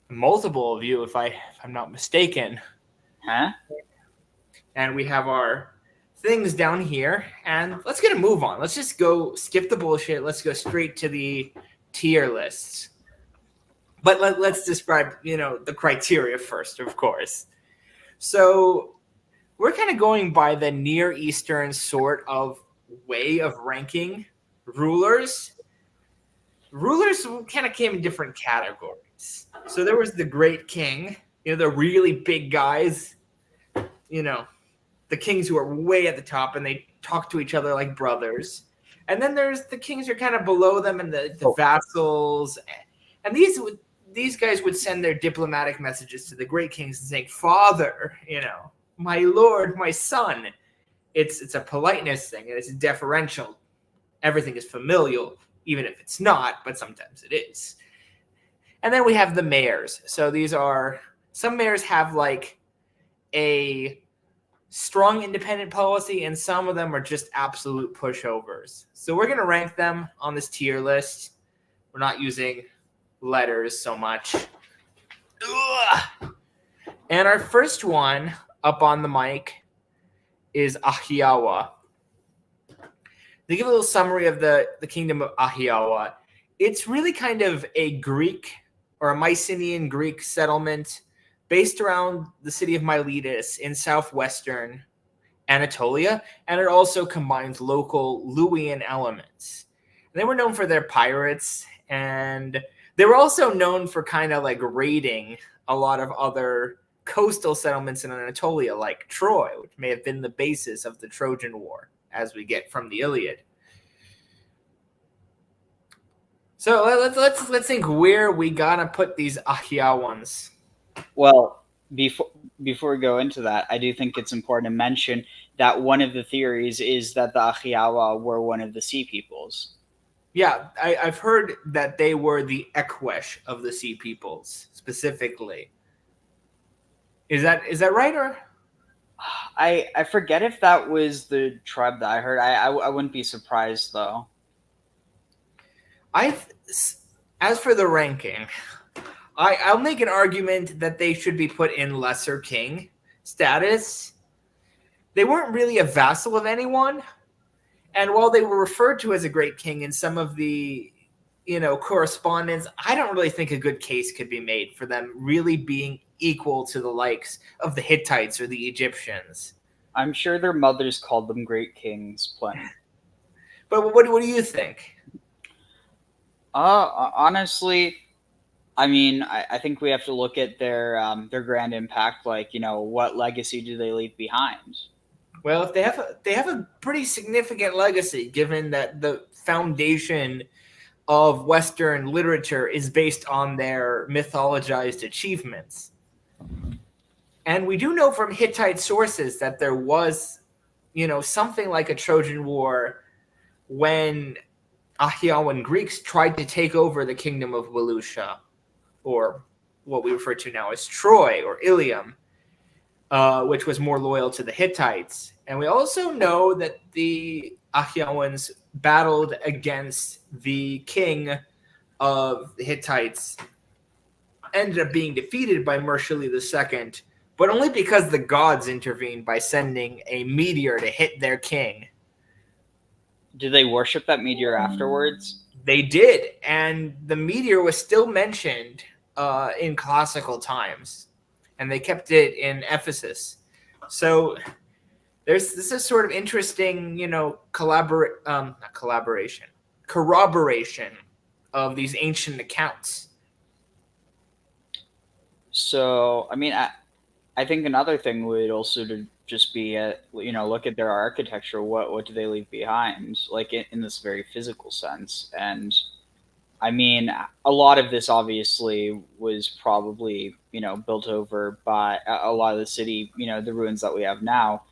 multiple of you, if I'm not mistaken. Huh? And we have our things down here. And let's get a move on. Let's just go skip the bullshit. Let's go straight to the tier lists. But let's describe, the criteria first, of course. So we're kind of going by the Near Eastern sort of way of ranking rulers. Rulers kind of came in different categories. So there was the Great King, the really big guys, you know, the kings who are way at the top and they talk to each other like brothers. And then there's the kings who are kind of below them and the vassals. And these guys would send their diplomatic messages to the great kings and saying, "Father, my lord, my son." It's a politeness thing and it's deferential. Everything is familial, even if it's not, but sometimes it is. And then we have the mayors. So some mayors have like a strong independent policy, and some of them are just absolute pushovers. So we're going to rank them on this tier list. We're not using letters so much. Ugh. And our first one up on the mic is Ahhiyawa. To give a little summary of the kingdom of Ahhiyawa, it's really kind of a Greek or a Mycenaean Greek settlement based around the city of Miletus in southwestern Anatolia, and it also combines local Luwian elements. And they were known for their pirates, and they were also known for kind of like raiding a lot of other coastal settlements in Anatolia, like Troy, which may have been the basis of the Trojan War, as we get from the Iliad. So let's think where we gotta put these Ahhiawans. Well, before we go into that, I do think it's important to mention that one of the theories is that the Ahhiyawa were one of the sea peoples. Yeah, I've heard that they were the Ekwesh of the Sea Peoples specifically. Is that right or? I forget if that was the tribe that I heard. I wouldn't be surprised though. As for the ranking, I'll make an argument that they should be put in lesser king status. They weren't really a vassal of anyone, and while they were referred to as a great king in some of the correspondence, I don't really think a good case could be made for them really being equal to the likes of the Hittites or the Egyptians. I'm sure their mothers called them great kings plenty. But what do you think? Honestly, I mean, I think we have to look at their grand impact. Like, what legacy do they leave behind? Well, if they have a pretty significant legacy, given that the foundation of Western literature is based on their mythologized achievements. And we do know from Hittite sources that there was, something like a Trojan War when Ahhiyawan Greeks tried to take over the kingdom of Walusha, or what we refer to now as Troy or Ilium, which was more loyal to the Hittites. And we also know that the Ahhiyawans battled against the king of the Hittites, ended up being defeated by Murshili II, but only because the gods intervened by sending a meteor to hit their king. Do they worship that meteor afterwards? They did, and the meteor was still mentioned in classical times, and they kept it in Ephesus. So this is sort of interesting, corroboration of these ancient accounts. So, I mean, I think another thing would also to just be, look at their architecture. What do they leave behind, like in this very physical sense? And I mean, a lot of this obviously was probably, built over by a lot of the city, the ruins that we have now.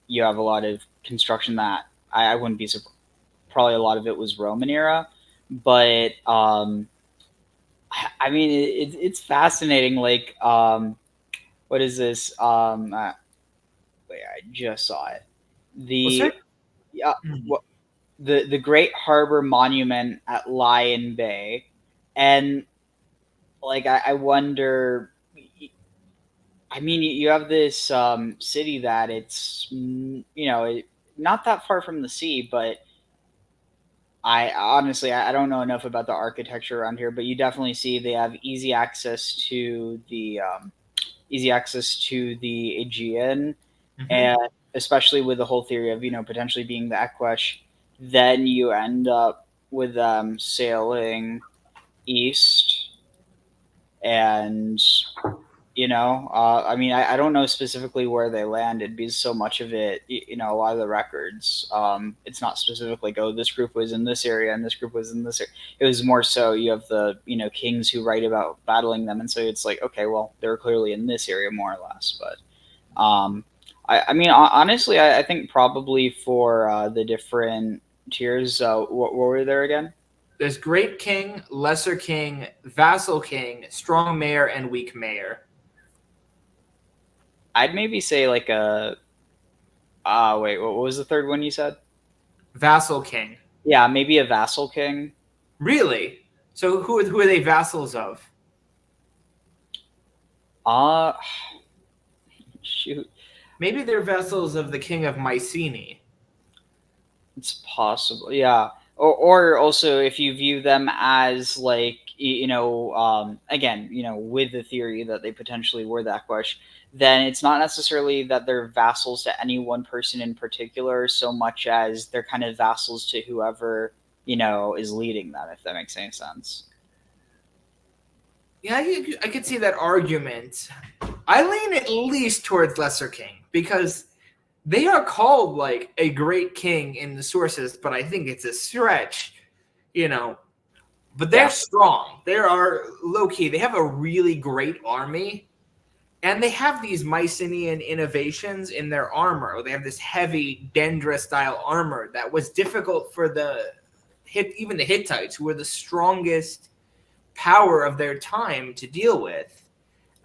You have a lot of construction that I wouldn't be surprised. Probably a lot of it was Roman era, but I mean, it's fascinating. Like, what is this? Wait, I just saw it. The what the Great Harbor Monument at Lion Bay, and like I wonder. I mean, you have this city that it's not that far from the sea, but I honestly I don't know enough about the architecture around here. But you definitely see they have easy access to the Aegean, and especially with the whole theory of potentially being the Equesh, then you end up with them sailing east, and I mean, I don't know specifically where they landed because so much of it, a lot of the records, it's not specifically like, oh, this group was in this area and this group was in this area. It was more so you have the kings who write about battling them, and so it's like, okay, well, they were clearly in this area more or less. But I mean, honestly, I think probably for the different tiers, what were there again? There's Great King, Lesser King, Vassal King, Strong Mayor, and Weak Mayor. I'd maybe say like a. Wait, what was the third one you said? Vassal King. Yeah, maybe a vassal king. Really? So who are they vassals of? Shoot. Maybe they're vassals of the king of Mycenae. It's possible, yeah. Or also if you view them as like again, with the theory that they potentially were that Equesh, then it's not necessarily that they're vassals to any one person in particular, so much as they're kind of vassals to whoever is leading them, if that makes any sense. Yeah, I could see that argument. I lean at least towards Lesser King because they are called like a great king in the sources, but I think it's a stretch, But they're strong. They are low key. They have a really great army, and they have these Mycenaean innovations in their armor. They have this heavy Dendra style armor that was difficult for even the Hittites, who were the strongest power of their time, to deal with.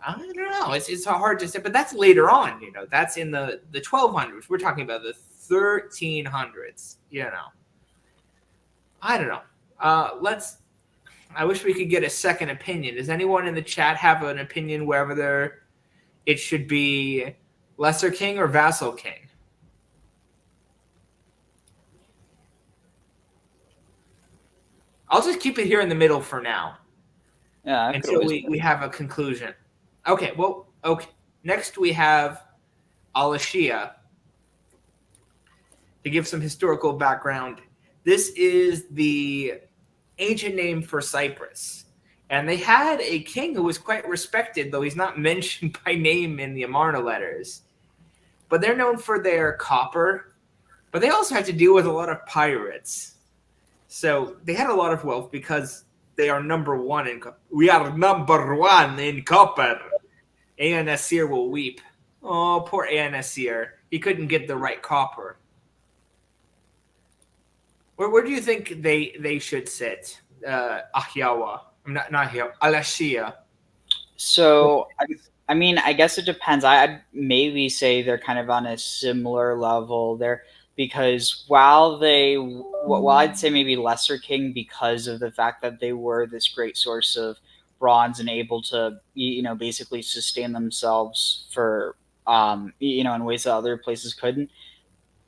I don't know. It's hard to say, but that's later on. That's in the 1200s. We're talking about the 1300s. I don't know. I wish we could get a second opinion. Does anyone in the chat have an opinion whether it should be Lesser King or Vassal King? I'll just keep it here in the middle for now. Yeah, until we have a conclusion. Okay, well, okay. Next we have Alashia. To give some historical background, this is the ancient name for Cyprus. And they had a king who was quite respected, though he's not mentioned by name in the Amarna letters. But they're known for their copper, but they also had to deal with a lot of pirates. So they had a lot of wealth because they are number one in copper. We are number one in copper. Ea Nasir will weep. Oh, poor Ea Nasir. He couldn't get the right copper. Where do you think they should sit? Ahyawa. Not Ahyawa. Alashia. So, I mean, I guess it depends. I'd maybe say they're kind of on a similar level there. Because while I'd say maybe Lesser King because of the fact that they were this great source of bronze and able to, basically sustain themselves for, in ways that other places couldn't.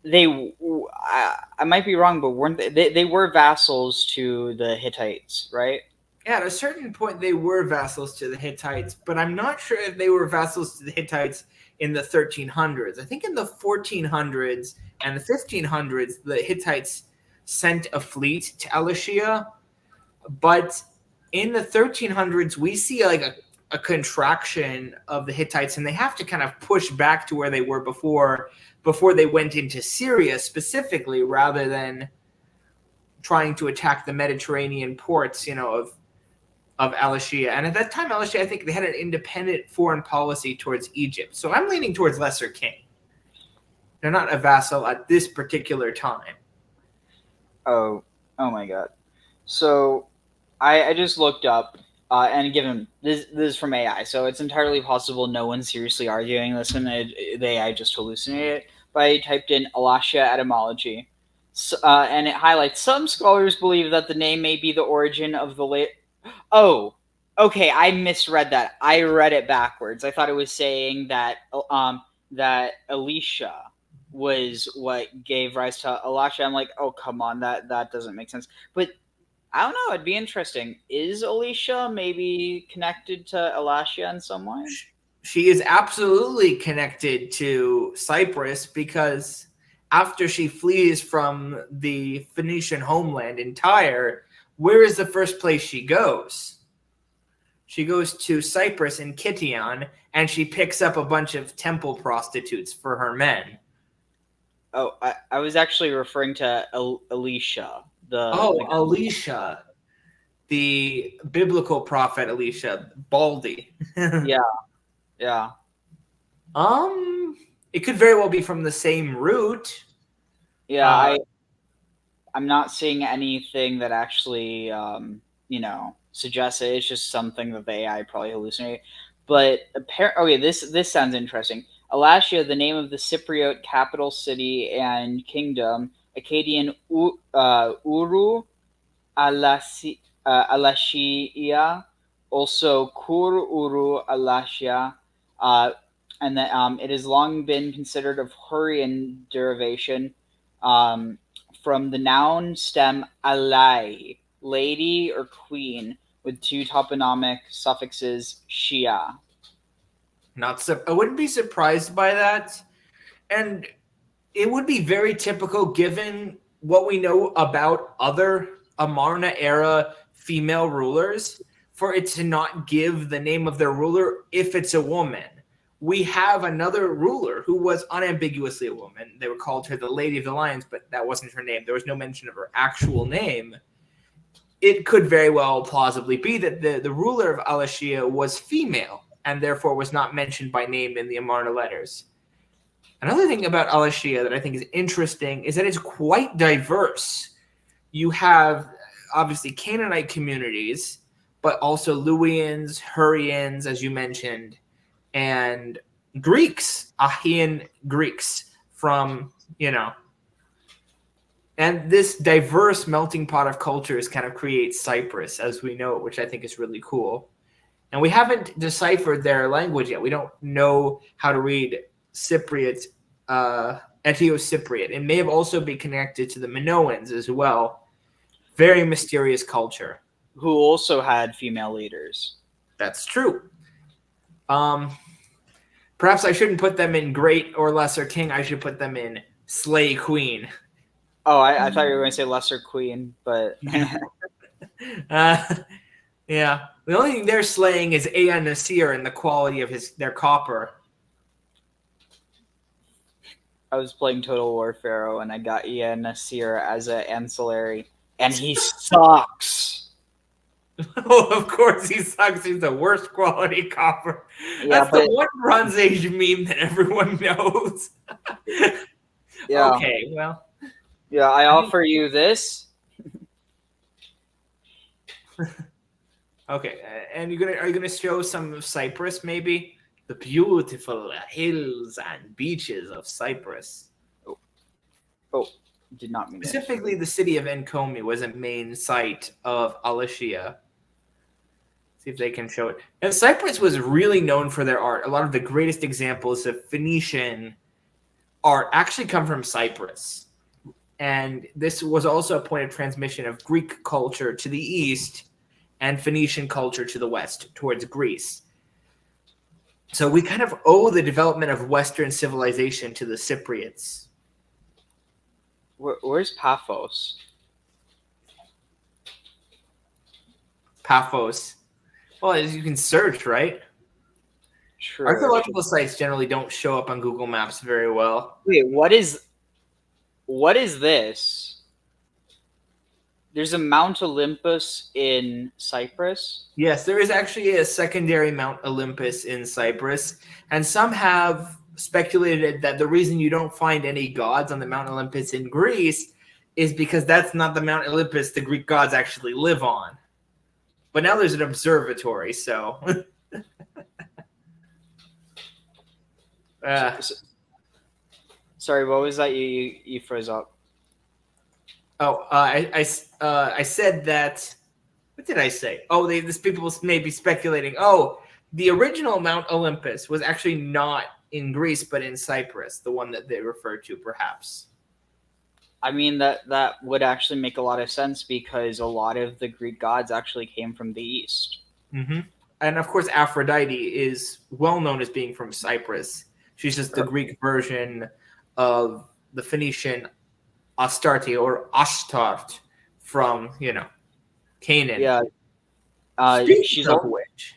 I might be wrong, but weren't they were vassals to the Hittites, right? Yeah, at a certain point they were vassals to the Hittites, but I'm not sure if they were vassals to the Hittites in the 1300s. I think in the 1400s and the 1500s, the Hittites sent a fleet to Alashia. But in the 1300s, we see like a contraction of the Hittites, and they have to kind of push back to where they were before they went into Syria specifically, rather than trying to attack the Mediterranean ports, of Alashia. And at that time, Alashia, I think they had an independent foreign policy towards Egypt. So I'm leaning towards Lesser King. They're not a vassal at this particular time. Oh my God. So I just looked up, and given this is from AI, so it's entirely possible no one's seriously arguing this, and the AI just hallucinated it. But I typed in Alashia etymology, and it highlights some scholars believe that the name may be the origin of the late. Oh, Okay, I misread that. I read it backwards. I thought it was saying that that Alicia was what gave rise to Elisha. I'm like, oh come on, that doesn't make sense. But I don't know. It'd be interesting. Is Alicia maybe connected to Elisha in some way? She is absolutely connected to Cyprus because after she flees from the Phoenician homeland in Tyre, where is the first place she goes? She goes to Cyprus in Kition, and she picks up a bunch of temple prostitutes for her men. Oh, I was actually referring to Elisha. Oh, Elisha, the biblical prophet Elisha, Baldy. Yeah, yeah. It could very well be from the same root. Yeah, I'm not seeing anything that actually, suggests it. It's just something that the AI probably hallucinated. But okay, this sounds interesting. Alasia, the name of the Cypriot capital city and kingdom, Akkadian Uru Alashia, also Kur Uru Alashia, and that it has long been considered of Hurrian derivation. From the noun stem alai, lady or queen, with two toponymic suffixes shia. I wouldn't be surprised by that, and it would be very typical given what we know about other Amarna era female rulers for it to not give the name of their ruler if it's a woman. We have another ruler who was unambiguously a woman. They were called her the Lady of the Lions, but that wasn't her name. There was no mention of her actual name. It could very well plausibly be that the ruler of Alashia was female and therefore was not mentioned by name in the Amarna letters. Another thing about Alashia that I think is interesting is that it's quite diverse. You have obviously Canaanite communities, but also Luwians, Hurrians, as you mentioned, and Greeks, Achaean Greeks from, and this diverse melting pot of cultures kind of creates Cyprus as we know it, which I think is really cool. And we haven't deciphered their language yet. We don't know how to read Cypriot, Etio-Cypriot. It may have also been connected to the Minoans as well. Very mysterious culture. Who also had female leaders. That's true. Perhaps I shouldn't put them in great or lesser king. I should put them in slay queen. Oh, I thought you were going to say lesser queen, but... Yeah. The only thing they're slaying is Ea Nasir and the quality of their copper. I was playing Total War Pharaoh and I got Ea Nasir as an ancillary, and he sucks. Oh, of course he sucks. He's the worst quality copper. Yeah, That's the one Bronze Age meme that everyone knows. Yeah. Okay, well. Yeah, I offer you this. Okay, and are you gonna show some of Cyprus? Maybe the beautiful hills and beaches of Cyprus. Oh, did not mean specifically. The city of Enkomi was a main site of Alashia. See if they can show it. And Cyprus was really known for their art. A lot of the greatest examples of Phoenician art actually come from Cyprus. And this was also a point of transmission of Greek culture to the east and Phoenician culture to the west, towards Greece. So we kind of owe the development of Western civilization to the Cypriots. Where's Paphos? Paphos. Well, as you can search, right? True. Archaeological sites generally don't show up on Google Maps very well. Wait, what is this? There's a Mount Olympus in Cyprus? Yes, there is actually a secondary Mount Olympus in Cyprus, and some have speculated that the reason you don't find any gods on the Mount Olympus in Greece is because that's not the Mount Olympus the Greek gods actually live on. But now there's an observatory, so... Sorry, what was that you froze up? I said that what did I say? Oh, these people may be speculating. Oh, the original Mount Olympus was actually not in Greece, but in Cyprus, the one that they refer to, perhaps. I mean, that would actually make a lot of sense because a lot of the Greek gods actually came from the east. Mm-hmm. And of course, Aphrodite is well known as being from Cyprus. She's just the Greek version of the Phoenician Astarte or Ashtart from, Canaan. Yeah. Speaking of which,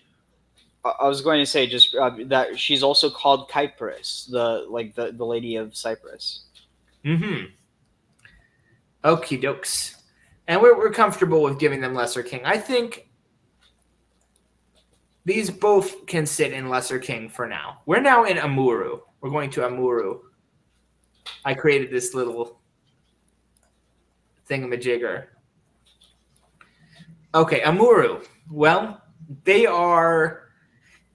I was going to say just that she's also called Kypris, the lady of Cyprus. mm-hmm. Okie dokes. And we're comfortable with giving them Lesser King. I think these both can sit in Lesser King for now. We're now in Amuru. We're going to Amuru. I created this little thingamajigger. Okay, Amuru. Well, they are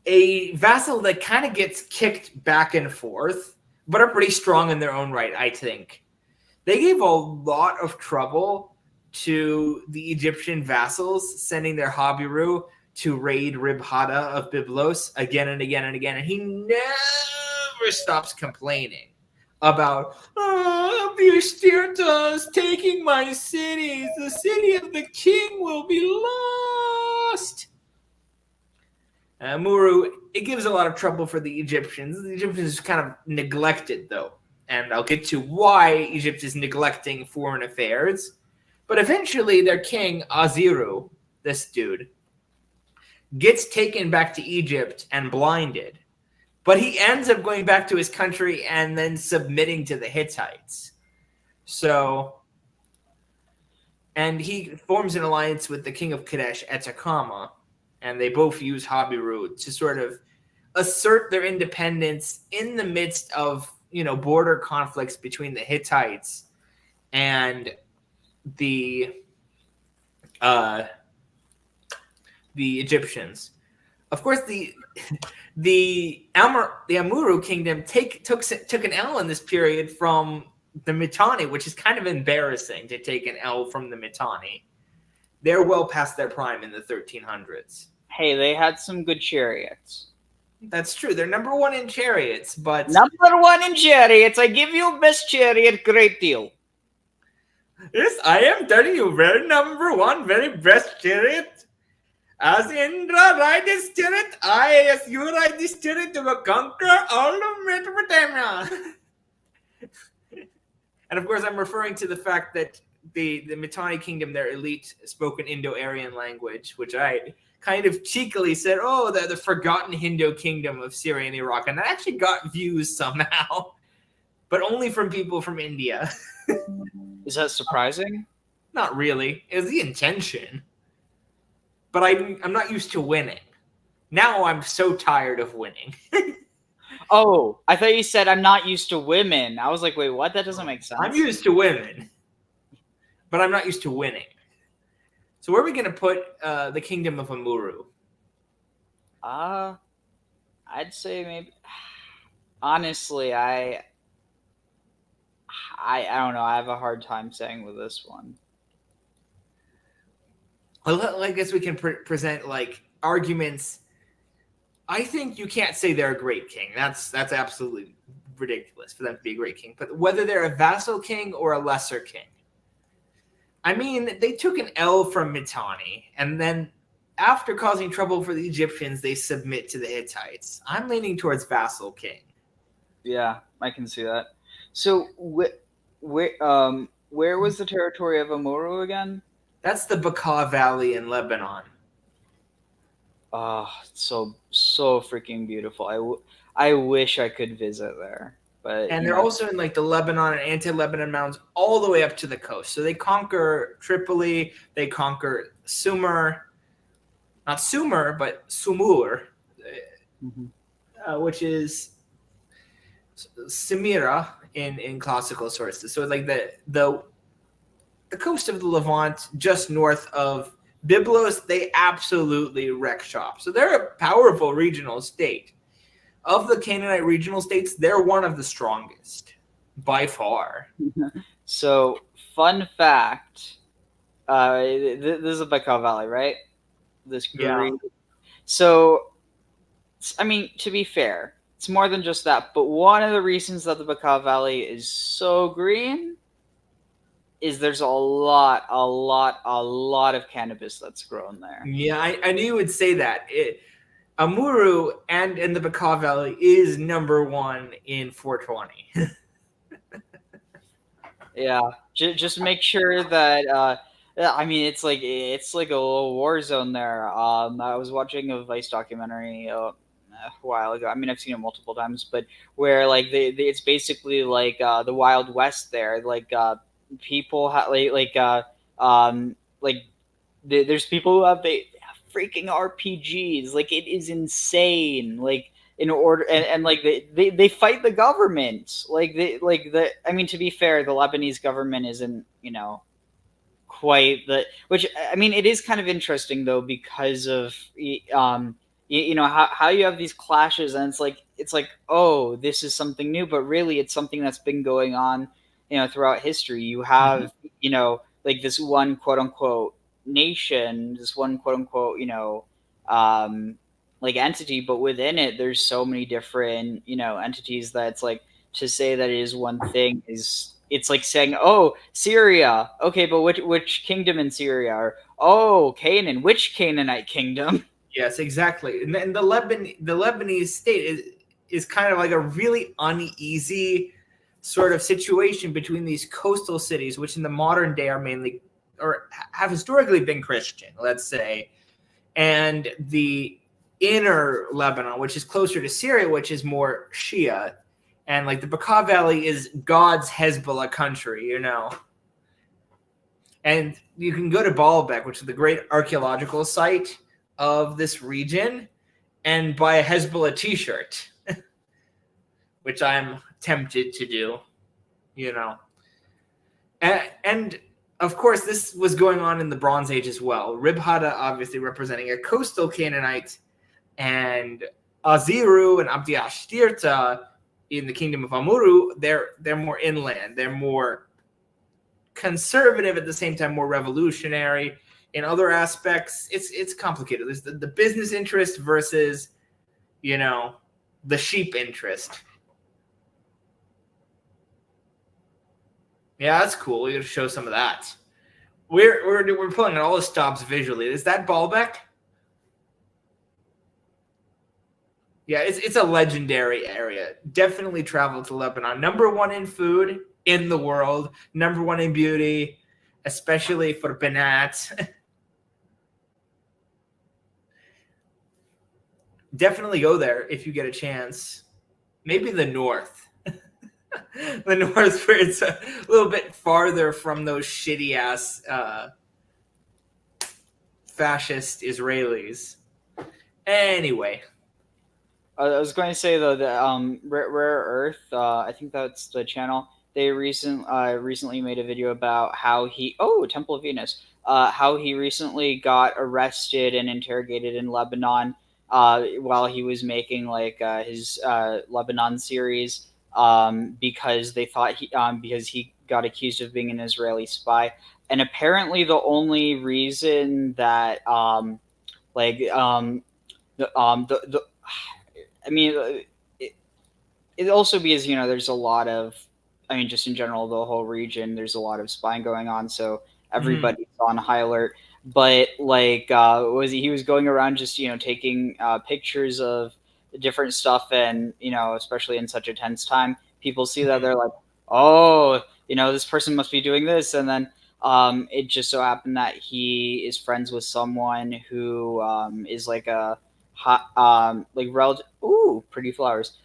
a vassal that kind of gets kicked back and forth, but are pretty strong in their own right, I think. They gave a lot of trouble to the Egyptian vassals, sending their Habiru to raid Ribhada of Byblos again and again and again. And he never stops complaining about, the Ashtirtas taking my cities. The city of the king will be lost. Muru, it gives a lot of trouble for the Egyptians. The Egyptians are kind of neglected, though. And I'll get to why Egypt is neglecting foreign affairs. But eventually their king, Aziru, this dude, gets taken back to Egypt and blinded. But he ends up going back to his country and then submitting to the Hittites. And he forms an alliance with the king of Kadesh, Etakama, and they both use Habiru to sort of assert their independence in the midst of, border conflicts between the Hittites and the Egyptians. Of course, the Amuru kingdom took an L in this period from the Mitanni, which is kind of embarrassing to take an L from the Mitanni. They're well past their prime in the 1300s. Hey, they had some good chariots. That's true. They're number one in chariots, but... Number one in chariots. I give you best chariot, great deal. Yes, I am telling you, very number one, very best chariot. As Indra ride his chariot, as you ride this chariot, you will conquer all of Mesopotamia. And of course, I'm referring to the fact that the Mitanni kingdom, their elite, spoke an Indo-Aryan language, which I kind of cheekily said, the forgotten Hindu kingdom of Syria and Iraq. And that actually got views somehow, but only from people from India. Is that surprising? Not really. It was the intention. But I'm not used to winning. Now I'm so tired of winning. Oh, I thought you said I'm not used to women. I was like, wait, what? That doesn't make sense. I'm used to women, but I'm not used to winning. So where are we going to put the kingdom of Amuru? I'd say maybe. Honestly, I don't know. I have a hard time saying with this one. Well, I guess we can present arguments. I think you can't say they're a great king. That's absolutely ridiculous for them to be a great king. But whether they're a vassal king or a lesser king, I mean, they took an L from Mitanni, and then after causing trouble for the Egyptians, they submit to the Hittites. I'm leaning towards vassal king. Yeah, I can see that. So, where was the territory of Amuru again? That's the Bekaa Valley in Lebanon. Oh, so freaking beautiful. I wish I could visit there. But and they're also in the Lebanon and anti-Lebanon mountains all the way up to the coast. So they conquer Tripoli, they conquer Sumer, not Sumer, but Sumur, which is Samira in classical sources. So the coast of the Levant, just north of Byblos, they absolutely wreck shop. So they're a powerful regional state. Of the Canaanite regional states, they're one of the strongest by far. So, fun fact, This is the Baikal Valley, right? This Yeah. green. So, I mean, to be fair, it's more than just that. But one of the reasons that the Baikal Valley is so green is there's a lot of cannabis that's grown there. Yeah, I knew you would say that. Amuru and in the Baikal Valley is number one in 420. Yeah, just make sure that. I mean, it's like a little war zone there. I was watching a Vice documentary a while ago. I mean, I've seen it multiple times, but where like it's basically like the Wild West there. Like people like there's people who have they freaking RPGs. Like it is insane. Like in order and like they fight the government. I mean, to be fair, the Lebanese government isn't, quite the which I mean it is kind of interesting though because of how you have these clashes, and it's like, oh, this is something new, but really it's something that's been going on throughout history. You have like this one quote unquote nation, this one quote unquote like entity, but within it there's so many different entities that it's like to say that it is one thing is it's like saying, oh, Syria, okay, but which kingdom in Syria? Or oh, Canaan, which Canaanite kingdom? Yes, exactly. And the Lebanese state is kind of like a really uneasy sort of situation between these coastal cities, which in the modern day are mainly or have historically been Christian, let's say, and the inner Lebanon, which is closer to Syria, which is more Shia. And like the Bekaa Valley is God's Hezbollah country, And you can go to Baalbek, which is the great archaeological site of this region, and buy a Hezbollah t-shirt, which I'm tempted to do. And of course, this was going on in the Bronze Age as well. Ribhada obviously representing a coastal Canaanite, and Aziru and Abdiashtirta in the kingdom of Amuru, they're more inland. They're more conservative at the same time, more revolutionary. In other aspects, it's complicated. There's the business interest versus, the sheep interest. Yeah, that's cool. We got to show some of that. We're pulling out all the stops visually. Is that Baalbek? Yeah, it's a legendary area. Definitely travel to Lebanon. Number one in food in the world. Number one in beauty, especially for Banat. Definitely go there if you get a chance. Maybe the north. The north where it's a little bit farther from those shitty ass fascist Israelis. Anyway. I was going to say though that Rare Earth, I think that's the channel. They recently made a video about how Temple of Venus, how he recently got arrested and interrogated in Lebanon while he was making his Lebanon series because they thought because he got accused of being an Israeli spy, and apparently the only reason that I mean, it also because there's a lot of, I mean, just in general, the whole region, there's a lot of spying going on, so everybody's on high alert. But he was going around just taking pictures of different stuff, and especially in such a tense time, people see that they're like, oh, this person must be doing this, and then it just so happened that he is friends with someone who is like a hot, relative. Ooh, pretty flowers.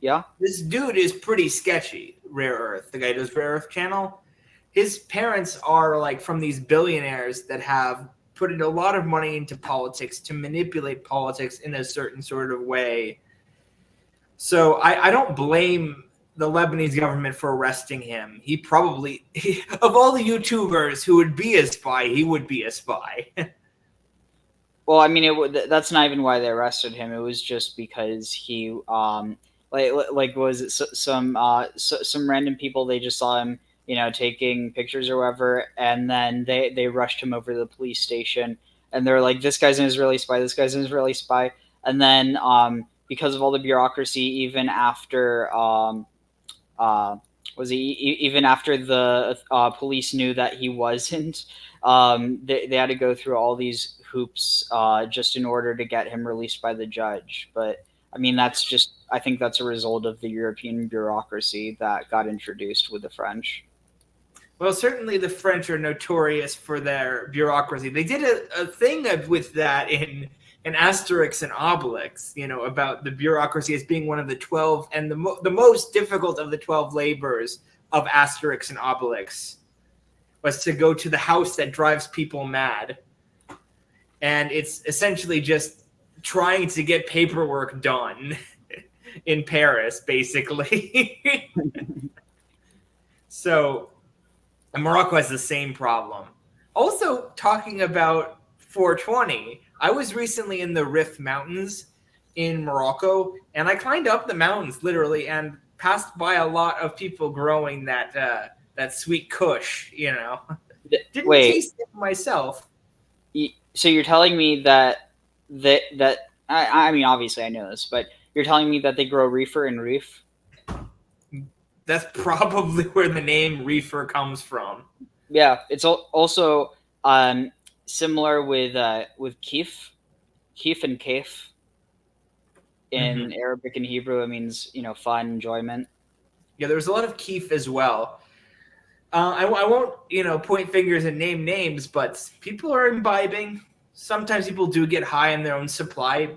Yeah. This dude is pretty sketchy. Rare Earth, the guy who does Rare Earth channel. His parents are like from these billionaires that have put in a lot of money into politics to manipulate politics in a certain sort of way. So I don't blame the Lebanese government for arresting him. He probably, of all the YouTubers who would be a spy, he would be a spy. Well, I mean, that's not even why they arrested him. It was just because he, was it some random people, they just saw him taking pictures or whatever, and then they rushed him over to the police station, and they're like, "This guy's an Israeli spy. This guy's an Israeli spy." And then because of all the bureaucracy, even after even after the police knew that he wasn't, they had to go through all these hoops just in order to get him released by the judge. But I mean, I think that's a result of the European bureaucracy that got introduced with the French. Well, certainly the French are notorious for their bureaucracy. They did a thing with that in Asterix and Obelix, about the bureaucracy as being one of the 12 and the most difficult of the 12 labors of Asterix and Obelix was to go to the house that drives people mad. And it's essentially just trying to get paperwork done in Paris, basically. So Morocco has the same problem. Also, talking about 420, I was recently in the Rif Mountains in Morocco, and I climbed up the mountains literally and passed by a lot of people growing that sweet Kush. Didn't taste it myself. So you're telling me that I mean, obviously I know this, but you're telling me that they grow reefer in Rif? That's probably where the name reefer comes from. Yeah, it's also similar with kif and kef in Arabic and Hebrew. It means fun, enjoyment. Yeah, there's a lot of kef as well. I won't point fingers and name names, but people are imbibing. Sometimes people do get high in their own supply,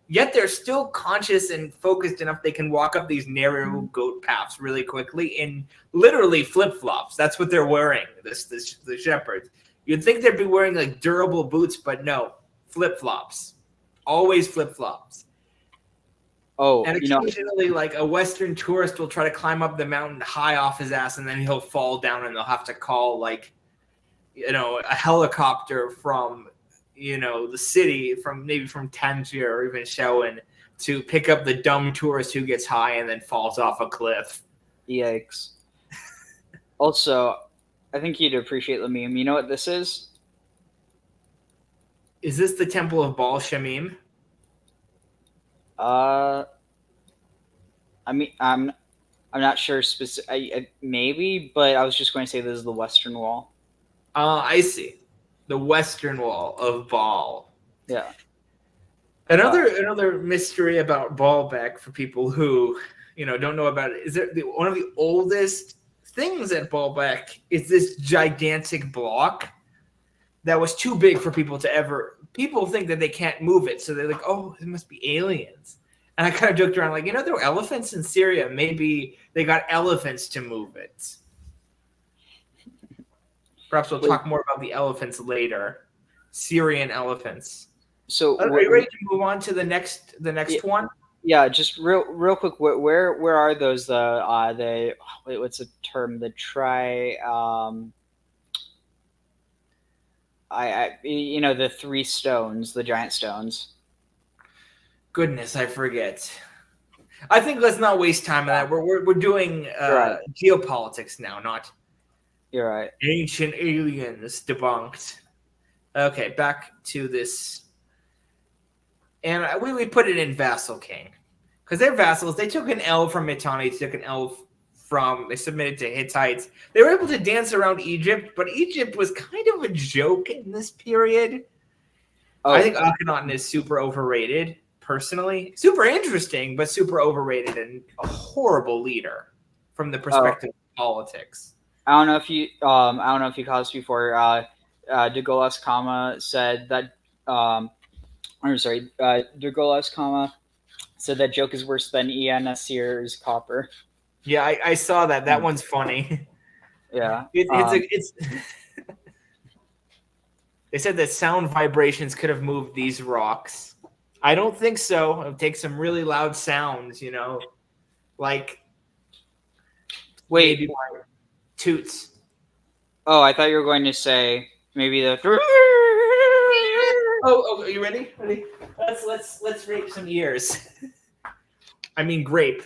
yet they're still conscious and focused enough they can walk up these narrow goat paths really quickly in literally flip-flops. That's what they're wearing, the shepherds. You'd think they'd be wearing like durable boots, but no, flip-flops. Always flip-flops. Oh, and occasionally, like a Western tourist will try to climb up the mountain high off his ass, and then he'll fall down, and they'll have to call a helicopter from the city, maybe from Tangier or even Shewan, to pick up the dumb tourist who gets high and then falls off a cliff. Yikes. Also, I think you'd appreciate the meme. You know what this is? Is this the Temple of Baal Shamim? I mean, I'm not sure maybe, but I was just going to say this is the Western Wall. I see. The Western Wall of Baal. Yeah. Another mystery about Baalbek for people who don't know about it is that one of the oldest things at Baalbek is this gigantic block that was too big for people to ever. People think that they can't move it, so they're like, "Oh, it must be aliens." And I kind of joked around, like, there were elephants in Syria. Maybe they got elephants to move it. Perhaps we'll talk more about the elephants later. Syrian elephants. So are you ready to move on to the next one? Yeah, just real quick. Where are those? What's the term? The the 3 stones, the giant stones. Goodness, I forget. I think let's not waste time on that. We're doing right. Geopolitics now, not. You're right. Ancient aliens debunked. Okay, back to this. And we put it in Vassal King. Because they're vassals. They took an L from Mitanni. They submitted to Hittites. They were able to dance around Egypt, but Egypt was kind of a joke in this period. Oh. I think Akhenaten is super overrated, personally. Super interesting, but super overrated and a horrible leader from the perspective of politics. I don't know if you caught this before. De Gaulle Kama said that. De Gaulle Kama said that joke is worse than Ian Nasir's copper. Yeah, I saw that. That one's funny. Yeah, it's. They said that sound vibrations could have moved these rocks. I don't think so. It would take some really loud sounds, like. Wait. Maybe toots. Oh, I thought you were going to say maybe the. Oh, are you ready? Ready? Let's rape some ears. I mean, grape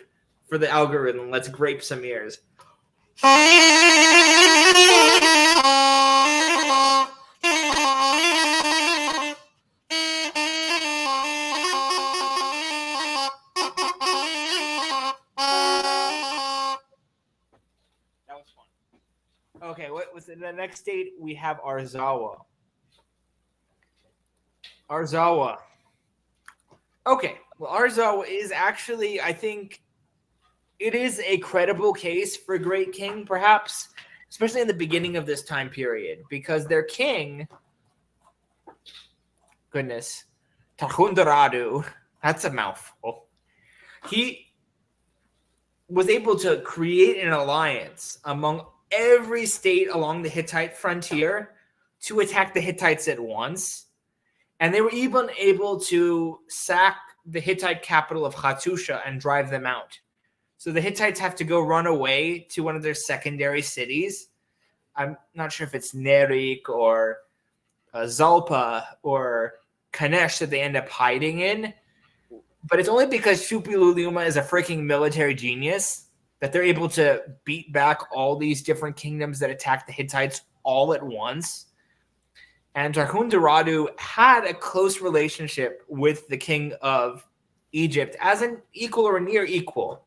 for the algorithm. Let's grape some ears. That was fun. Okay, what was in the next state? We have Arzawa. Arzawa. Okay, well, Arzawa is actually, I think, it is a credible case for Great King, perhaps, especially in the beginning of this time period, because their king, goodness, Tahundaradu, that's a mouthful. He was able to create an alliance among every state along the Hittite frontier to attack the Hittites at once. And they were even able to sack the Hittite capital of Hattusha and drive them out. So the Hittites have to go run away to one of their secondary cities. I'm not sure if it's Nerik or Zalpa or Kanesh that they end up hiding in. But it's only because Shupiluluma is a freaking military genius that they're able to beat back all these different kingdoms that attack the Hittites all at once. And Tarhundaradu had a close relationship with the king of Egypt as an equal or near equal.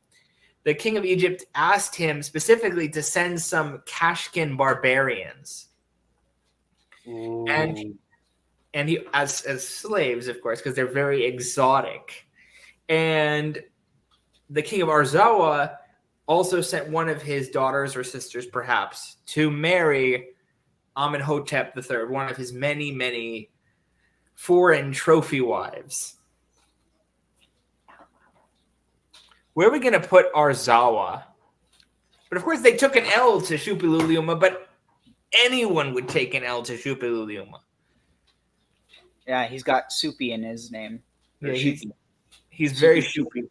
The king of Egypt asked him specifically to send some Kashkin barbarians. Ooh. And he as slaves, of course, because they're very exotic. And the king of Arzawa also sent one of his daughters or sisters, perhaps, to marry Amenhotep III, one of his many, many foreign trophy wives. Where are we going to put Arzawa? But of course, they took an L to Shupiluluma, but anyone would take an L to Shupiluluma. Yeah, he's got Soupy in his name. Yeah, he's very Shupy.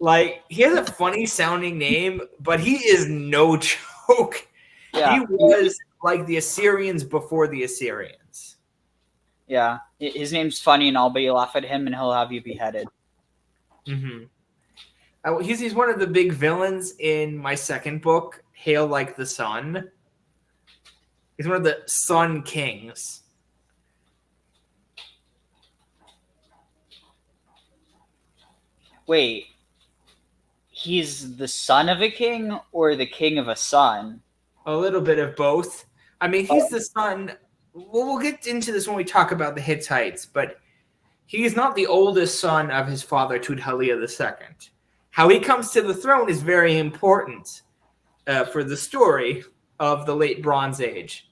Like, he has a funny sounding name, but he is no joke. Yeah. He was like the Assyrians before the Assyrians. Yeah, his name's funny and all, but you laugh at him and he'll have you beheaded. Mm-hmm. He's one of the big villains in my second book, Hail Like the Sun. He's one of the Sun Kings. Wait, he's the son of a king or the king of a son? A little bit of both. I mean, he's the son. Well, we'll get into this when we talk about the Hittites, but he's not the oldest son of his father, Tudhaliya II. How he comes to the throne is very important for the story of the late Bronze Age.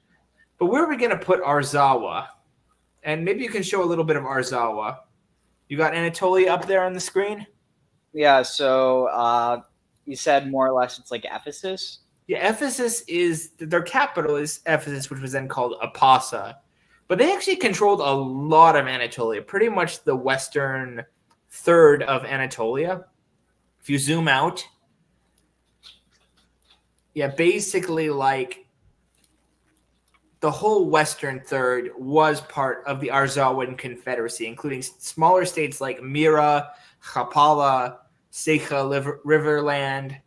But where are we going to put Arzawa? And maybe you can show a little bit of Arzawa. You got Anatolia up there on the screen? Yeah, so you said more or less it's like Ephesus? Yeah, Ephesus is, their capital is Ephesus, which was then called Apasa. But they actually controlled a lot of Anatolia, pretty much the western third of Anatolia. If you zoom out, yeah, basically like the whole western third was part of the Arzawan Confederacy, including smaller states like Mira, Chapala, Secha, Riverland.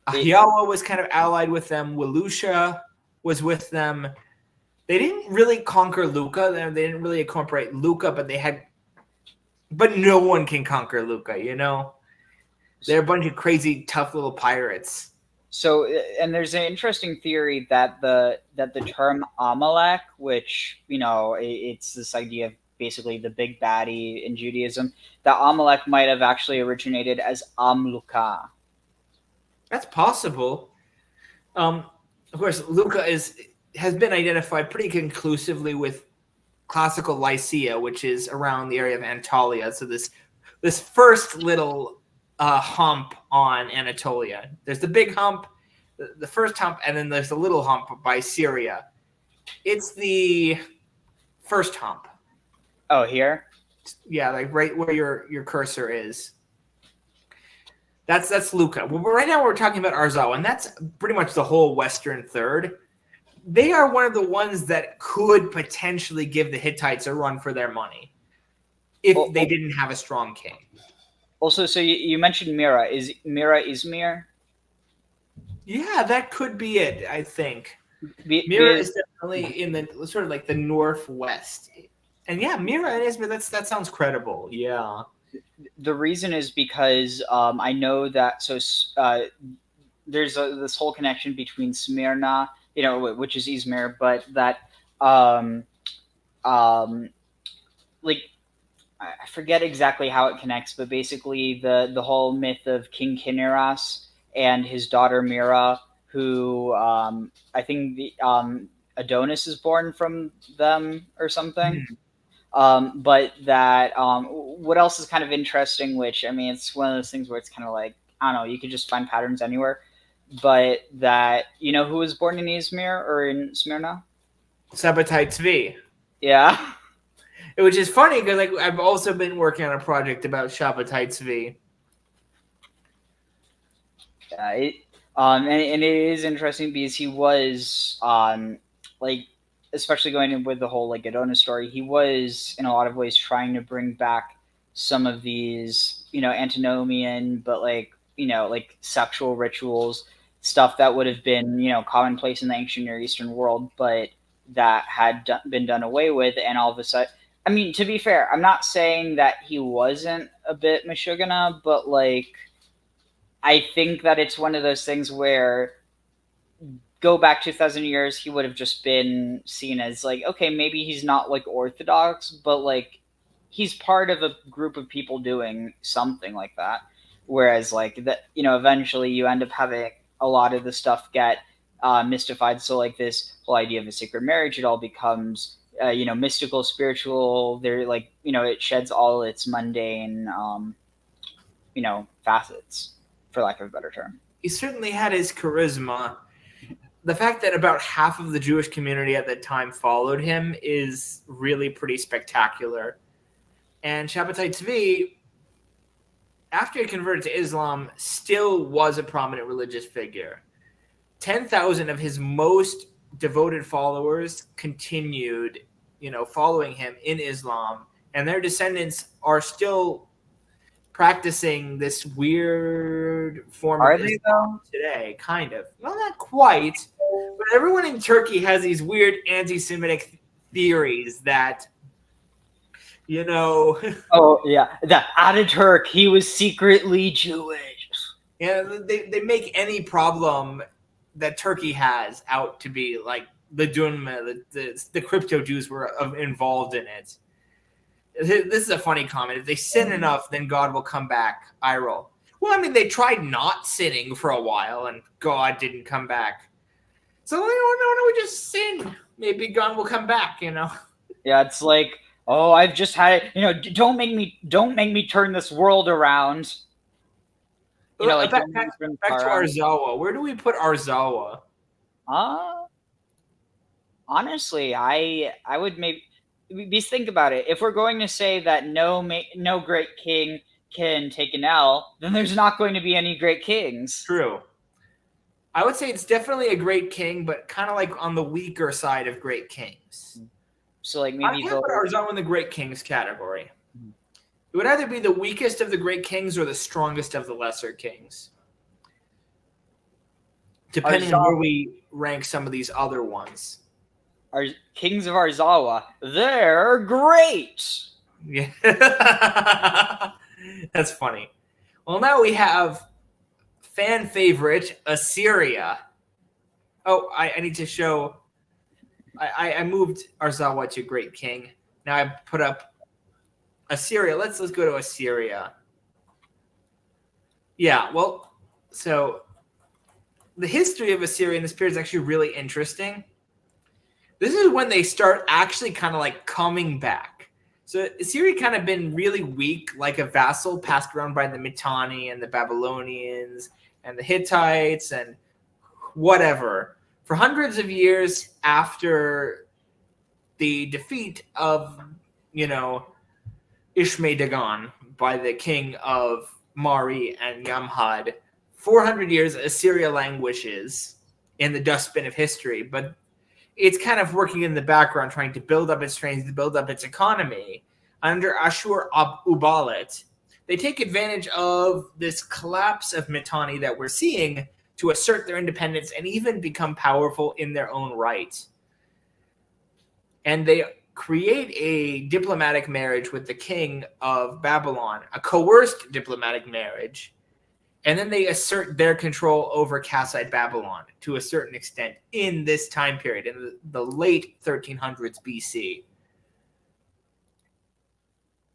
Ahyawa was kind of allied with them. Wilusha was with them. They didn't really conquer Lucca. They didn't really incorporate Lucca, but no one can conquer Lucca, you know? They're a bunch of crazy, tough little pirates. So, and there's an interesting theory that the term Amalek, which, you know, it's this idea of basically the big baddie in Judaism, that Amalek might have actually originated as Amluka. That's possible. Of course, Lucca has been identified pretty conclusively with classical Lycia, which is around the area of Anatolia. So this first little hump on Anatolia. There's the big hump, the first hump, and then there's the little hump by Syria. It's the first hump. Oh, here? Yeah, like right where your cursor is. That's Lucca. Well, right now we're talking about Arzawa, and that's pretty much the whole western third. They are one of the ones that could potentially give the Hittites a run for their money if they didn't have a strong king. Also, so you mentioned Mira. Is Mira Izmir? Yeah, that could be it, I think. Mira Because is definitely in the sort of like the northwest. And yeah, Mira and Izmir, that sounds credible. Yeah. the reason is because I know that there's this whole connection between Smyrna, which is Izmir, but that um, um, like I forget exactly how it connects, but basically the whole myth of King Kiniras and his daughter Mira, who I think Adonis is born from them or something. Hmm. But that what else is kind of interesting, which I mean, it's one of those things where it's kind of like I don't know, you could just find patterns anywhere. But that who was born in Izmir or in Smyrna? Sabbatai Tzvi. Yeah. Which is funny because like I've also been working on a project about Shabbatai Tzvi. It, and it is interesting because he was like especially going in with the whole like Adonis story, he was in a lot of ways trying to bring back some of these antinomian but like sexual rituals, stuff that would have been commonplace in the ancient Near Eastern world, but that had been done away with, and all of a sudden. I mean, to be fair, I'm not saying that he wasn't a bit Meshuggah, but like I think that it's one of those things where go back 2,000 years, he would have just been seen as like, okay, maybe he's not like orthodox, but like he's part of a group of people doing something like that. Whereas like that, eventually you end up having a lot of the stuff get mystified. So like this whole idea of a sacred marriage, it all becomes mystical, spiritual. They're like it sheds all its mundane facets, for lack of a better term. He certainly had his charisma. The fact that about half of the Jewish community at the time followed him is really pretty spectacular. And Shabbatai Tzvi, after he converted to Islam, still was a prominent religious figure. 10,000 of his most devoted followers continued, following him in Islam, and their descendants are still practicing this weird form Are of they Islam though? today, kind of. Well, not quite, but everyone in Turkey has these weird anti-Semitic theories that, Oh yeah, the Ataturk, he was secretly Jewish. they make any problem that Turkey has out to be like the Dunma, the crypto Jews were involved in it. This is a funny comment. If they sin enough, then God will come back. I roll. Well, I mean, they tried not sinning for a while, and God didn't come back. So no, we just sin. Maybe God will come back. Yeah, it's like, oh, I've just had don't make me turn this world around. Like back to Arzawa. Where do we put Arzawa? Honestly, I would maybe because think about it. If we're going to say that no great king can take an L, then there's not going to be any great kings. True. I would say it's definitely a great king, but kind of like on the weaker side of great kings. So like maybe I can't put Arzawa in the great kings category. It would either be the weakest of the great kings or the strongest of the lesser kings, depending on where we rank some of these other ones. Our kings of Arzawa, they're great. Yeah. That's funny. Well, now we have fan favorite Assyria. Oh, I need to show. I moved Arzawa to Great King. Now I put up Assyria. Let's go to Assyria. Yeah, well, so the history of Assyria in this period is actually really interesting. This is when they start actually kind of like coming back. So Assyria kind of been really weak, like a vassal passed around by the Mitanni and the Babylonians and the Hittites and whatever for hundreds of years after the defeat of, Ishme Dagon by the king of Mari and Yamhad. 400 years Assyria languishes in the dustbin of history, but it's kind of working in the background, trying to build up its strength, to build up its economy. Under Ashur-uballit, they take advantage of this collapse of Mitanni that we're seeing to assert their independence and even become powerful in their own right. And they create a diplomatic marriage with the king of Babylon, a coerced diplomatic marriage. And then they assert their control over Kassite Babylon to a certain extent in this time period, in the late 1300s BC.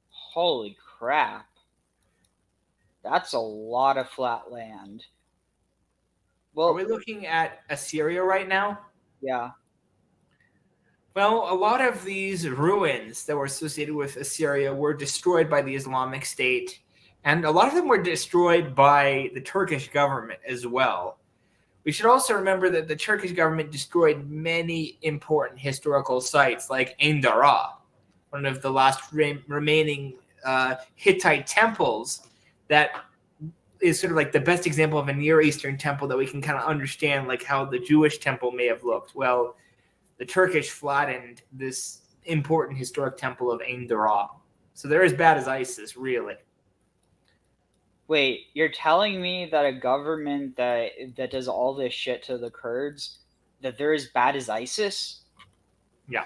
Holy crap. That's a lot of flat land. Well, are we looking at Assyria right now? Yeah. Well, a lot of these ruins that were associated with Assyria were destroyed by the Islamic State, and a lot of them were destroyed by the Turkish government as well. We should also remember that the Turkish government destroyed many important historical sites like Ain Dara, one of the last remaining Hittite temples that is sort of like the best example of a Near Eastern temple that we can kind of understand like how the Jewish temple may have looked. Well, the Turkish flattened this important historic temple of Ain Dara. So they're as bad as ISIS, really. Wait, you're telling me that a government that does all this shit to the Kurds, that they're as bad as ISIS? Yeah.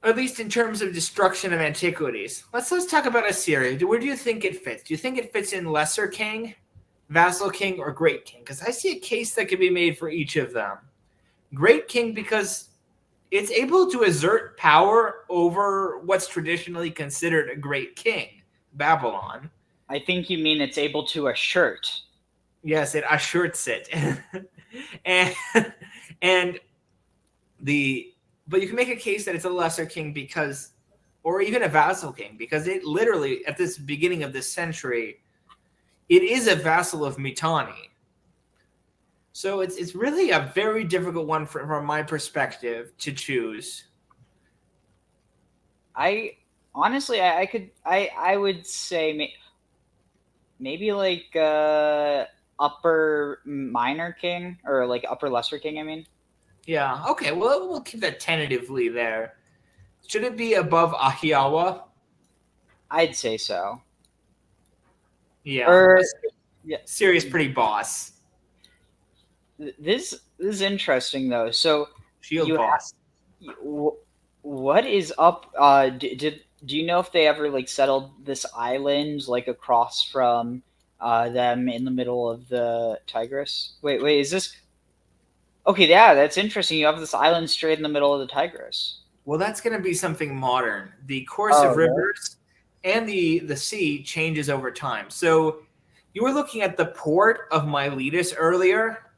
At least in terms of destruction of antiquities. Let's talk about Assyria. Where do you think it fits? Do you think it fits in Lesser King, Vassal King, or Great King? Because I see a case that could be made for each of them. Great King because it's able to assert power over what's traditionally considered a great king, Babylon. I think you mean it's able to assert. Yes, it asserts it. But you can make a case that it's a lesser king because, or even a vassal king, because it literally, at this beginning of this century, it is a vassal of Mitanni. So it's really a very difficult one from my perspective to choose. I would say maybe like upper minor king or like upper lesser king. I mean. Yeah. Okay. Well, we'll keep that tentatively there. Should it be above Ahiawa? I'd say so. Yeah. Syria's pretty boss. This is interesting though. So Shield boss. What is up? Do you know if they ever like settled this island like across from them in the middle of the Tigris? Wait, is this? Okay, yeah, that's interesting. You have this island straight in the middle of the Tigris. Well, that's going to be something modern. The course of rivers and the sea changes over time. So you were looking at the port of Miletus earlier.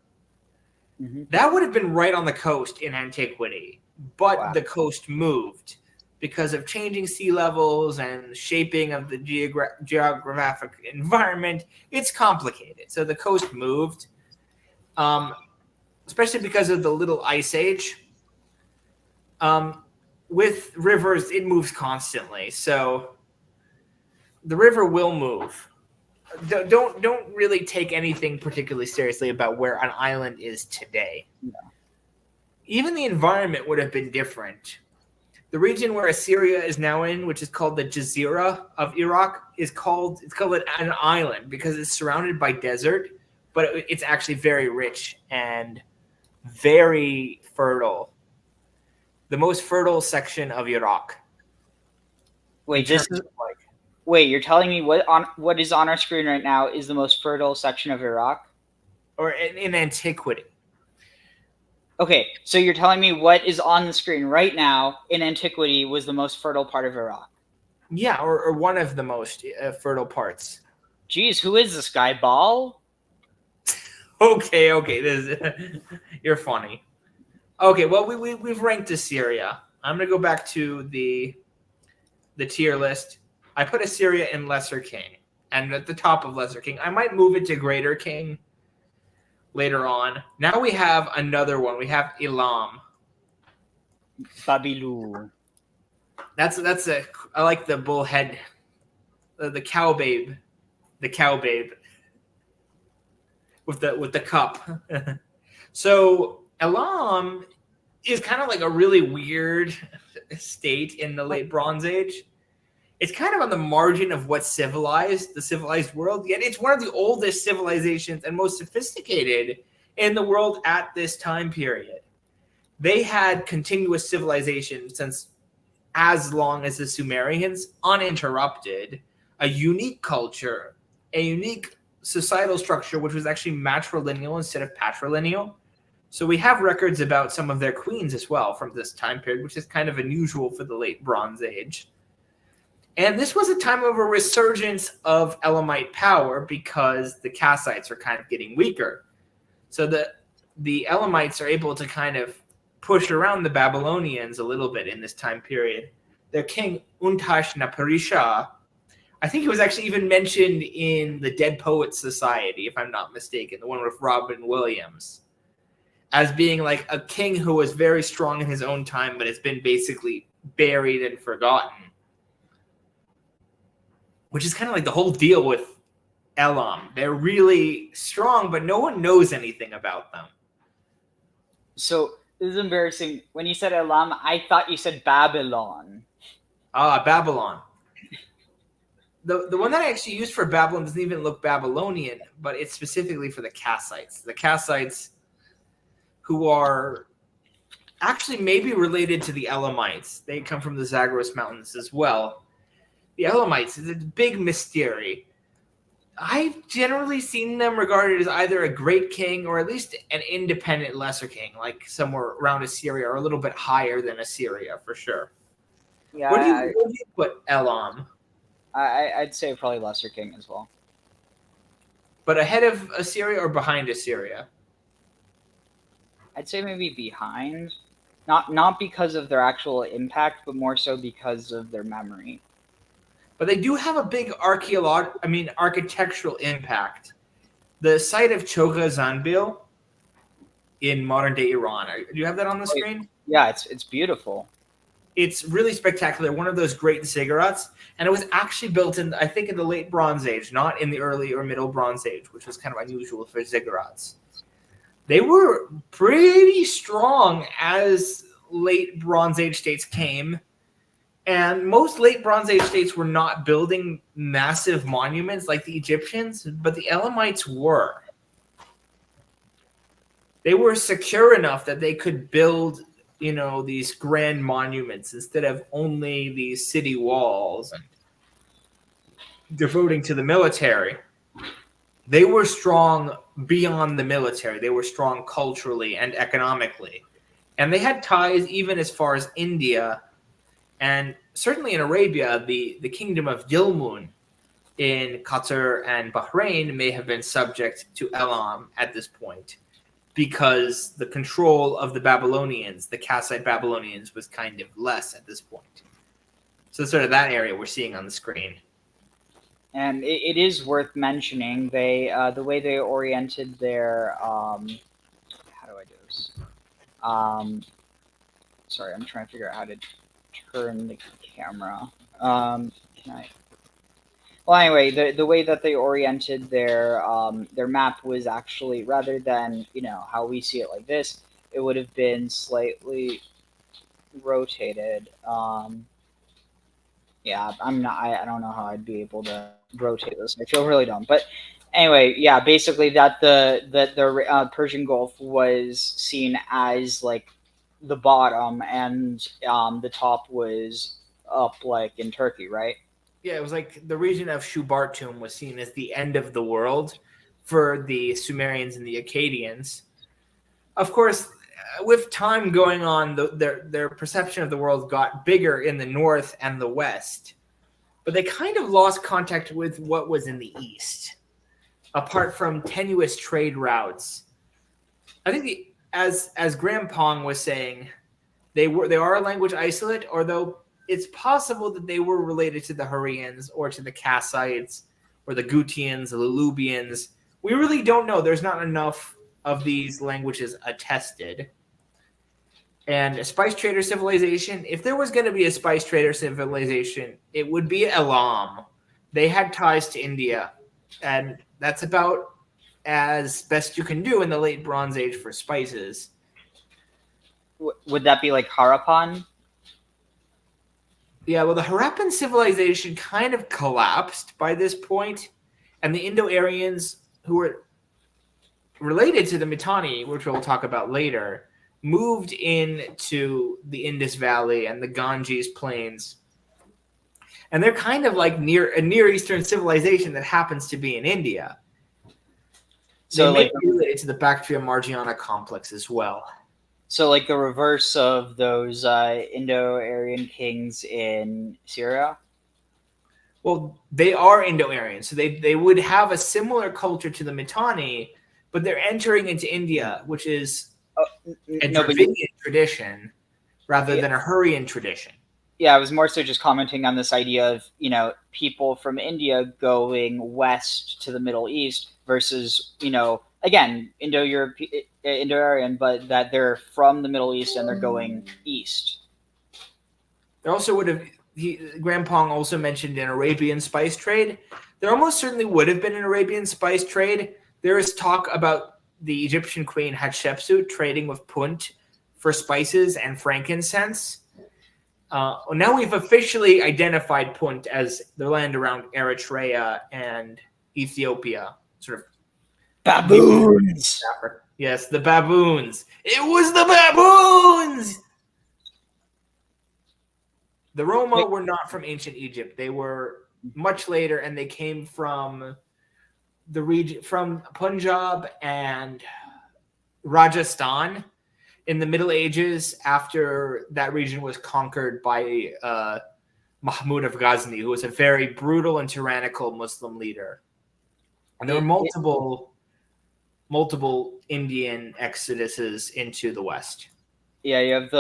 Mm-hmm. That would have been right on the coast in antiquity, but the coast moved because of changing sea levels and shaping of the geographic environment. It's complicated. So the coast moved. Especially because of the Little Ice Age. With rivers, it moves constantly. So the river will move. Don't really take anything particularly seriously about where an island is today. No. Even the environment would have been different. The region where Assyria is now in, which is called the Jazeera of Iraq, it's called an island because it's surrounded by desert, but it's actually very rich and very fertile. The most fertile section of Iraq. Wait, you're telling me what is on our screen right now is the most fertile section of Iraq? Or in antiquity. Okay, so you're telling me what is on the screen right now in antiquity was the most fertile part of Iraq? Yeah, or one of the most fertile parts. Jeez, who is this guy, Baal? Okay, you're funny. Okay, well, we've ranked Assyria. I'm going to go back to the tier list. I put Assyria in Lesser King, and at the top of Lesser King. I might move it to Greater King later on. Now we have another one. We have Elam. Babilu. I like the bullhead, the cow babe. The cow babe. With the cup. So Elam is kind of like a really weird state in the late Bronze Age. It's kind of on the margin of what's civilized, the civilized world, yet it's one of the oldest civilizations and most sophisticated in the world at this time period. They had continuous civilization since as long as the Sumerians, uninterrupted, a unique culture, a unique societal structure, which was actually matrilineal instead of patrilineal. So we have records about some of their queens as well from this time period, which is kind of unusual for the late Bronze Age. And this was a time of a resurgence of Elamite power because the Kassites are kind of getting weaker. So the Elamites are able to kind of push around the Babylonians a little bit in this time period. Their king Untash-Napirisha, I think he was actually even mentioned in the Dead Poets Society, if I'm not mistaken, the one with Robin Williams, as being like a king who was very strong in his own time, but has been basically buried and forgotten. Which is kind of like the whole deal with Elam. They're really strong, but no one knows anything about them. So this is embarrassing. When you said Elam, I thought you said Babylon. Ah, Babylon. The one that I actually used for Babylon doesn't even look Babylonian, but it's specifically for the Kassites. The Kassites, who are actually maybe related to the Elamites. They come from the Zagros Mountains as well. The Elamites is a big mystery. I've generally seen them regarded as either a great king or at least an independent lesser king, like somewhere around Assyria or a little bit higher than Assyria for sure. Yeah, Where do you put Elam? I'd say probably lesser king as well. But ahead of Assyria or behind Assyria? I'd say maybe behind. Not because of their actual impact, but more so because of their memory. But they do have a big architectural impact. The site of Chogha Zanbil in modern-day Iran. Do you have that on the screen? Yeah, it's beautiful. It's really spectacular. One of those great ziggurats. And it was actually built in, I think, in the late Bronze Age, not in the early or middle Bronze Age, which was kind of unusual for ziggurats. They were pretty strong as late Bronze Age states came. And most late Bronze Age states were not building massive monuments like the Egyptians, but the Elamites were. They were secure enough that they could build, these grand monuments instead of only these city walls and devoting to the military. They were strong beyond the military. They were strong culturally and economically. And they had ties even as far as India. And certainly in Arabia, the kingdom of Dilmun in Qatar and Bahrain may have been subject to Elam at this point because the control of the Babylonians, the Kassite Babylonians, was kind of less at this point. So sort of that area we're seeing on the screen. And it is worth mentioning the way they oriented their how do I do this? Sorry, I'm trying to figure out how to turn the camera. Can I? Well, anyway, the way that they oriented their map was actually, rather than how we see it like this, it would have been slightly rotated. Yeah, I don't know how I'd be able to rotate this. I feel really dumb, but anyway, yeah, basically that the Persian Gulf was seen as like the bottom, and the top was up, like in Turkey, right? Yeah, it was like the region of Shubartum was seen as the end of the world for the Sumerians and the Akkadians. Of course, with time going on, their perception of the world got bigger in the north and the west, but they kind of lost contact with what was in the east, apart from tenuous trade routes. I think as Graham Pong was saying, they are a language isolate, although it's possible that they were related to the Hurrians or to the Kassites or the Gutians, the Lubians. We really don't know. There's not enough of these languages attested. And a spice trader civilization, if there was going to be a spice trader civilization, it would be Elam. They had ties to India, and that's about as best you can do in the late Bronze Age for spices. Would that be like Harappan? Yeah, well, the Harappan civilization kind of collapsed by this point, and the Indo-Aryans, who were related to the Mitanni, which we'll talk about later, moved into the Indus Valley and the Ganges plains. And they're kind of like a Near Eastern civilization that happens to be in India. They So may like be related to the Bactria Margiana complex as well. so like the reverse of those Indo-Aryan kings in Syria. Well, they are Indo-Aryan, so they would have a similar culture to the Mitanni, but they're entering into India, which is Oh, a no, but Dravidian tradition rather yeah, than a Hurrian tradition. yeah, I was more so just commenting on this idea of people from India going west to the Middle East versus again Indo-Aryan, but that they're from the Middle East and they're going east. There also would have Grandpong also mentioned an Arabian spice trade. There almost certainly would have been an Arabian spice trade. There is talk about the Egyptian queen Hatshepsut trading with Punt for spices and frankincense. Now we've officially identified Punt as the land around Eritrea and Ethiopia, sort of. Baboons. Yes, the baboons. It was the baboons. The Roma were not from ancient Egypt. They were much later, and they came from the region from Punjab and Rajasthan in the Middle Ages after that region was conquered by Mahmud of Ghazni, who was a very brutal and tyrannical Muslim leader. And there were multiple Indian exoduses into the West. Yeah, you have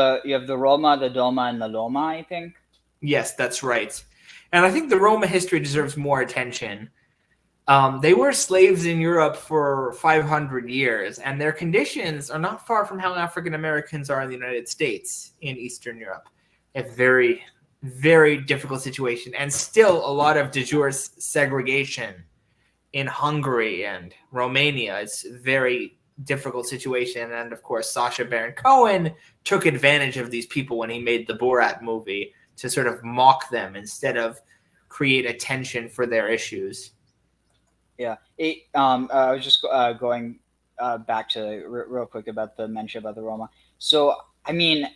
the Roma, the Doma, and the Loma, I think. Yes, that's right. And I think the Roma history deserves more attention. They were slaves in Europe for 500 years, and their conditions are not far from how African Americans are in the United States in Eastern Europe. A very, very difficult situation, and still a lot of de jure segregation in Hungary and Romania. It's a very difficult situation, and of course, Sacha Baron Cohen took advantage of these people when he made the Borat movie to sort of mock them instead of create attention for their issues. Yeah, I was just going back to real quick about the mention about the Roma. So, I mean,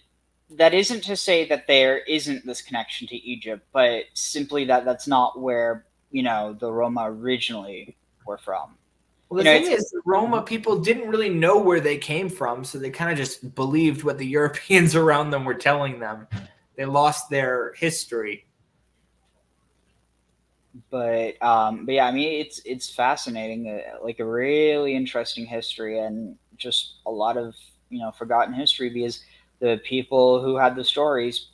that isn't to say that there isn't this connection to Egypt, but simply that that's not where the Roma originally were from. Well, the thing is, the Roma people didn't really know where they came from, so they kind of just believed what the Europeans around them were telling them. They lost their history. But yeah, I mean, it's fascinating, like a really interesting history, and just a lot of forgotten history because the people who had the stories,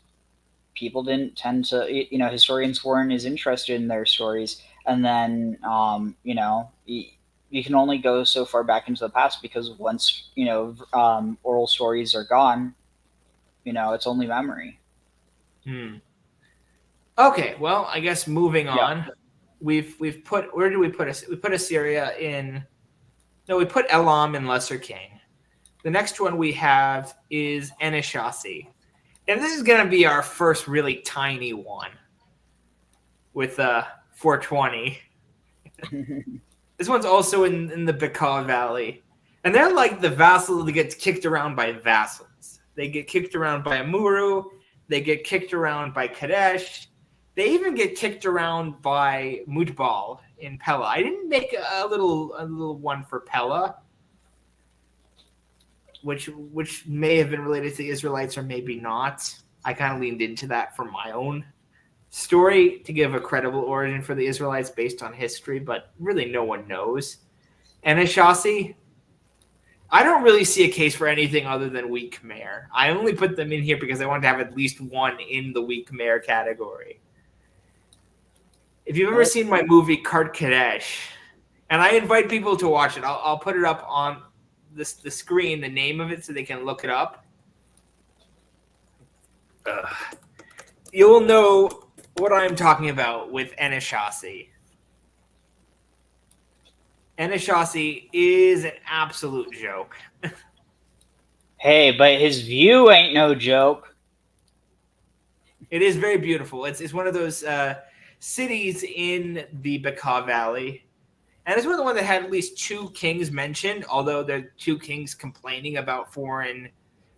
people didn't tend to, historians weren't as interested in their stories, and then you can only go so far back into the past because once oral stories are gone, it's only memory. Okay, well, I guess moving on. Yeah. We've put, where did we put us? We put Assyria in. No, we put Elam in Lesser King. The next one we have is Enishasi, and this is going to be our first really tiny one with 420. This one's also in the Bekaa Valley, and they're like the vassal that gets kicked around by vassals. They get kicked around by Amuru. They get kicked around by Kadesh. They even get kicked around by Mutbal in Pella. I didn't make a little one for Pella, which may have been related to the Israelites or maybe not. I kind of leaned into that for my own story to give a credible origin for the Israelites based on history, but really no one knows. And Ashasi, I don't really see a case for anything other than weak Khmer. I only put them in here because I wanted to have at least one in the weak Khmer category. If you've ever seen my movie Kart Kadesh, and I invite people to watch it, I'll put it up on the screen, the name of it, so they can look it up. You'll know what I'm talking about with Enishasi. Enishasi is an absolute joke. Hey, but his view ain't no joke. It is very beautiful. It's one of those cities in the Bekaa Valley. And it's one of the ones that had at least two kings mentioned, although there are two kings complaining about foreign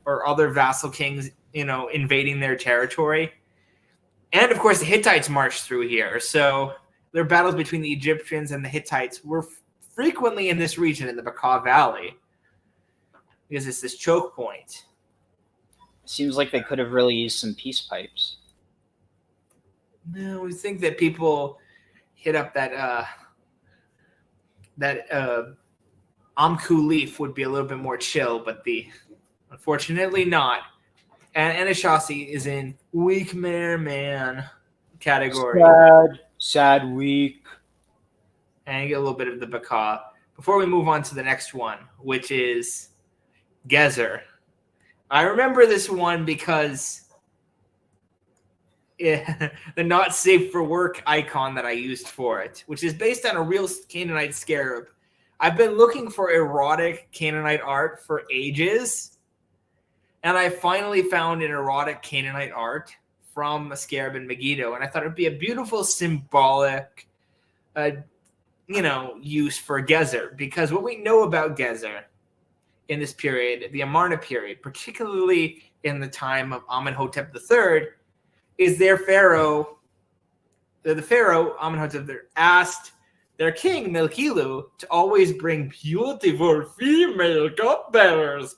or other vassal kings, invading their territory. And of course, the Hittites marched through here. So there are battles between the Egyptians and the Hittites were frequently in this region in the Bekaa Valley because it's this choke point. Seems like they could have really used some peace pipes. No, we think that people hit up that Amku leaf would be a little bit more chill, but unfortunately not. And Anashasi is in weak man category. Sad week. And you get a little bit of the Bekaa. Before we move on to the next one, which is Gezer. I remember this one because the not safe for work icon that I used for it, which is based on a real Canaanite scarab. I've been looking for erotic Canaanite art for ages, and I finally found an erotic Canaanite art from a scarab in Megiddo, and I thought it'd be a beautiful symbolic, use for Gezer, because what we know about Gezer in this period, the Amarna period, particularly in the time of Amenhotep III, is the pharaoh Amenhotep III asked their king Melkilu to always bring beautiful female cupbearers,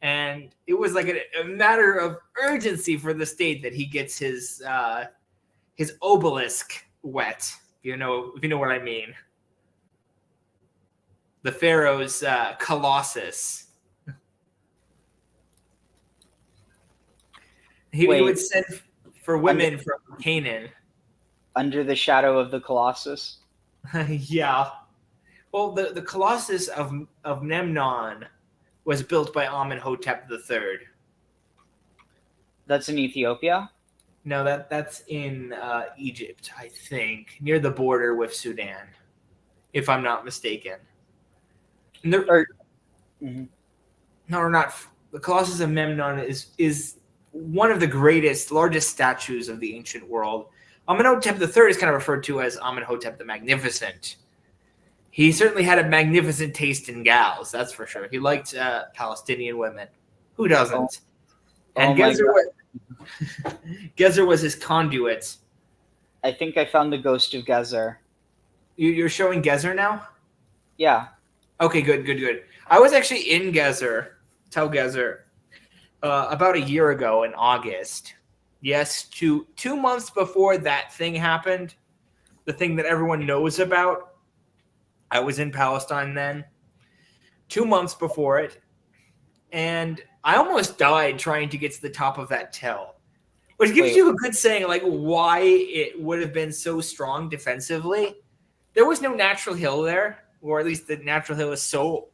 and it was like a matter of urgency for the state that he gets his obelisk wet. If you know what I mean. The pharaoh's colossus. He would send for women from Canaan. Under the shadow of the Colossus? Yeah. Well, the Colossus of Memnon was built by Amenhotep III. That's in Ethiopia? No, that's in Egypt, I think, near the border with Sudan, if I'm not mistaken. No, not the Colossus of Memnon is one of the largest statues of the ancient world. Amenhotep III is kind of referred to as Amenhotep the Magnificent. He certainly had a magnificent taste in gals, that's for sure. He liked Palestinian women. Who doesn't? And Gezer was his conduit. I think I found the ghost of Gezer. You're showing Gezer now? Yeah. Okay, good. I was actually in Tel Gezer, about a year ago in August. Yes, 2 months before that thing happened, the thing that everyone knows about. I was in Palestine then. 2 months before it, and I almost died trying to get to the top of that tell, which gives you a good saying like why it would have been so strong defensively. There was no natural hill there, or at least the natural hill is so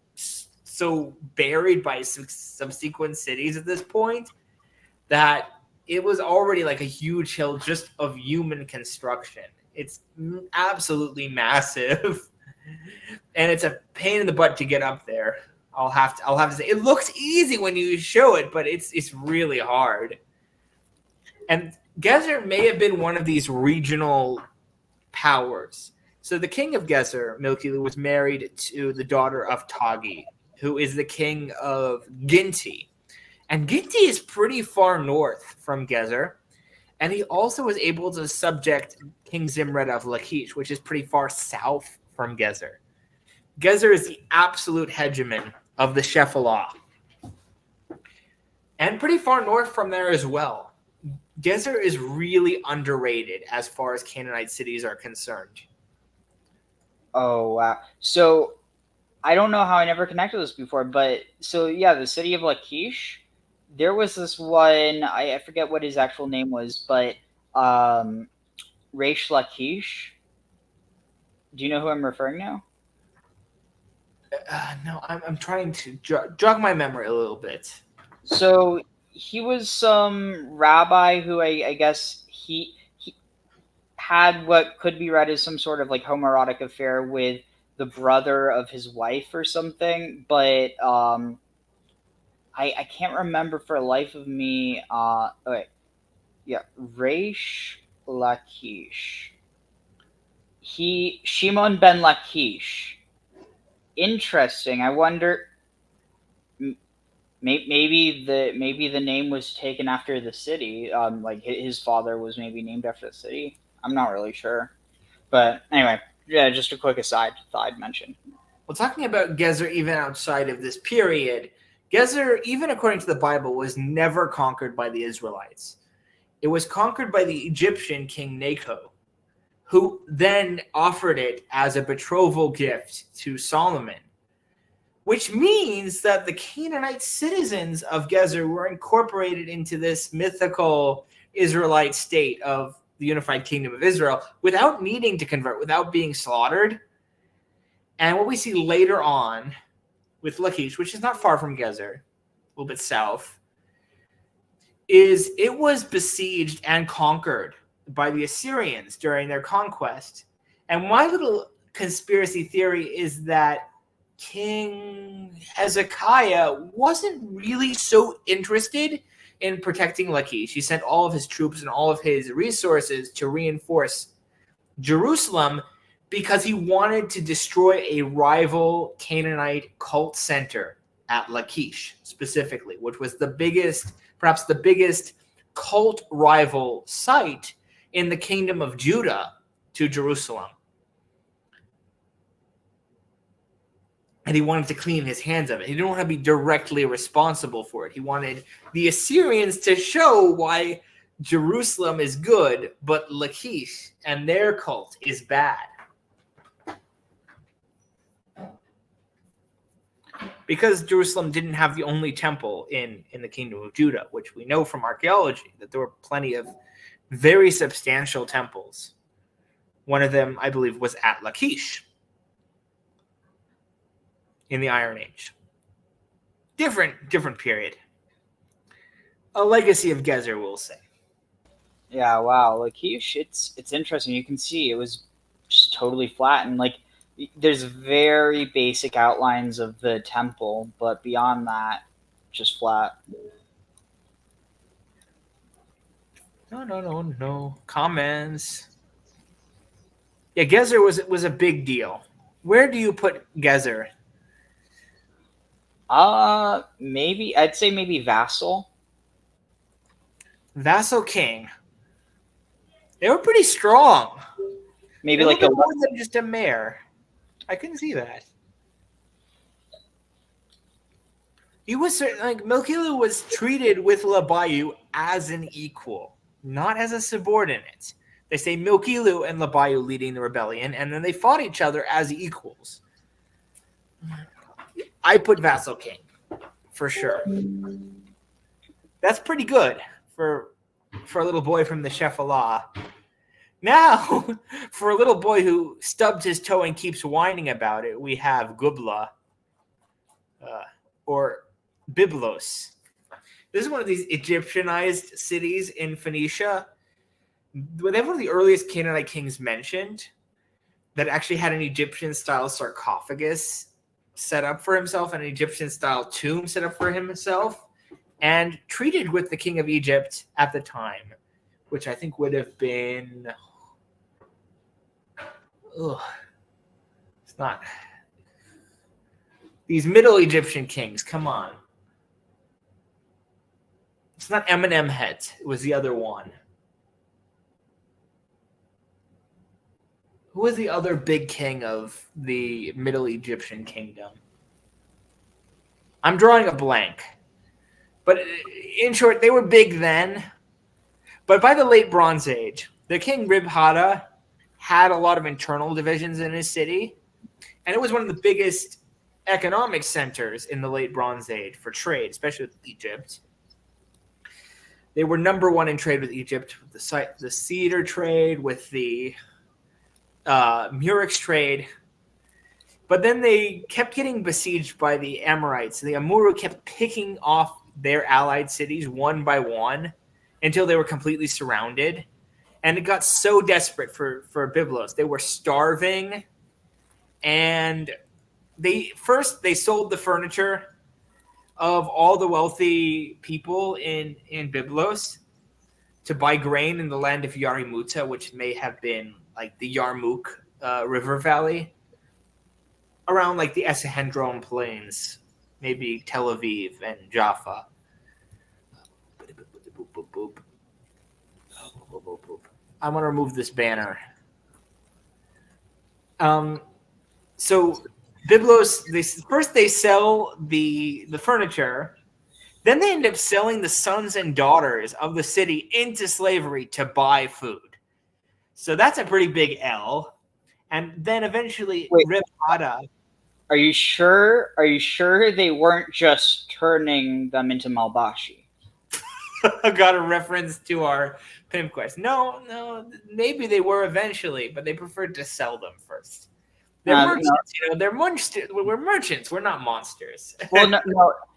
buried by subsequent cities at this point that it was already like a huge hill just of human construction. It's absolutely massive, and it's a pain in the butt to get up there. I'll have to say it looks easy when you show it, but it's really hard. And Gezer may have been one of these regional powers. So the king of Gezer, Milkilu, was married to the daughter of Tagi, who is the king of Ginti. And Ginti is pretty far north from Gezer. And he also was able to subject King Zimred of Lachish, which is pretty far south from Gezer. Gezer is the absolute hegemon of the Shephelah. And pretty far north from there as well. Gezer is really underrated as far as Canaanite cities are concerned. Oh, wow. So, I don't know how I never connected this before, but so, yeah, the city of Lachish, there was this one, I forget what his actual name was, but Reish Lakish. Do you know who I'm referring to? No, I'm trying to jog my memory a little bit. So he was some rabbi who I guess he had what could be read as some sort of like homoerotic affair with the brother of his wife or something, but I can't remember for the life of me. Okay. Yeah, Reish Lakish. Shimon ben Lakish. Interesting. I wonder. Maybe the name was taken after the city. Like his father was maybe named after the city. I'm not really sure. But anyway, yeah. Just a quick aside. Thought I'd mention. Well, talking about Gezer even outside of this period, Gezer, even according to the Bible, was never conquered by the Israelites. It was conquered by the Egyptian king Necho, who then offered it as a betrothal gift to Solomon, which means that the Canaanite citizens of Gezer were incorporated into this mythical Israelite state of the unified kingdom of Israel without needing to convert, without being slaughtered. And what we see later on with Lachish, which is not far from Gezer, a little bit south, is it was besieged and conquered by the Assyrians during their conquest. And my little conspiracy theory is that King Hezekiah wasn't really so interested in protecting Lachish. He sent all of his troops and all of his resources to reinforce Jerusalem because he wanted to destroy a rival Canaanite cult center at Lachish specifically, which was the biggest, perhaps the biggest cult rival site in the kingdom of Judah to Jerusalem. And he wanted to clean his hands of it. He didn't want to be directly responsible for it. He wanted the Assyrians to show why Jerusalem is good, but Lachish and their cult is bad. Because Jerusalem didn't have the only temple in the kingdom of Judah, which we know from archaeology, that there were plenty of very substantial temples. One of them, I believe, was at Lachish in the Iron Age. Different period. A legacy of Gezer, we'll say. Yeah, wow. Lachish, it's interesting. You can see it was just totally flat, and like there's very basic outlines of the temple, but beyond that, just flat. No. Comments. Yeah, Gezer was a big deal. Where do you put Gezer? Maybe I'd say maybe vassal. Vassal king. They were pretty strong. Maybe They like a more than just a mayor. I couldn't see that. He was like Melchilu was treated with Labayu as an equal, not as a subordinate. They say Melchilu and Labayu leading the rebellion, and then they fought each other as equals. I put vassal king for sure. That's pretty good for a little boy from the Shephelah. Now, for a little boy who stubbed his toe and keeps whining about it, we have Gubla or Byblos. This is one of these Egyptianized cities in Phoenicia. They have one of the earliest Canaanite kings mentioned that actually had an Egyptian-style sarcophagus set up for himself, an Egyptian-style tomb set up for himself, and treated with the king of Egypt at the time, which I think would have been... It's not... These Middle Egyptian kings, come on. It's not Amenemhet, it was the other one. Who was the other big king of the Middle Egyptian kingdom? I'm drawing a blank. But in short, they were big then. But by the late Bronze Age, the king Ribhada had a lot of internal divisions in his city. And it was one of the biggest economic centers in the late Bronze Age for trade, especially with Egypt. They were number one in trade with Egypt, with the cedar trade, with the Murex trade. But then they kept getting besieged by the Amorites. The Amuru kept picking off their allied cities one by one until they were completely surrounded. And it got so desperate for Byblos. They were starving. And they sold the furniture of all the wealthy people in Byblos to buy grain in the land of Yarimuta, which may have been like the Yarmouk river valley, around like the Esarhaddon plains, maybe Tel Aviv and Jaffa. I want to remove this banner. So Byblos, they sell the furniture, then they end up selling the sons and daughters of the city into slavery to buy food. So that's a pretty big L. And then eventually Rib Hada. Are you sure? Are you sure they weren't just turning them into Malbashi? Got a reference to our Pimp Quest. No, maybe they were eventually, but they preferred to sell them first. They're merchants, they're monsters. We're merchants. We're not monsters. Well,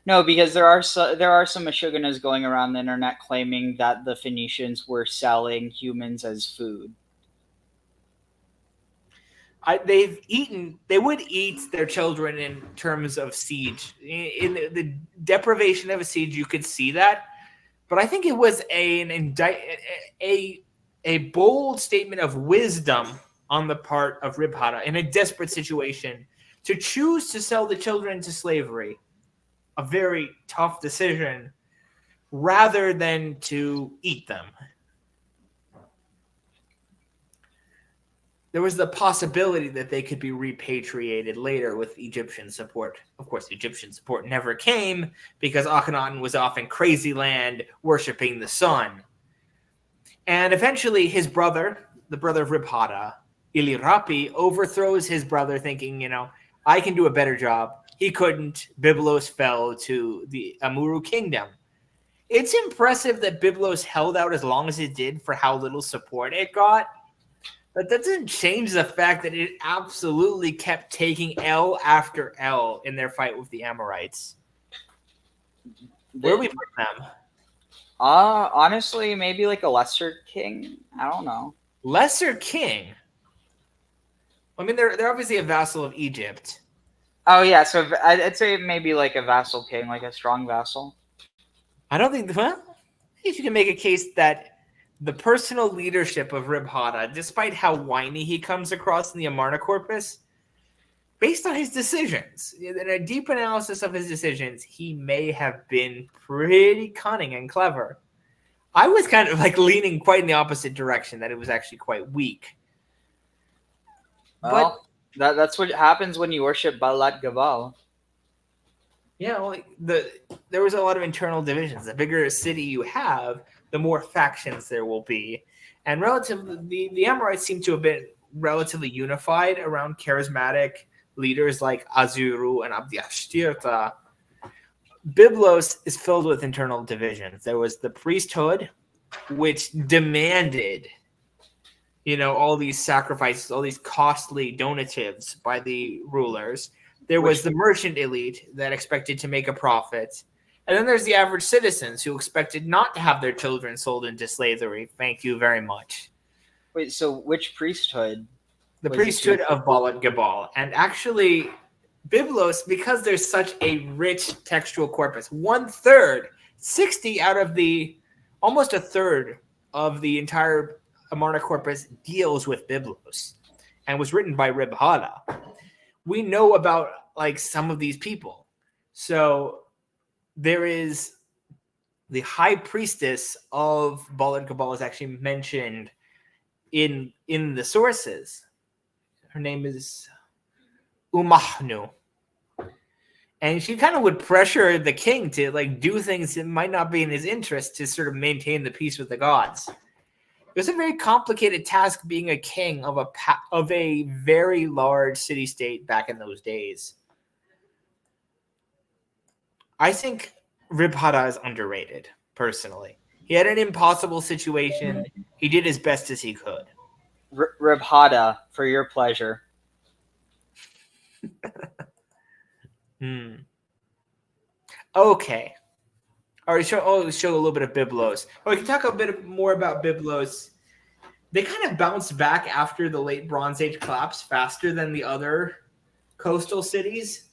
no, because there are some Meshuggahs going around the internet claiming that the Phoenicians were selling humans as food. They would eat their children in terms of siege. In the deprivation of a siege, you could see that. But I think it was a bold statement of wisdom on the part of Rib Hada in a desperate situation to choose to sell the children into slavery, a very tough decision, rather than to eat them. There was the possibility that they could be repatriated later with Egyptian support. Of course, Egyptian support never came because Akhenaten was off in crazy land worshiping the sun. And eventually his brother, the brother of Rib Hada, Ilirapi, overthrows his brother thinking, I can do a better job. He couldn't. Byblos fell to the Amurru kingdom. It's impressive that Byblos held out as long as it did for how little support it got. But that doesn't change the fact that it absolutely kept taking L after L in their fight with the Amorites. Where do we put them? Honestly, maybe like a lesser king. I don't know. Lesser king? I mean, they're obviously a vassal of Egypt. Oh, yeah. So I'd say maybe like a vassal king, like a strong vassal. I don't think, I think you can make a case that the personal leadership of Rib Hada, despite how whiny he comes across in the Amarna Corpus, based on his decisions, in a deep analysis of his decisions, he may have been pretty cunning and clever. I was kind of like leaning quite in the opposite direction, that it was actually quite weak. Well, that's what happens when you worship Balat Gabal. Yeah, well, there was a lot of internal divisions. The bigger a city you have, the more factions there will be. And relatively, the Amorites seem to have been relatively unified around charismatic leaders like Azuru and Abdiashtirta. Byblos is filled with internal divisions. There was the priesthood, which demanded, all these sacrifices, all these costly donatives by the rulers. There was the merchant elite that expected to make a profit. And then there's the average citizens who expected not to have their children sold into slavery. Thank you very much. Wait, so which priesthood? The priesthood of Balat Gabal. And actually, Byblos, because there's such a rich textual corpus, 1/3, 60 out of almost a third of the entire Amarna corpus deals with Byblos and was written by Rib Hada. We know about some of these people. So there is the high priestess of Balat Gabal is actually mentioned in the sources. Her name is Umahnu. And she kind of would pressure the king to do things that might not be in his interest to sort of maintain the peace with the gods. It was a very complicated task being a king of a very large city-state back in those days. I think Rib Hada is underrated, personally. He had an impossible situation. He did as best as he could. Rib Hada, for your pleasure. Okay. All right, show a little bit of Byblos. We can talk a bit more about Byblos. They kind of bounced back after the late Bronze Age collapse faster than the other coastal cities.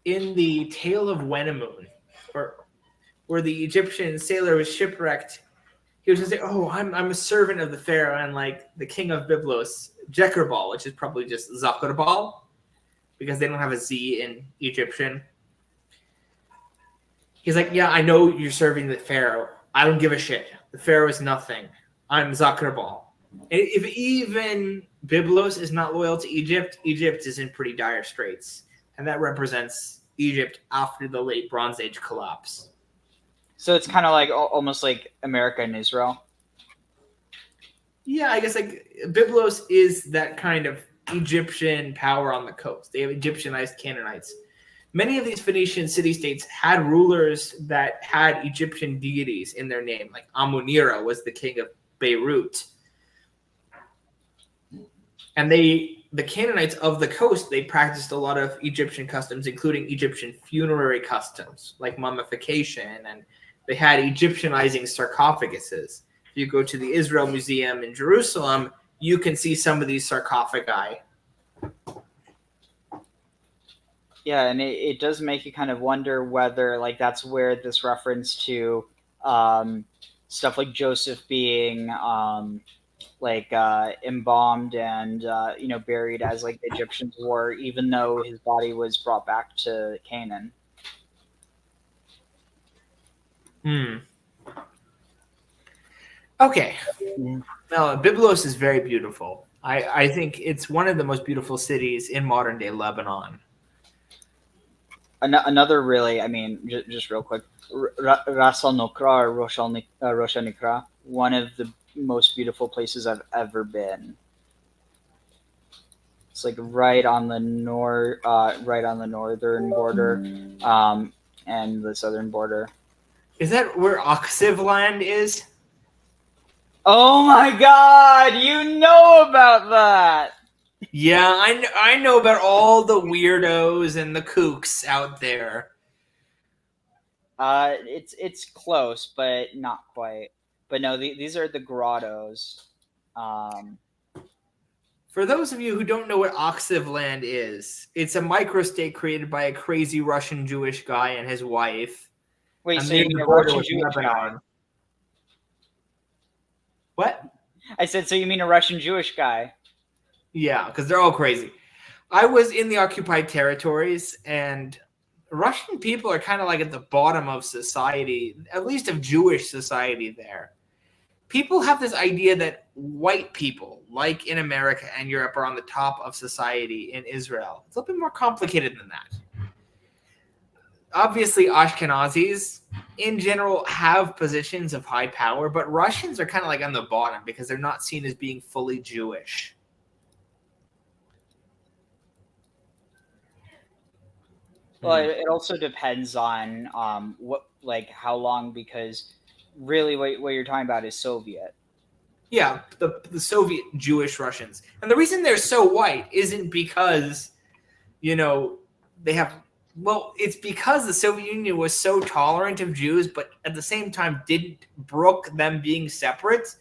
In the Tale of Wenamun, where the Egyptian sailor was shipwrecked, he was just say, "Oh, I'm a servant of the pharaoh," and like the king of Byblos, Jekerbal, which is probably just Zakurbal, because they don't have a Z in Egyptian. He's like, "Yeah, I know you're serving the pharaoh. I don't give a shit. The pharaoh is nothing. I'm Zakurbal." And if even Byblos is not loyal to Egypt, Egypt is in pretty dire straits, and that represents Egypt after the late Bronze Age collapse. So it's kind of like almost like America and Israel. Yeah, I guess like Byblos is that kind of Egyptian power on the coast. They have Egyptianized Canaanites. Many of these Phoenician city-states had rulers that had Egyptian deities in their name, like Amunira was the king of Beirut. And the Canaanites of the coast, they practiced a lot of Egyptian customs, including Egyptian funerary customs, like mummification, and they had Egyptianizing sarcophaguses. If you go to the Israel Museum in Jerusalem, you can see some of these sarcophagi. Yeah, and it does make you kind of wonder whether like that's where this reference to stuff like Joseph being embalmed and buried as like the Egyptians were, even though his body was brought back to Canaan. Okay. Now, Byblos is very beautiful. I think it's one of the most beautiful cities in modern day Lebanon. Another really, I mean, just real quick, Ras Al Nokra or Rosh Al Nikra, one of the most beautiful places I've ever been. It's like right on the northern border, and the southern border. Is that where Aksiv land is? Oh my God! You know about that. Yeah, I know about all the weirdos and the kooks out there. It's close, but not quite. But no, these are the grottos. For those of you who don't know what Aksiv land is, it's a microstate created by a crazy Russian Jewish guy and his wife. Wait, so you mean a Russian Jewish guy? What? I said, so you mean a Russian Jewish guy? Yeah, because they're all crazy. I was in the occupied territories, and Russian people are kind of like at the bottom of society, at least of Jewish society there. People have this idea that white people, like in America and Europe, are on the top of society in Israel. It's a little bit more complicated than that. Obviously, Ashkenazis, in general, have positions of high power, but Russians are kind of like on the bottom because they're not seen as being fully Jewish. Well, it also depends on how long, because really what you're talking about is Soviet. Yeah, the Soviet Jewish Russians. And the reason they're so white isn't because, they have... Well, it's because the Soviet Union was so tolerant of Jews, but at the same time didn't brook them being separate,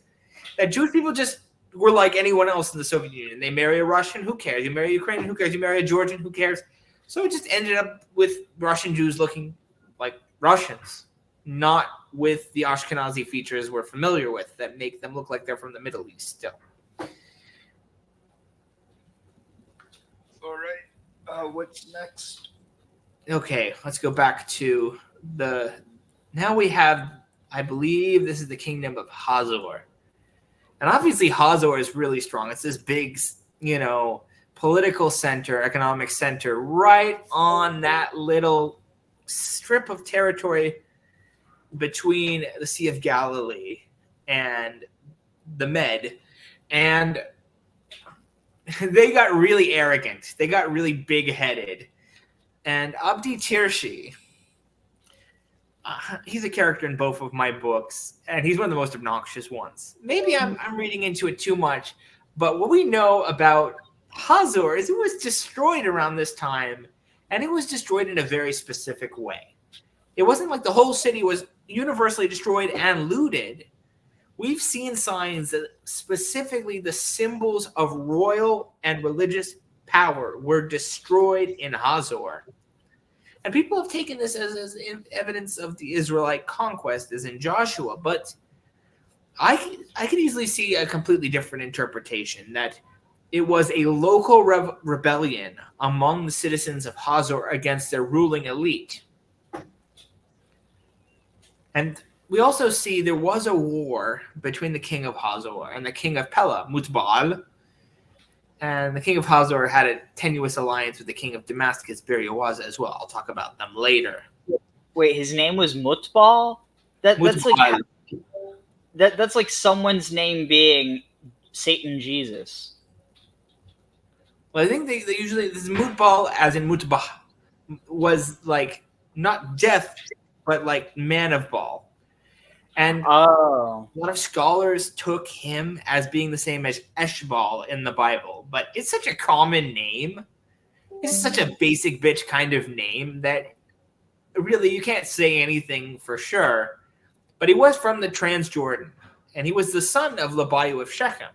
that Jewish people just were like anyone else in the Soviet Union. They marry a Russian, who cares? You marry a Ukrainian, who cares? You marry a Georgian, who cares? So it just ended up with Russian Jews looking like Russians, not with the Ashkenazi features we're familiar with that make them look like they're from the Middle East still. All right. What's next? Okay, let's go back to now we have, I believe this is the kingdom of Hazor. And obviously Hazor is really strong. It's this big, political center, economic center, right on that little strip of territory between the Sea of Galilee and the Med. And they got really arrogant. They got really big-headed. And Abdi Tirshi, he's a character in both of my books, and he's one of the most obnoxious ones. Maybe I'm reading into it too much, but what we know about Hazor is it was destroyed around this time, and it was destroyed in a very specific way. It wasn't like the whole city was universally destroyed and looted. We've seen signs that specifically the symbols of royal and religious power were destroyed in Hazor. And people have taken this as evidence of the Israelite conquest, as in Joshua. But I could easily see a completely different interpretation, that it was a local rebellion among the citizens of Hazor against their ruling elite. And we also see there was a war between the king of Hazor and the king of Pella, Mutbal. And the king of Hazor had a tenuous alliance with the king of Damascus, Beryawaza, as well. I'll talk about them later. Wait, his name was Mutbal? That's Mutbal. like that's like someone's name being Satan Jesus. Well, I think they usually, this Mutbal, as in Mutbah, was like not death, but like man of Baal. And Oh, a lot of scholars took him as being the same as Eshbal in the Bible, but it's such a common name. It's such a basic bitch kind of name that really you can't say anything for sure. But he was from the Transjordan, and he was the son of Labayu of Shechem.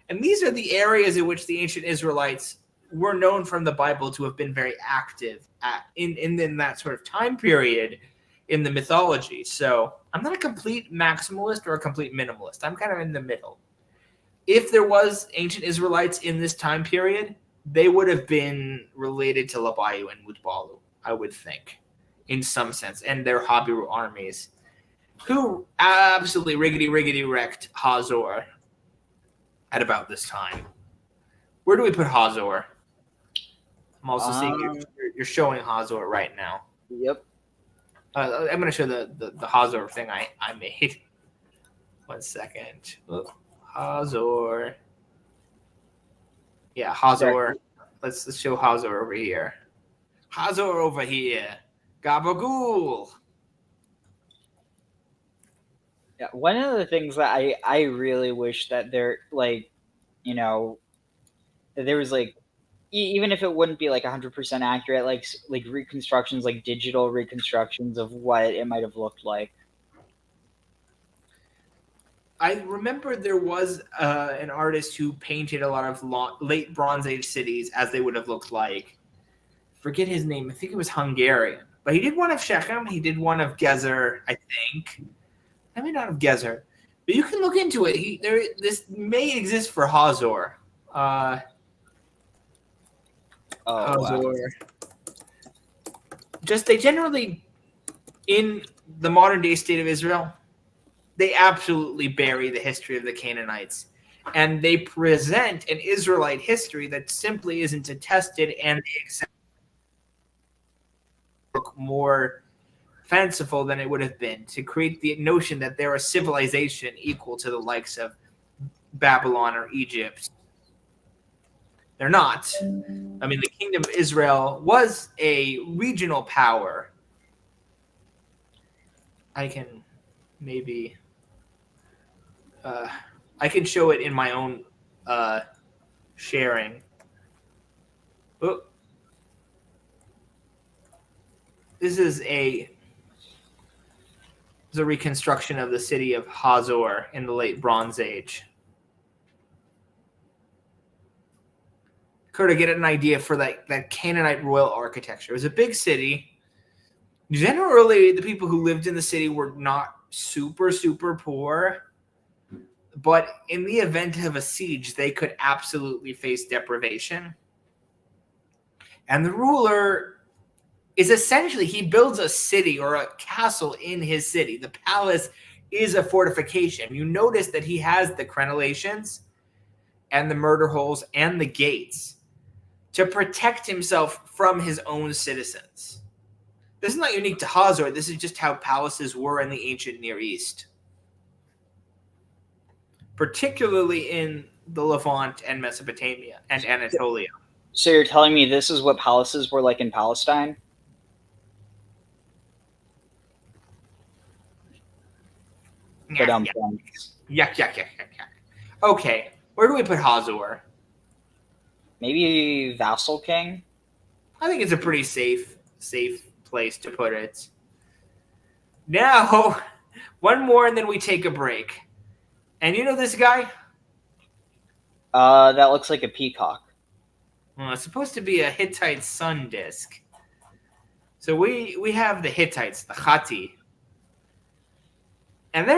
And these are the areas in which the ancient Israelites were known from the Bible to have been very active in that sort of time period in the mythology. So I'm not a complete maximalist or a complete minimalist. I'm kind of in the middle. If there was ancient Israelites in this time period, they would have been related to Labayu and Mutbalu, I would think, in some sense, and their Habiru armies, who absolutely riggedy wrecked Hazor at about this time. Where do we put Hazor? I'm also seeing you're showing Hazor right now. Yep. I'm going to show the Hazor thing I made. 1 second. Oh, Hazor. Yeah, Hazor. Let's show Hazor over here. Hazor over here. Gabagool. Yeah, one of the things that I really wish that there, like, you know, there was like, even if it wouldn't be like 100% accurate, like reconstructions, like digital reconstructions of what it might have looked like. I remember there was an artist who painted a lot of late Bronze Age cities as they would have looked like. Forget his name. I think it was Hungarian. But he did one of Shechem. He did one of Gezer, I think. I may not have Gezer. But you can look into it. This may exist for Hazor. Hazor. Wow. Just they generally, in the modern day state of Israel, they absolutely bury the history of the Canaanites. And they present an Israelite history that simply isn't attested, and they look more fanciful than it would have been to create the notion that they're a civilization equal to the likes of Babylon or Egypt. They're not. I mean, the kingdom of Israel was a regional power. I can maybe... I can show it in my own sharing. Oh. This is a reconstruction of the city of Hazor in the late Bronze Age. To get an idea for that Canaanite royal architecture. It was a big city. Generally, the people who lived in the city were not super poor. But in the event of a siege, they could absolutely face deprivation. And the ruler is essentially, he builds a city or a castle in his city. The palace is a fortification. You notice that he has the crenellations and the murder holes and the gates to protect himself from his own citizens. This is not unique to Hazor. This is just how palaces were in the ancient Near East, particularly in the Levant and Mesopotamia and Anatolia. So you're telling me this is what palaces were like in Palestine? Yeah. Okay, where do we put Hazor? Maybe Vassal King? I think it's a pretty safe place to put it. Now, one more and then we take a break. And you know this guy? That looks like a peacock. Well, it's supposed to be a Hittite sun disk. So we have the Hittites, the Hatti. And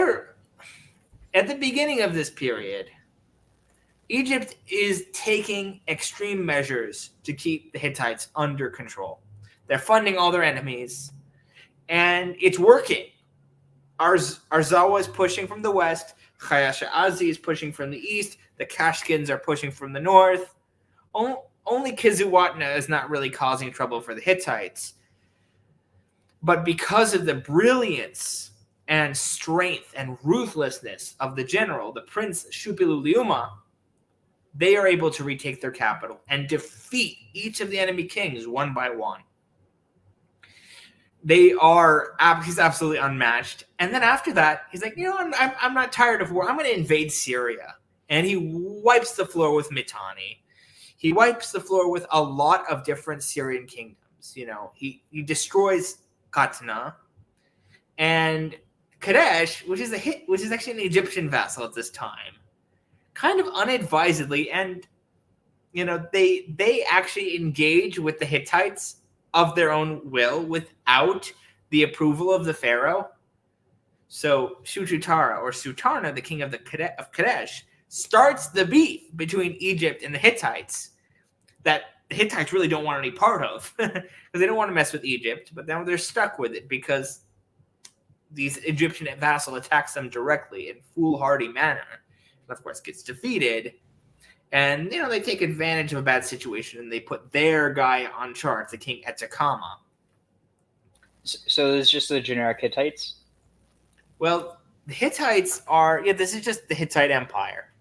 at the beginning of this period, Egypt is taking extreme measures to keep the Hittites under control. They're funding all their enemies, and it's working. Arzawa is pushing from the west. Hayasha'azi is pushing from the east. The Kashkins are pushing from the north. Only Kizuwatna is not really causing trouble for the Hittites. But because of the brilliance and strength and ruthlessness of the general, the Prince Shupililiuma, they are able to retake their capital and defeat each of the enemy kings one by one. He's absolutely unmatched. And then after that, he's like, I'm not tired of war. I'm going to invade Syria. And he wipes the floor with Mitanni. He wipes the floor with a lot of different Syrian kingdoms. He destroys Qatna and Kadesh, which is actually an Egyptian vassal at this time, kind of unadvisedly. And, they actually engage with the Hittites of their own will without the approval of the pharaoh. So Shuchutara or Sutarna, the king of Kadesh, starts the beef between Egypt and the Hittites that the Hittites really don't want any part of because they don't want to mess with Egypt, but now they're stuck with it because these Egyptian vassal attacks them directly in foolhardy manner. And of course gets defeated. And, they take advantage of a bad situation and they put their guy on charge, the king Etekama. So it's just the generic Hittites? Well, the Hittites this is just the Hittite Empire.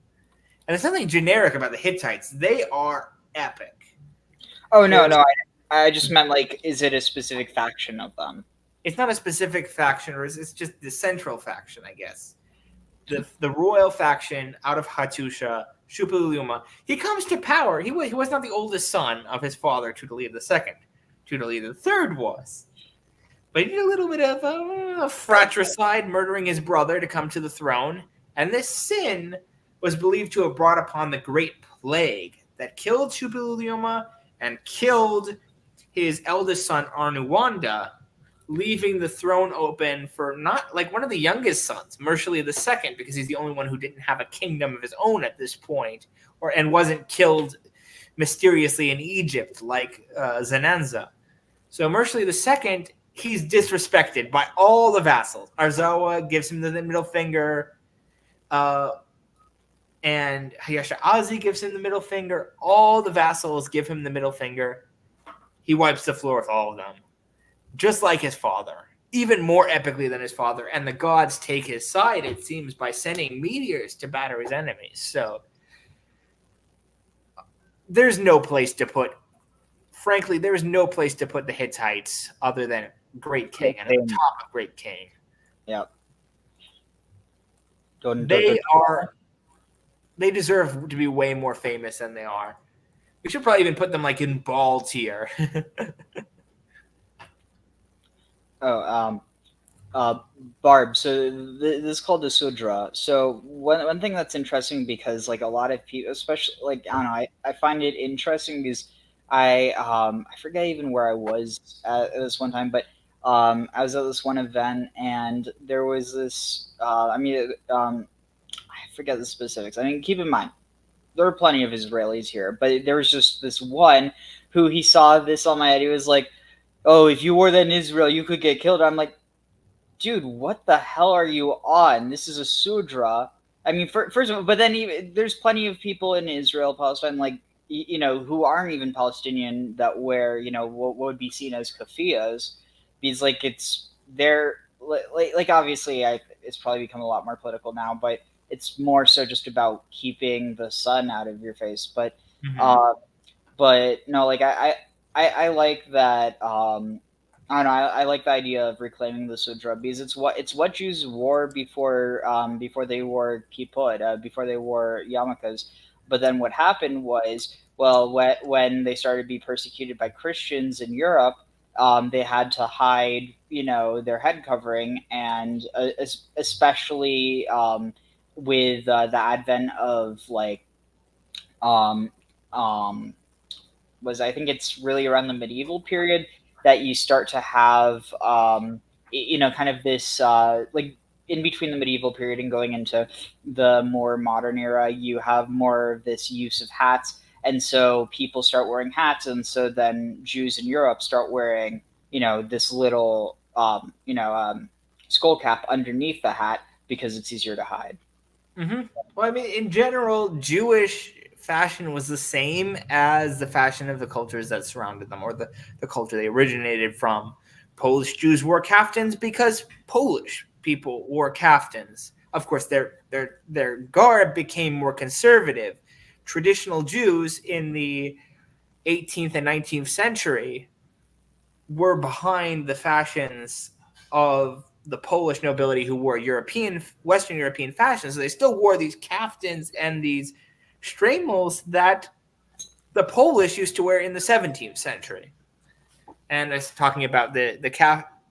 And there's nothing generic about the Hittites. They are epic. Oh, no. I just meant, is it a specific faction of them? It's not a specific faction, or it's just the central faction, I guess. The royal faction out of Hattusha, Shupililiuma, he comes to power. He was not the oldest son of his father, Tudela II. Tudela III was. But he did a little bit of fratricide, murdering his brother to come to the throne. And this sin was believed to have brought upon the Great Plague that killed Shupililiuma and killed his eldest son, Arnuwanda, leaving the throne open for not one of the youngest sons, Mursili II, because he's the only one who didn't have a kingdom of his own at this point, and wasn't killed mysteriously in Egypt like Zenanza. So Mursili II, he's disrespected by all the vassals. Arzawa gives him the middle finger, and Hayasha'azi gives him the middle finger. All the vassals give him the middle finger. He wipes the floor with all of them. Just like his father, even more epically than his father. And the gods take his side, it seems, by sending meteors to batter his enemies. So there's no place to put the Hittites other than Great King and at the top of Great King. Yeah. They deserve to be way more famous than they are. We should probably even put them in Baal tier. Barb, so this is called the Sudra. So one thing that's interesting, because a lot of people, especially I don't know, I find it interesting because I forget even where I was at this one time, but I was at this one event and there was this I forget the specifics. Keep in mind there are plenty of Israelis here, but there was just this one who he saw this on my head. He was like, "Oh, if you wore that in Israel, you could get killed." I'm like, dude, what the hell are you on? This is a Sudra. First of all, but then there's plenty of people in Israel, Palestine, who aren't even Palestinian that wear, what would be seen as kafiyas, because it's they're obviously it's probably become a lot more political now, but it's more so just about keeping the sun out of your face. But but no, I like that. I don't know. I like the idea of reclaiming the Sudra because it's what Jews wore before they wore kippot, before they wore yarmulkes. But then what happened was, when they started to be persecuted by Christians in Europe, they had to hide, their head covering, and especially with the advent of I think it's really around the medieval period that you start to have kind of this in between the medieval period and going into the more modern era, you have more of this use of hats, and so people start wearing hats, and so then Jews in Europe start wearing, this little, skull cap underneath the hat because it's easier to hide. Mm-hmm. Well, I mean, in general, Jewish fashion was the same as the fashion of the cultures that surrounded them, or the culture they originated from. Polish Jews wore kaftans because Polish people wore kaftans. Of course, their garb became more conservative. Traditional Jews in the 18th and 19th century were behind the fashions of the Polish nobility who wore Western European fashions. So they still wore these kaftans and these streimels that the Polish used to wear in the 17th century. And it's talking about the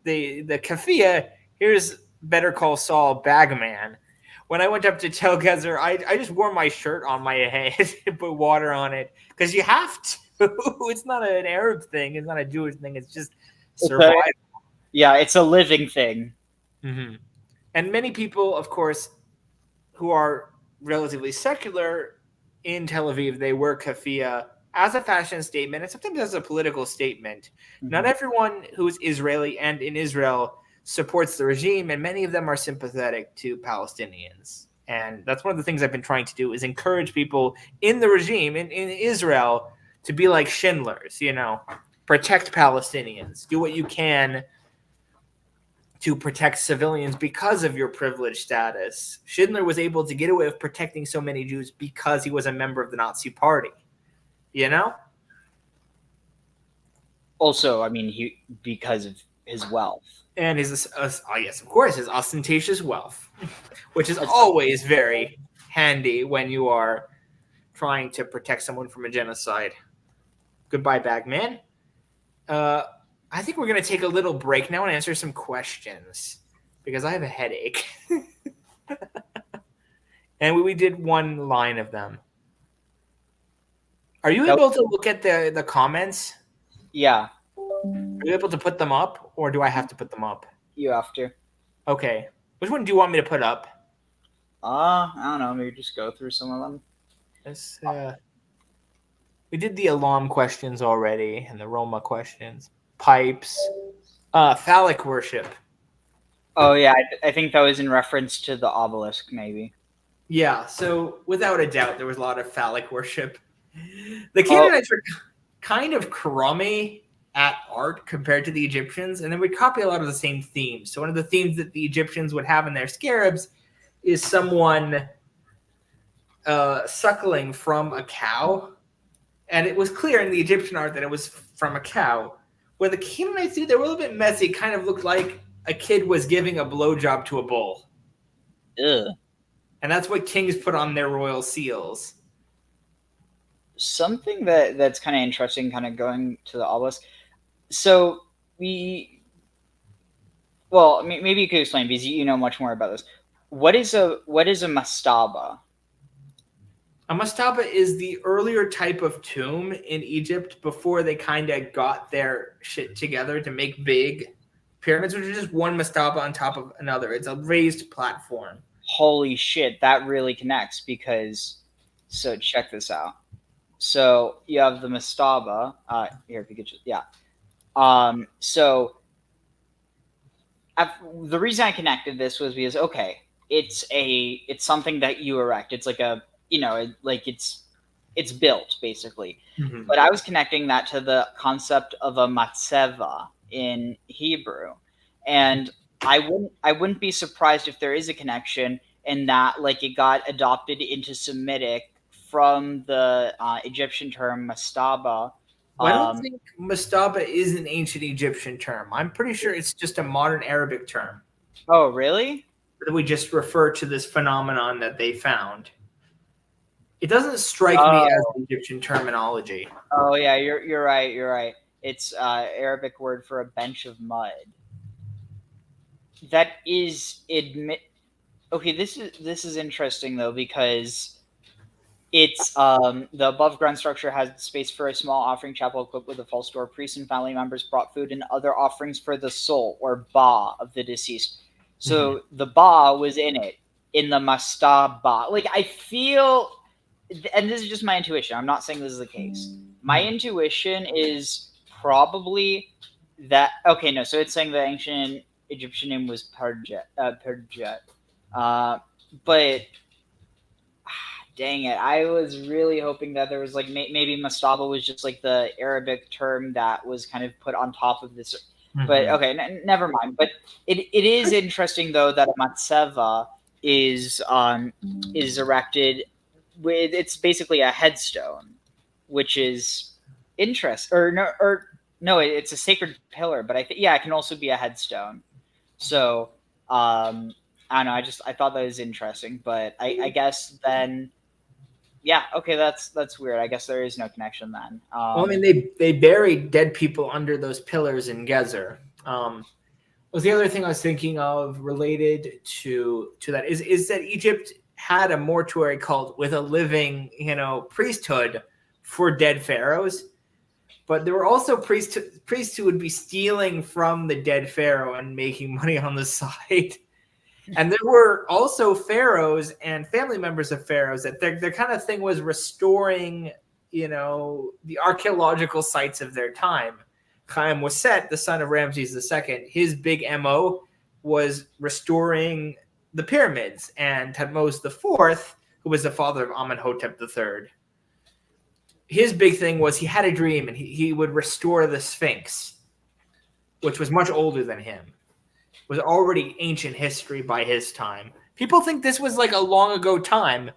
keffiyeh. Here's Better Call Saul Bagman. When I went up to Tel Gezer, I just wore my shirt on my head, put water on it, because you have to. It's not an Arab thing. It's not a Jewish thing. It's just survival. It's a living thing. Mm-hmm. And many people, of course, who are relatively secular in Tel Aviv, they wear keffiyeh as a fashion statement and sometimes as a political statement. Mm-hmm. Not everyone who is Israeli and in Israel supports the regime, and many of them are sympathetic to Palestinians. And that's one of the things I've been trying to do, is encourage people in the regime, in Israel, to be like Schindlers, protect Palestinians, do what you can to protect civilians because of your privileged status. Schindler was able to get away with protecting so many Jews because he was a member of the Nazi Party. Also, I mean, because of his wealth. And his ostentatious wealth, which is always very handy when you are trying to protect someone from a genocide. Goodbye, Bagman. I think we're going to take a little break now and answer some questions because I have a headache. And we did one line of them. Are you able to look at the comments? Yeah. Are you able to put them up, or do I have to put them up? You have to. Okay. Which one do you want me to put up? I don't know. Maybe just go through some of them. We did the Elam questions already and the Roma questions. Pipes. Phallic worship. Oh, yeah. I think that was in reference to the obelisk, maybe. Yeah. So, without a doubt, there was a lot of phallic worship. The Canaanites were kind of crummy at art compared to the Egyptians, and then we copy a lot of the same themes. So one of the themes that the Egyptians would have in their scarabs is someone suckling from a cow, and it was clear in the Egyptian art that it was from a cow. When the Canaanites did, they were a little bit messy. It kind of looked like a kid was giving a blowjob to a bull. Ugh. And that's what kings put on their royal seals. Something that's kind of interesting, kind of going to the obelisk. So maybe you could explain, because you know much more about this. What is a mastaba? A mastaba is the earlier type of tomb in Egypt before they kind of got their shit together to make big pyramids, which is just one mastaba on top of another. It's a raised platform. Holy shit, that really connects, so check this out. So you have the mastaba. Here, if you could just, yeah. So the reason I connected this was because, okay, it's something that you erect. It's like it's built basically. Mm-hmm. But I was connecting that to the concept of a matzeva in Hebrew, and I wouldn't be surprised if there is a connection in that, like, it got adopted into Semitic from the Egyptian term mastaba. I don't think mastaba is an ancient Egyptian term. I'm pretty sure it's just a modern Arabic term. Oh, really? We just refer to this phenomenon that they found. It doesn't strike me as Egyptian terminology. Oh yeah, you're right. You're right. It's Arabic word for a bench of mud. That is Okay, this is interesting though, because it's the above ground structure has space for a small offering chapel equipped with a false door. Priests and family members brought food and other offerings for the soul, or ba, of the deceased. So the Ba was in it, in the Mastaba. Like, I feel, and this is just my intuition, I'm not saying this is the case. My intuition is probably that, okay, no, so it's saying the ancient Egyptian name was Perjet. But dang it, I was really hoping that there was like maybe Mastaba was just like the Arabic term that was kind of put on top of this. But okay, never mind. But it is interesting though that a matseva is erected with, it's basically a headstone, which is interest or no, it's a sacred pillar. But I think it can also be a headstone. So I don't know. I thought that was interesting, but I guess then. Yeah, okay, that's weird. I guess there is no connection then. Well, I mean, they buried dead people under those pillars in Gezer. Was the other thing I was thinking of related to that is that Egypt had a mortuary cult with a living, priesthood for dead pharaohs, but there were also priests who would be stealing from the dead pharaoh and making money on the side. And there were also pharaohs and family members of pharaohs that their kind of thing was restoring, the archaeological sites of their time. Chaim Waset, the son of Ramses II, his big MO was restoring the pyramids. And Thutmose IV, who was the father of Amenhotep III, his big thing was he had a dream and he would restore the Sphinx, which was much older than him. Was already ancient history by his time. People think this was like a long ago time,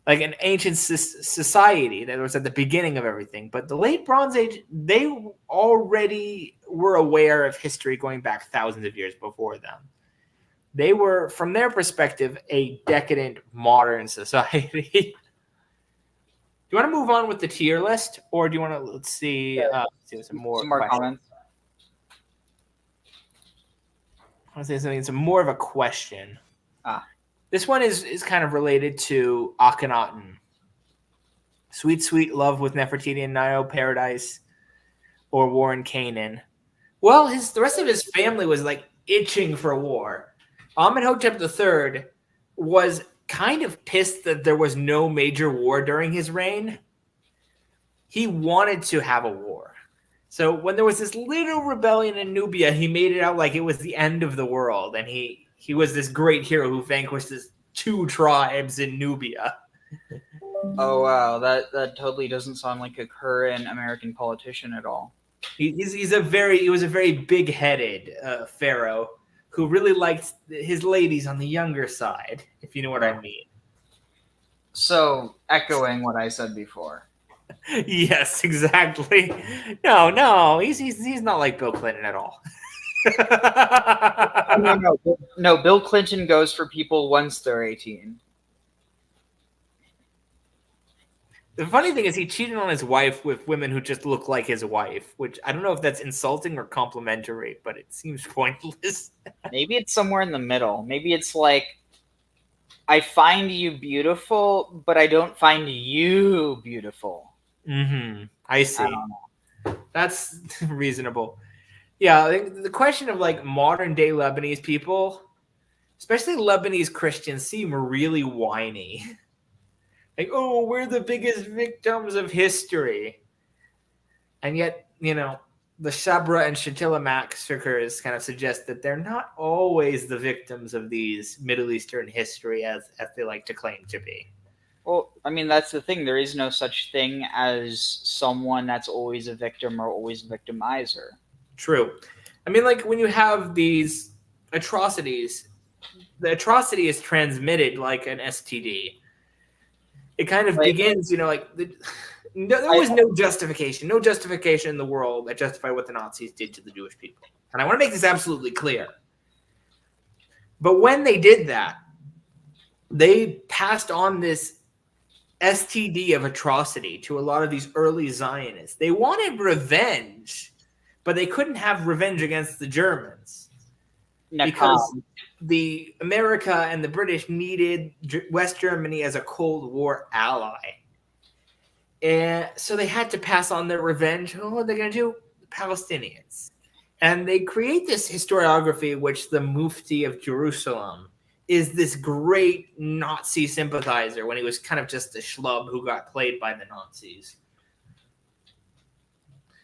like an ancient society that was at the beginning of everything. But the late Bronze Age, they already were aware of history going back thousands of years before them. They were, from their perspective, a decadent modern society. Do you want to move on with the tier list, or do you want to let's see some more comments? I want to say something. It's more of a question. This one is kind of related to Akhenaten. Sweet, sweet love with Nefertiti and Nio, Paradise, or war in Canaan. Well, the rest of his family was like itching for war. Amenhotep III was kind of pissed that there was no major war during his reign. He wanted to have a war. So when there was this little rebellion in Nubia, he made it out like it was the end of the world. And he was this great hero who vanquished his 2 tribes in Nubia. Oh, wow. That totally doesn't sound like a current American politician at all. He was a very big-headed pharaoh who really liked his ladies on the younger side, if you know what I mean. So, echoing what I said before. Yes, exactly. No, he's not like Bill Clinton at all. No, Bill Clinton goes for people once they're 18. The funny thing is he cheated on his wife with women who just look like his wife, which I don't know if that's insulting or complimentary, but it seems pointless. Maybe it's somewhere in the middle. Maybe it's like, I find you beautiful, but I don't find you beautiful. I see. That's reasonable. Yeah, I think the question of like modern day Lebanese people, especially Lebanese Christians, seem really whiny. Like, oh, we're the biggest victims of history. And yet, the Sabra and Shatila massacres kind of suggest that they're not always the victims of these Middle Eastern history as they like to claim to be. Well, I mean, that's the thing. There is no such thing as someone that's always a victim or always a victimizer. True. I mean, like when you have these atrocities, the atrocity is transmitted like an STD. It kind of begins, there was no justification in the world that justified what the Nazis did to the Jewish people. And I want to make this absolutely clear. But when they did that, they passed on this STD of atrocity to a lot of these early Zionists. They wanted revenge, but they couldn't have revenge against the Germans. Because the America and the British needed West Germany as a Cold War ally. And so they had to pass on their revenge. What are they going to do? The Palestinians. And they create this historiography, which the Mufti of Jerusalem is this great Nazi sympathizer when he was kind of just a schlub who got played by the Nazis.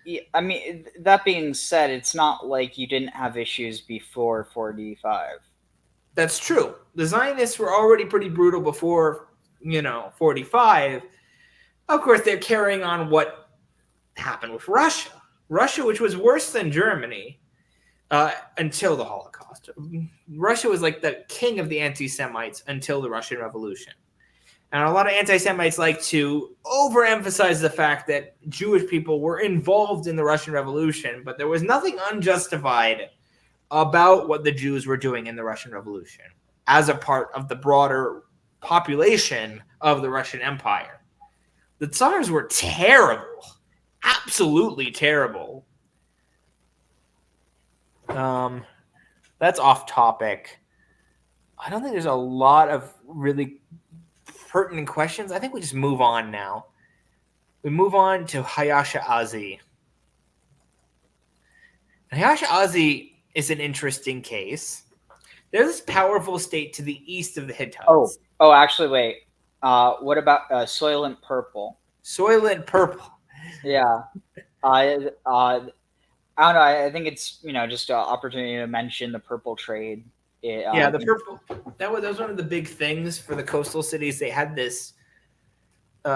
Yeah, I mean, that being said, it's not like you didn't have issues before 45. That's true. The Zionists were already pretty brutal before, 45. Of course, they're carrying on what happened with Russia. Russia, which was worse than Germany until the Holocaust. Russia was like the king of the anti-Semites until the Russian Revolution. And a lot of anti-Semites like to overemphasize the fact that Jewish people were involved in the Russian Revolution, but there was nothing unjustified about what the Jews were doing in the Russian Revolution as a part of the broader population of the Russian Empire. The Tsars were terrible, absolutely terrible. That's off topic. I don't think there's a lot of really pertinent questions. I think we just move on now. We move on to Hayasha Azi. Hayasha Azi is an interesting case. There's this powerful state to the east of the Hittites. Oh, actually, wait. What about Soylent Purple? Soylent Purple. Yeah. I don't know. I think it's just an opportunity to mention the purple trade. The purple. That was one of the big things for the coastal cities. They had this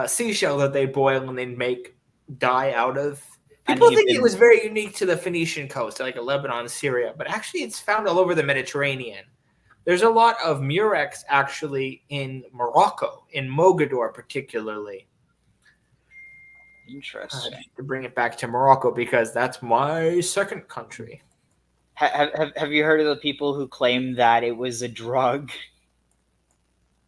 seashell that they boil and they'd make dye out of. People think it was very unique to the Phoenician coast, like Lebanon, Syria, but actually it's found all over the Mediterranean. There's a lot of murex actually in Morocco, in Mogador particularly. Interesting. To bring it back to Morocco because that's my second country. Have you heard of the people who claim that it was a drug?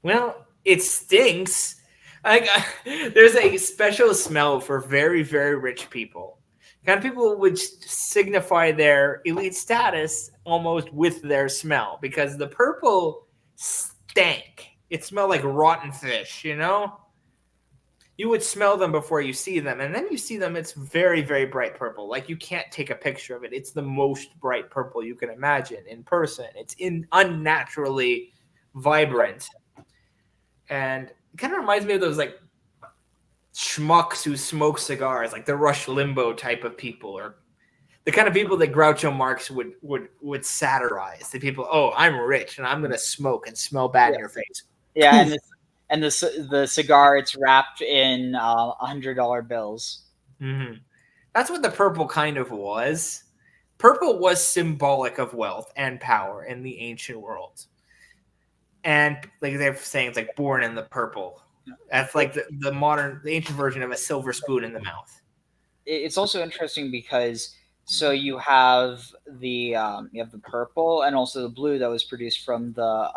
Well, it stinks. There's a special smell for very, very rich people. Kind of people which signify their elite status almost with their smell because the purple stank. It smelled like rotten fish, You would smell them before you see them, and then you see them, it's very, very bright purple. Like you can't take a picture of it. It's the most bright purple you can imagine in person. It's unnaturally vibrant. And it kind of reminds me of those like schmucks who smoke cigars, like the Rush Limbaugh type of people, or the kind of people that Groucho Marx would satirize. The people, I'm rich and I'm going to smoke and smell bad in your face. Yeah, and the cigar, it's wrapped in $100 bills. Mm-hmm. That's what the purple kind of was. Purple was symbolic of wealth and power in the ancient world. And like they're saying, it's like born in the purple. That's like the ancient version of a silver spoon in the mouth. It's also interesting because you have the purple and also the blue that was produced from the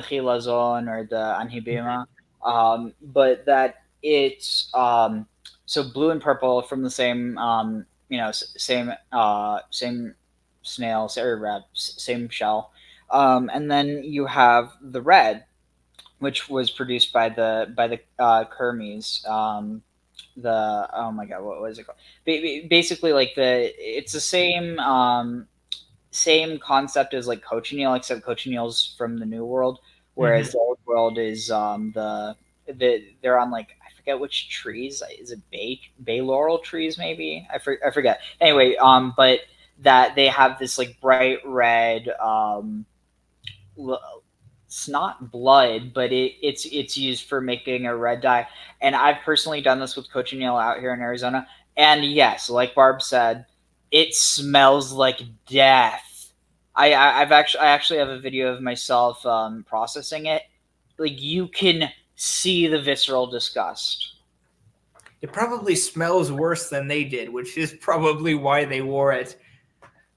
Chilazon or the Anhibima, but that it's so blue and purple from the same same snail, same shell, and then you have the red, which was produced by the Kermes. Oh my god, what was it called? Basically, like it's the same concept as like cochineal, except cochineal's from the New World, whereas the Old World is they're on like I forget which trees. Is it bay laurel trees maybe? I forget. Anyway, but that they have this like bright red. It's not blood, but it's used for making a red dye. And I've personally done this with cochineal out here in Arizona. And yes, like Barb said, it smells like death. I actually have a video of myself processing it. Like you can see the visceral disgust. It probably smells worse than they did, which is probably why they wore it.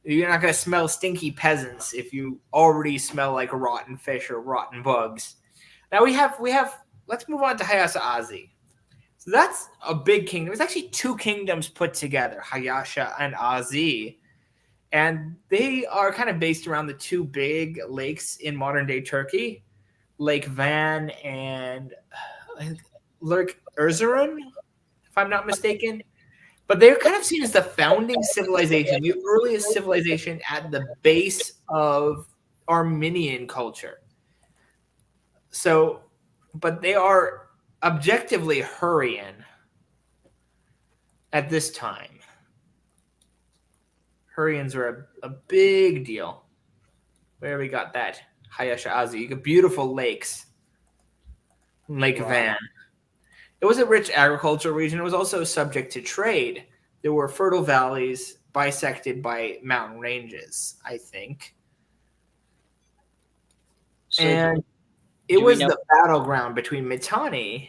You're not going to smell stinky peasants if you already smell like rotten fish or rotten bugs. Now we have. Let's move on to Hayasha Azi. So that's a big kingdom. There's actually two kingdoms put together, Hayasha and Azi. And they are kind of based around the two big lakes in modern-day Turkey, Lake Van and Lake Erzurum, if I'm not mistaken. But they're kind of seen as the founding civilization, the earliest civilization at the base of Armenian culture. So, but they are objectively Hurrian at this time. Hurrians are a big deal. Where we got that? Hayashazi. You got beautiful lakes. Lake Van. It was a rich agricultural region. It was also subject to trade. There were fertile valleys bisected by mountain ranges, I think. So And it was the battleground between Mitanni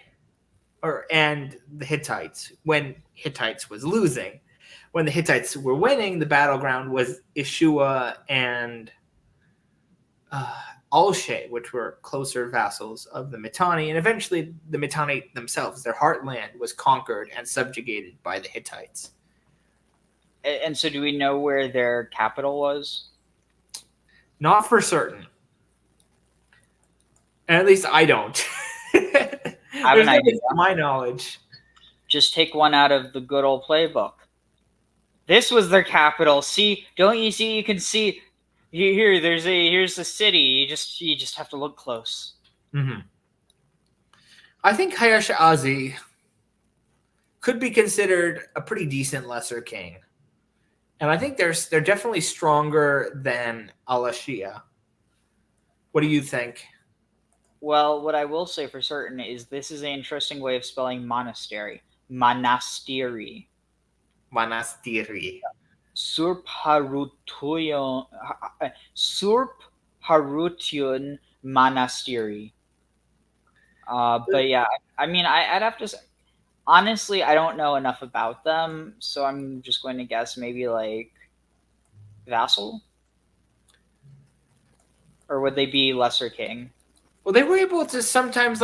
and the Hittites when Hittites was losing. When the Hittites were winning, the battleground was Ishua and Alshe, which were closer vassals of the Mitanni. And eventually the Mitanni themselves, their heartland, was conquered and subjugated by the Hittites. And so do we know where their capital was? Not for certain. And at least I don't. I have an idea. To my knowledge. Just take one out of the good old playbook. This was their capital. See, don't you see? You can see here. Here's the city. You just have to look close. Mm-hmm. I think Hayashazi could be considered a pretty decent lesser king, and I think they're definitely stronger than Alashia. What do you think? Well, what I will say for certain is this is an interesting way of spelling monastery. Monastiri. Monastiri. Surp Harutun Monastiri. But yeah, I mean, I'd have to say, honestly, I don't know enough about them, so I'm just going to guess maybe like vassal? Or would they be lesser king? Well, they were able to sometimes,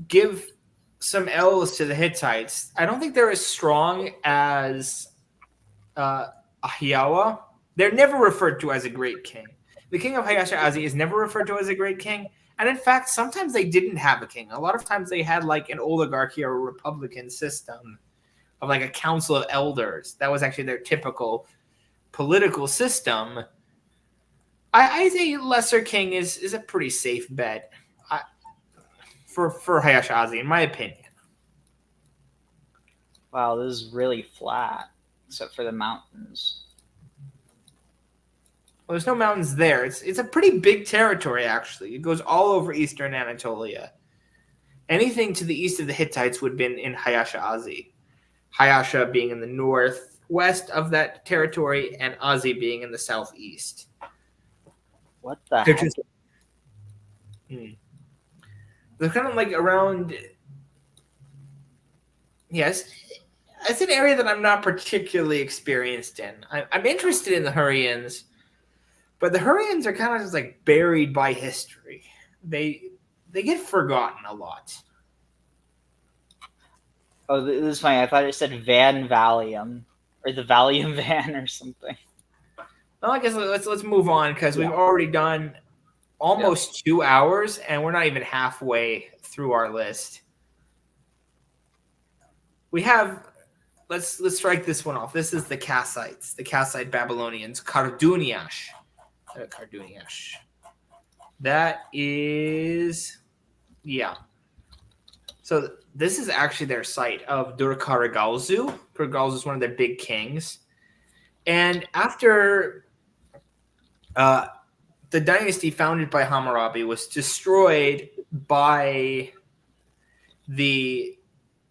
give some L's to the Hittites. I don't think they're as strong as Ahiawa. They're never referred to as a great king. The king of Hayashazi is never referred to as a great king. And in fact, sometimes they didn't have a king. A lot of times they had like an oligarchy or a republican system of like a council of elders. That was actually their typical political system. I think lesser king is a pretty safe bet for Hayashazi, in my opinion. Wow, this is really flat, except for the mountains. Well, there's no mountains there. It's a pretty big territory, actually. It goes all over eastern Anatolia. Anything to the east of the Hittites would have been in Hayashazi. Hayasha being in the northwest of that territory, and Azi being in the southeast. What the heck? They're kind of like around. Yes, it's an area that I'm not particularly experienced in. I'm interested in the Hurrians, but the Hurrians are kind of just like buried by history. They get forgotten a lot. Oh, this is funny. I thought it said Van Valium, or the Valium Van, or something. Well, I guess let's move on because we've already done almost 2 hours, and we're not even halfway through our list. We have let's strike this one off. This is the Kassites, the Kassite Babylonians, Karduniash. Karduniash. That is So this is actually their site of Durkaragalzu. Durkaragalzu is one of their big kings. And after the dynasty founded by Hammurabi was destroyed by the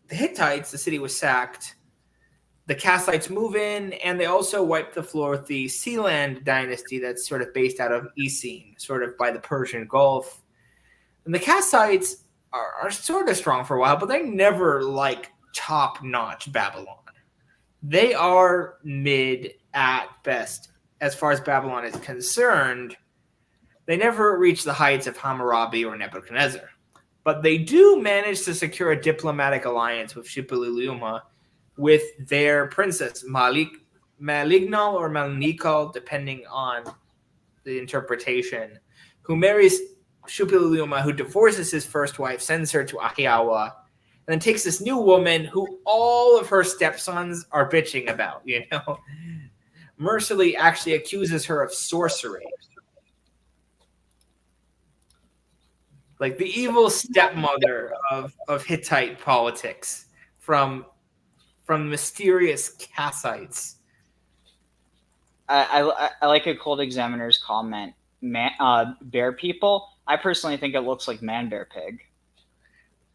Hittites, the city was sacked. The Kassites move in, and they also wipe the floor with the Sealand dynasty that's sort of based out of Essene, sort of by the Persian Gulf. And the Kassites are sort of strong for a while, but they're never like top-notch Babylon. They are mid at best as far as Babylon is concerned. They never reach the heights of Hammurabi or Nebuchadnezzar. But they do manage to secure a diplomatic alliance with Shuppiluliuma with their princess, Malignal or Malnikal, depending on the interpretation, who marries Shuppiluliuma, who divorces his first wife, sends her to Ahiawa, then takes this new woman who all of her stepsons are bitching about, you know. Mercilessly actually accuses her of sorcery. Like the evil stepmother of Hittite politics from mysterious Kassites. I like a Cold Examiner's comment. Bear people. I personally think it looks like man bear pig.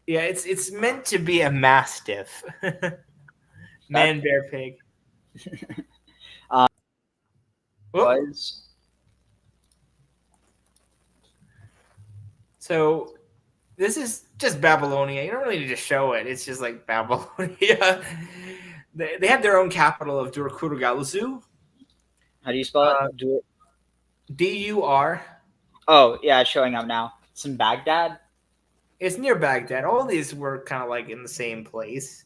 Yeah, it's meant to be a mastiff. Man bear pig. Was So this is just Babylonia. You don't really need to show it. It's just like Babylonia. They have their own capital of Dur-Kurugalzu. how do you spell it? D-U-R. Oh yeah, it's showing up now. It's in Baghdad. It's near Baghdad. All these were kind of like in the same place.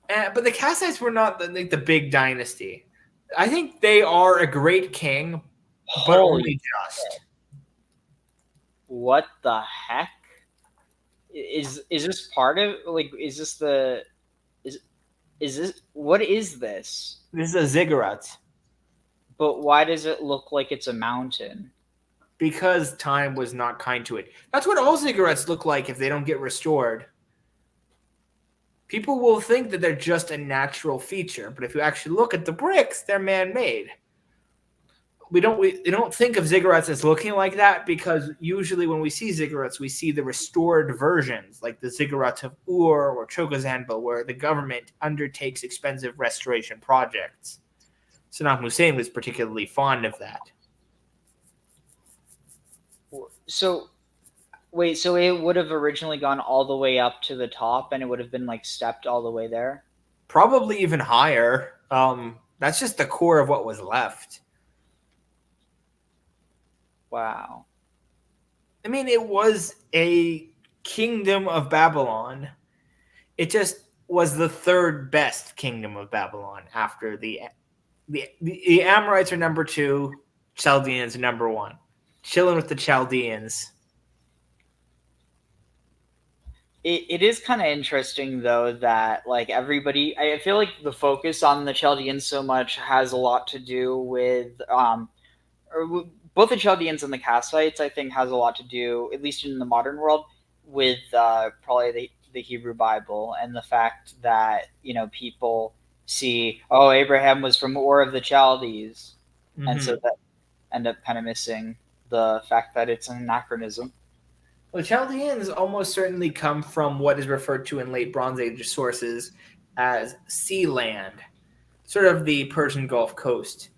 But the Kassites were not the big dynasty. I think they are a great king, but only just. What the heck? Is this part of like? Is this the? Is this what is this? This is a ziggurat. But why does it look like it's a mountain? Because time was not kind to it. That's what all ziggurats look like if they don't get restored. People will think that they're just a natural feature, but if you actually look at the bricks, they're man-made. We don't think of ziggurats as looking like that because usually when we see ziggurats, we see the restored versions, like the ziggurats of Ur or Chokozanba, where the government undertakes expensive restoration projects. Saddam Hussein was particularly fond of that. So, wait, so it would have originally gone all the way up to the top and it would have been like stepped all the way there? Probably even higher. That's just the core of what was left. Wow. I mean, it was a kingdom of Babylon. It just was the third best kingdom of Babylon after the Amorites are number 2, Chaldeans are number 1. Chilling with the Chaldeans. It is kind of interesting though that like everybody, I feel like the focus on the Chaldeans so much has a lot to do with both the Chaldeans and the Kassites. I think has a lot to do, at least in the modern world, with probably the Hebrew Bible and the fact that people see, oh, Abraham was from Ur of the Chaldees, and so that end up kind of missing the fact that it's an anachronism. Well, Chaldeans almost certainly come from what is referred to in late Bronze Age sources as sea land, sort of the Persian Gulf Coast.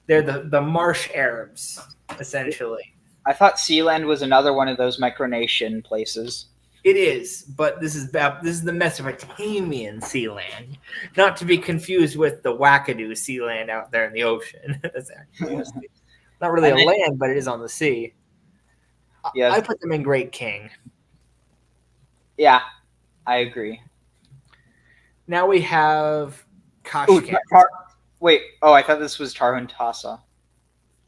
They're the marsh Arabs, essentially. I thought Sealand was another one of those Micronesian places. It is, but this is the Mesopotamian sea land, not to be confused with the wackadoo sea land out there in the ocean. That's actually not really a land, but it is on the sea. Yes. I put them in Great King. Yeah, I agree. Now we have Kashkan. Wait, I thought this was Tarhuntasa.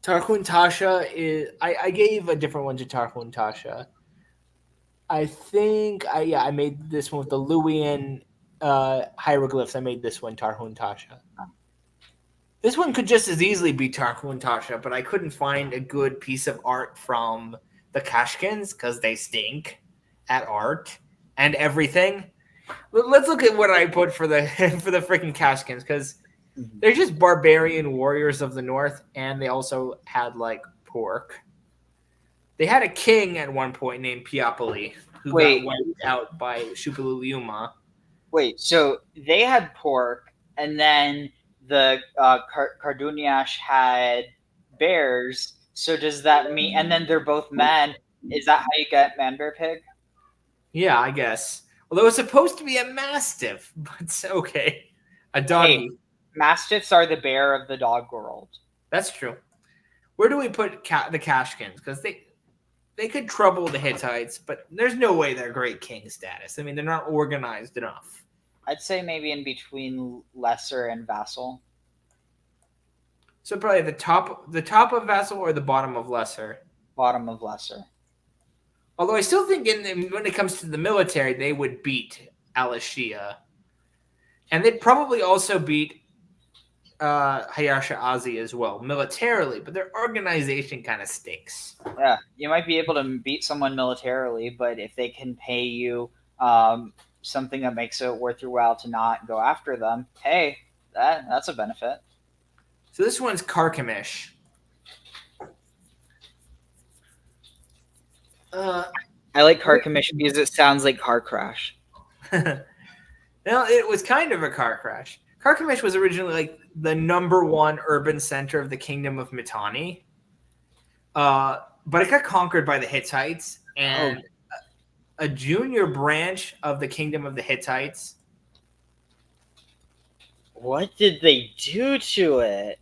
Tarhuntasa is... I gave a different one to Tarhuntasa. I think I made this one with the Luwian hieroglyphs. I made this one Tarhuntasa. This one could just as easily be Tarhuntasa, but I couldn't find a good piece of art from the Kashkans because they stink at art and everything. Let's look at what I put for the freaking Kashkans because they're just barbarian warriors of the north, and they also had like pork. They had a king at one point named Piapoli who got wiped out by Shupaliliuma. Wait, so they had pork, and then the Karduniash had bears. So does that mean? And then they're both men. Is that how you get man bear pig? Yeah, I guess. Although it's supposed to be a mastiff, but it's okay. A doggy. Hey, mastiffs are the bear of the dog world. That's true. Where do we put the Kashkans? Because they could trouble the Hittites, but there's no way they're great king status. I mean, they're not organized enough. I'd say maybe in between lesser and vassal. So probably the top of vassal or the bottom of lesser? Bottom of lesser. Although I still think when it comes to the military, they would beat Al-Ashia. And they'd probably also beat Hayasha Azi as well, militarily, but their organization kind of stinks. Yeah, you might be able to beat someone militarily, but if they can pay you something that makes it worth your while to not go after them, hey, that's a benefit. So this one's Carchemish. I like Carchemish because it sounds like car crash. Well, it was kind of a car crash. Carchemish was originally like the #1 urban center of the kingdom of Mitanni. But it got conquered by the Hittites, and a junior branch of the kingdom of the Hittites. What did they do to it?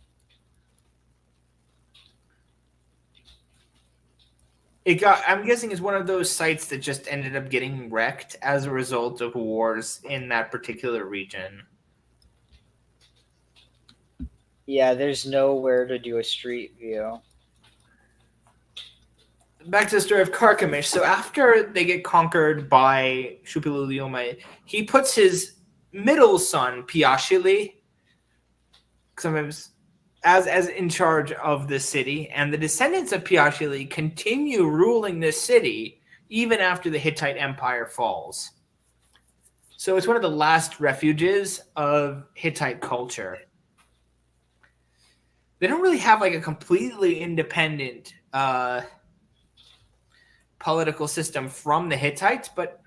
I'm guessing it's one of those sites that just ended up getting wrecked as a result of wars in that particular region. Yeah, there's nowhere to do a street view. Back to the story of Carchemish. So after they get conquered by Shuppiluliuma, he puts his middle son, Piashili, sometimes as in charge of the city, and the descendants of Piashili continue ruling this city even after the Hittite Empire falls. So it's one of the last refuges of Hittite culture. They don't really have like a completely independent political system from the Hittites, but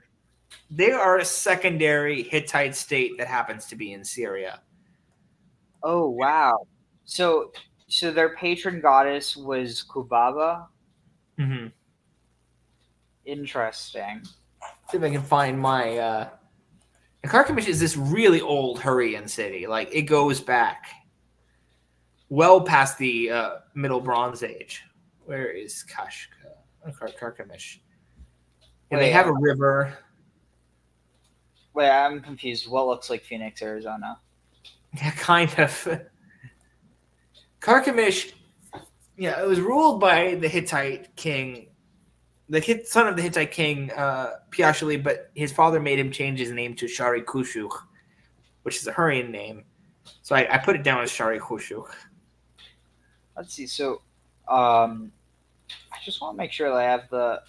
they are a secondary Hittite state that happens to be in Syria. Oh wow! So their patron goddess was Kubaba. Mm-hmm. Interesting. See if I can find my. Carchemish is this really old Hurrian city. Like it goes back well past the Middle Bronze Age. Where is Carchemish? And they have a river. Wait, I'm confused. What looks like Phoenix, Arizona? Yeah, kind of. Carchemish, yeah, it was ruled by the Hittite king, son of the Hittite king, Piashili, but his father made him change his name to Shari Kushuk, which is a Hurrian name. So I put it down as Shari Kushuk. Let's see. So, I just want to make sure that I have the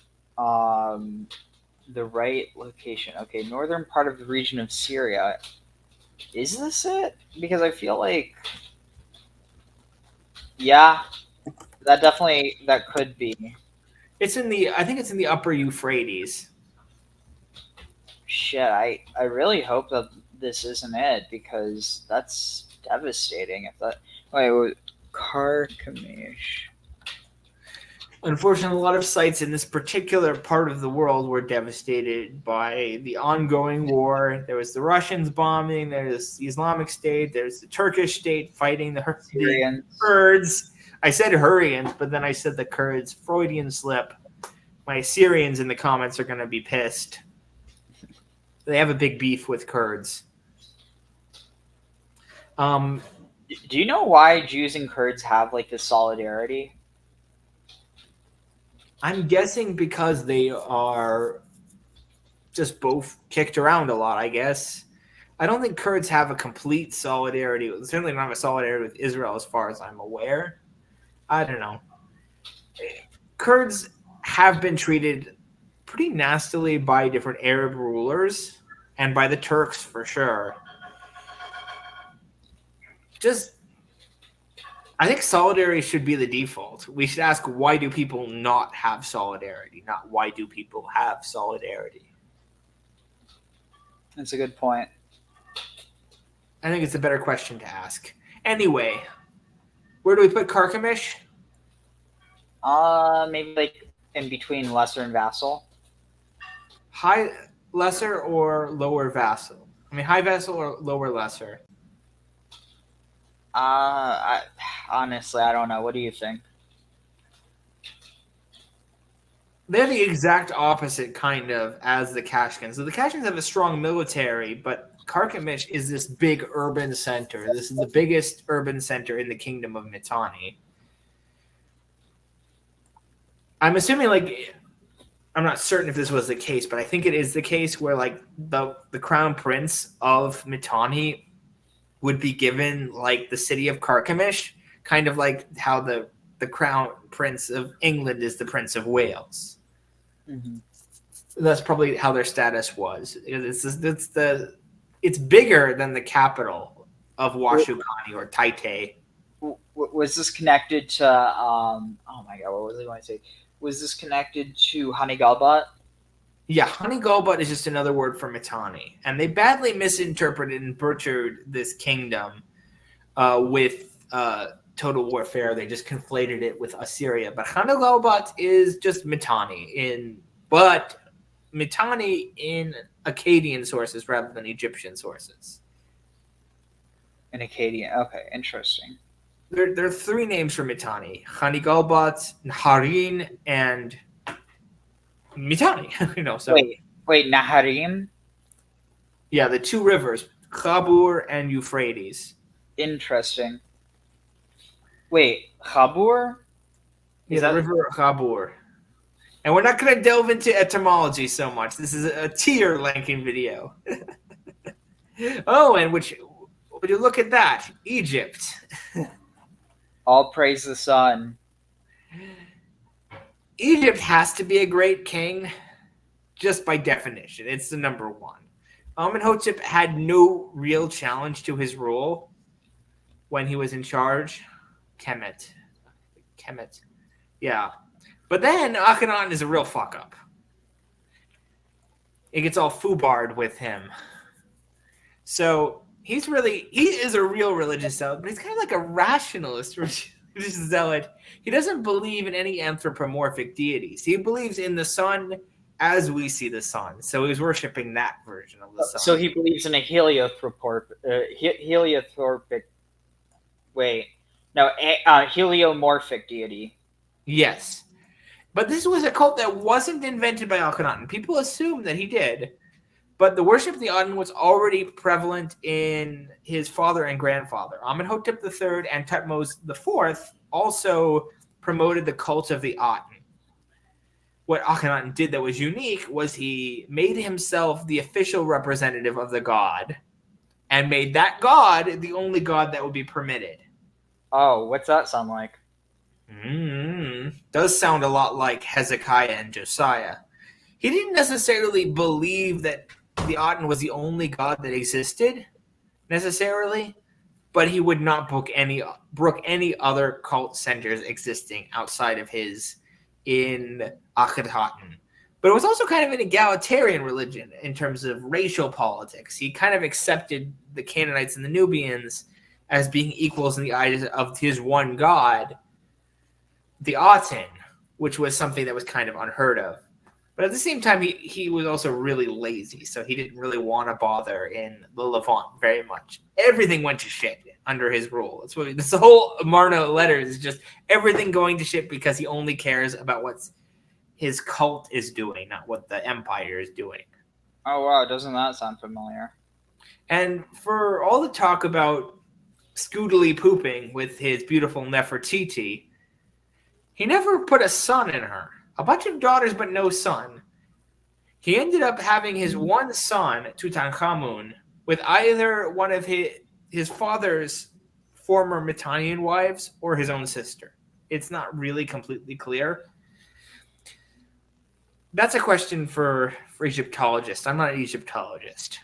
right location. Okay, northern part of the region of Syria. Is this it? Because I feel like, yeah, that could be. I think it's in the upper Euphrates. Shit, I really hope that this isn't it, because that's devastating. If that wait, Carchemish. Unfortunately, a lot of sites in this particular part of the world were devastated by the ongoing war. There was the Russians bombing, there's the Islamic State, there's the Turkish state fighting the Kurds. I said Hurrians, but then I said the Kurds. Freudian slip. My Syrians in the comments are going to be pissed. They have a big beef with Kurds. Do you know why Jews and Kurds have like this solidarity? I'm guessing because they are just both kicked around a lot, I guess. I don't think Kurds have a complete solidarity. Certainly don't have a solidarity with Israel as far as I'm aware. I don't know. Kurds have been treated pretty nastily by different Arab rulers and by the Turks for sure. I think solidarity should be the default. We should ask, why do people not have solidarity, not why do people have solidarity? That's a good point. I think it's a better question to ask. Anyway, where do we put Carchemish? Maybe like in between Lesser and Vassal. High Lesser or lower Vassal? I mean, high Vassal or lower Lesser? Honestly, I don't know. What do you think? They're the exact opposite kind of as the Kashkans. So the Kashkans have a strong military, but Carchemish is this big urban center. This is the biggest urban center in the kingdom of Mitanni. I'm assuming like I'm not certain if this was the case, but I think it is the case where like the crown prince of Mitanni would be given like the city of Carchemish, kind of like how the crown prince of England is the Prince of Wales. Mm-hmm. That's probably how their status was. It's bigger than the capital of Washu County or Taite. Was this connected to oh my god, what was I going to say? Was this connected to Hanigalbat? Yeah, Hanigalbat is just another word for Mitanni, and they badly misinterpreted and butchered this kingdom with total warfare. They just conflated it with Assyria, but Hanigalbat is just Mitanni but Mitanni in Akkadian sources rather than Egyptian sources. In Akkadian, okay, interesting. There are three names for Mitanni: Hanigalbat, Naharin, and Mitanni. So wait, Naharim? Yeah, the two rivers, Khabur and Euphrates. Interesting. Wait, Khabur? Is that the river Khabur? And we're not going to delve into etymology so much. This is a tier ranking video. Oh, and would you look at that? Egypt. All praise the sun. Egypt has to be a great king, just by definition. It's the number one. Amenhotep had no real challenge to his rule when he was in charge. Kemet. Yeah. But then Akhenaten is a real fuck up. It gets all foobarred with him. So he is a real religious zealot, but he's kind of like a rationalist religious zealot. He doesn't believe in any anthropomorphic deities. He believes in the sun as we see the sun. So he's worshiping that version of the sun. So he believes in a heliothorpic heliomorphic deity. Yes. But this was a cult that wasn't invented by Akhenaten. People assume that he did. But the worship of the Aten was already prevalent in his father and grandfather. Amenhotep III and Thutmose IV also promoted the cult of the Aten. What Akhenaten did that was unique was he made himself the official representative of the god and made that god the only god that would be permitted. Oh, what's that sound like? Does sound a lot like Hezekiah and Josiah. He didn't necessarily believe that the Aten was the only god that existed, necessarily, but he would not brook any other cult centers existing outside of his in Akhenaten. But it was also kind of an egalitarian religion in terms of racial politics. He kind of accepted the Canaanites and the Nubians as being equals in the eyes of his one god, the Aten, which was something that was kind of unheard of. But at the same time, he was also really lazy, so he didn't really want to bother in the Levant very much. Everything went to shit under his rule. That's the whole Amarna letters is just everything going to shit because he only cares about what his cult is doing, not what the empire is doing. Oh, wow. Doesn't that sound familiar? And for all the talk about scootily pooping with his beautiful Nefertiti, he never put a son in her. A bunch of daughters, but no son. He ended up having his one son, Tutankhamun, with either one of his father's former Mitannian wives or his own sister. It's not really completely clear. That's a question for Egyptologists. I'm not an Egyptologist.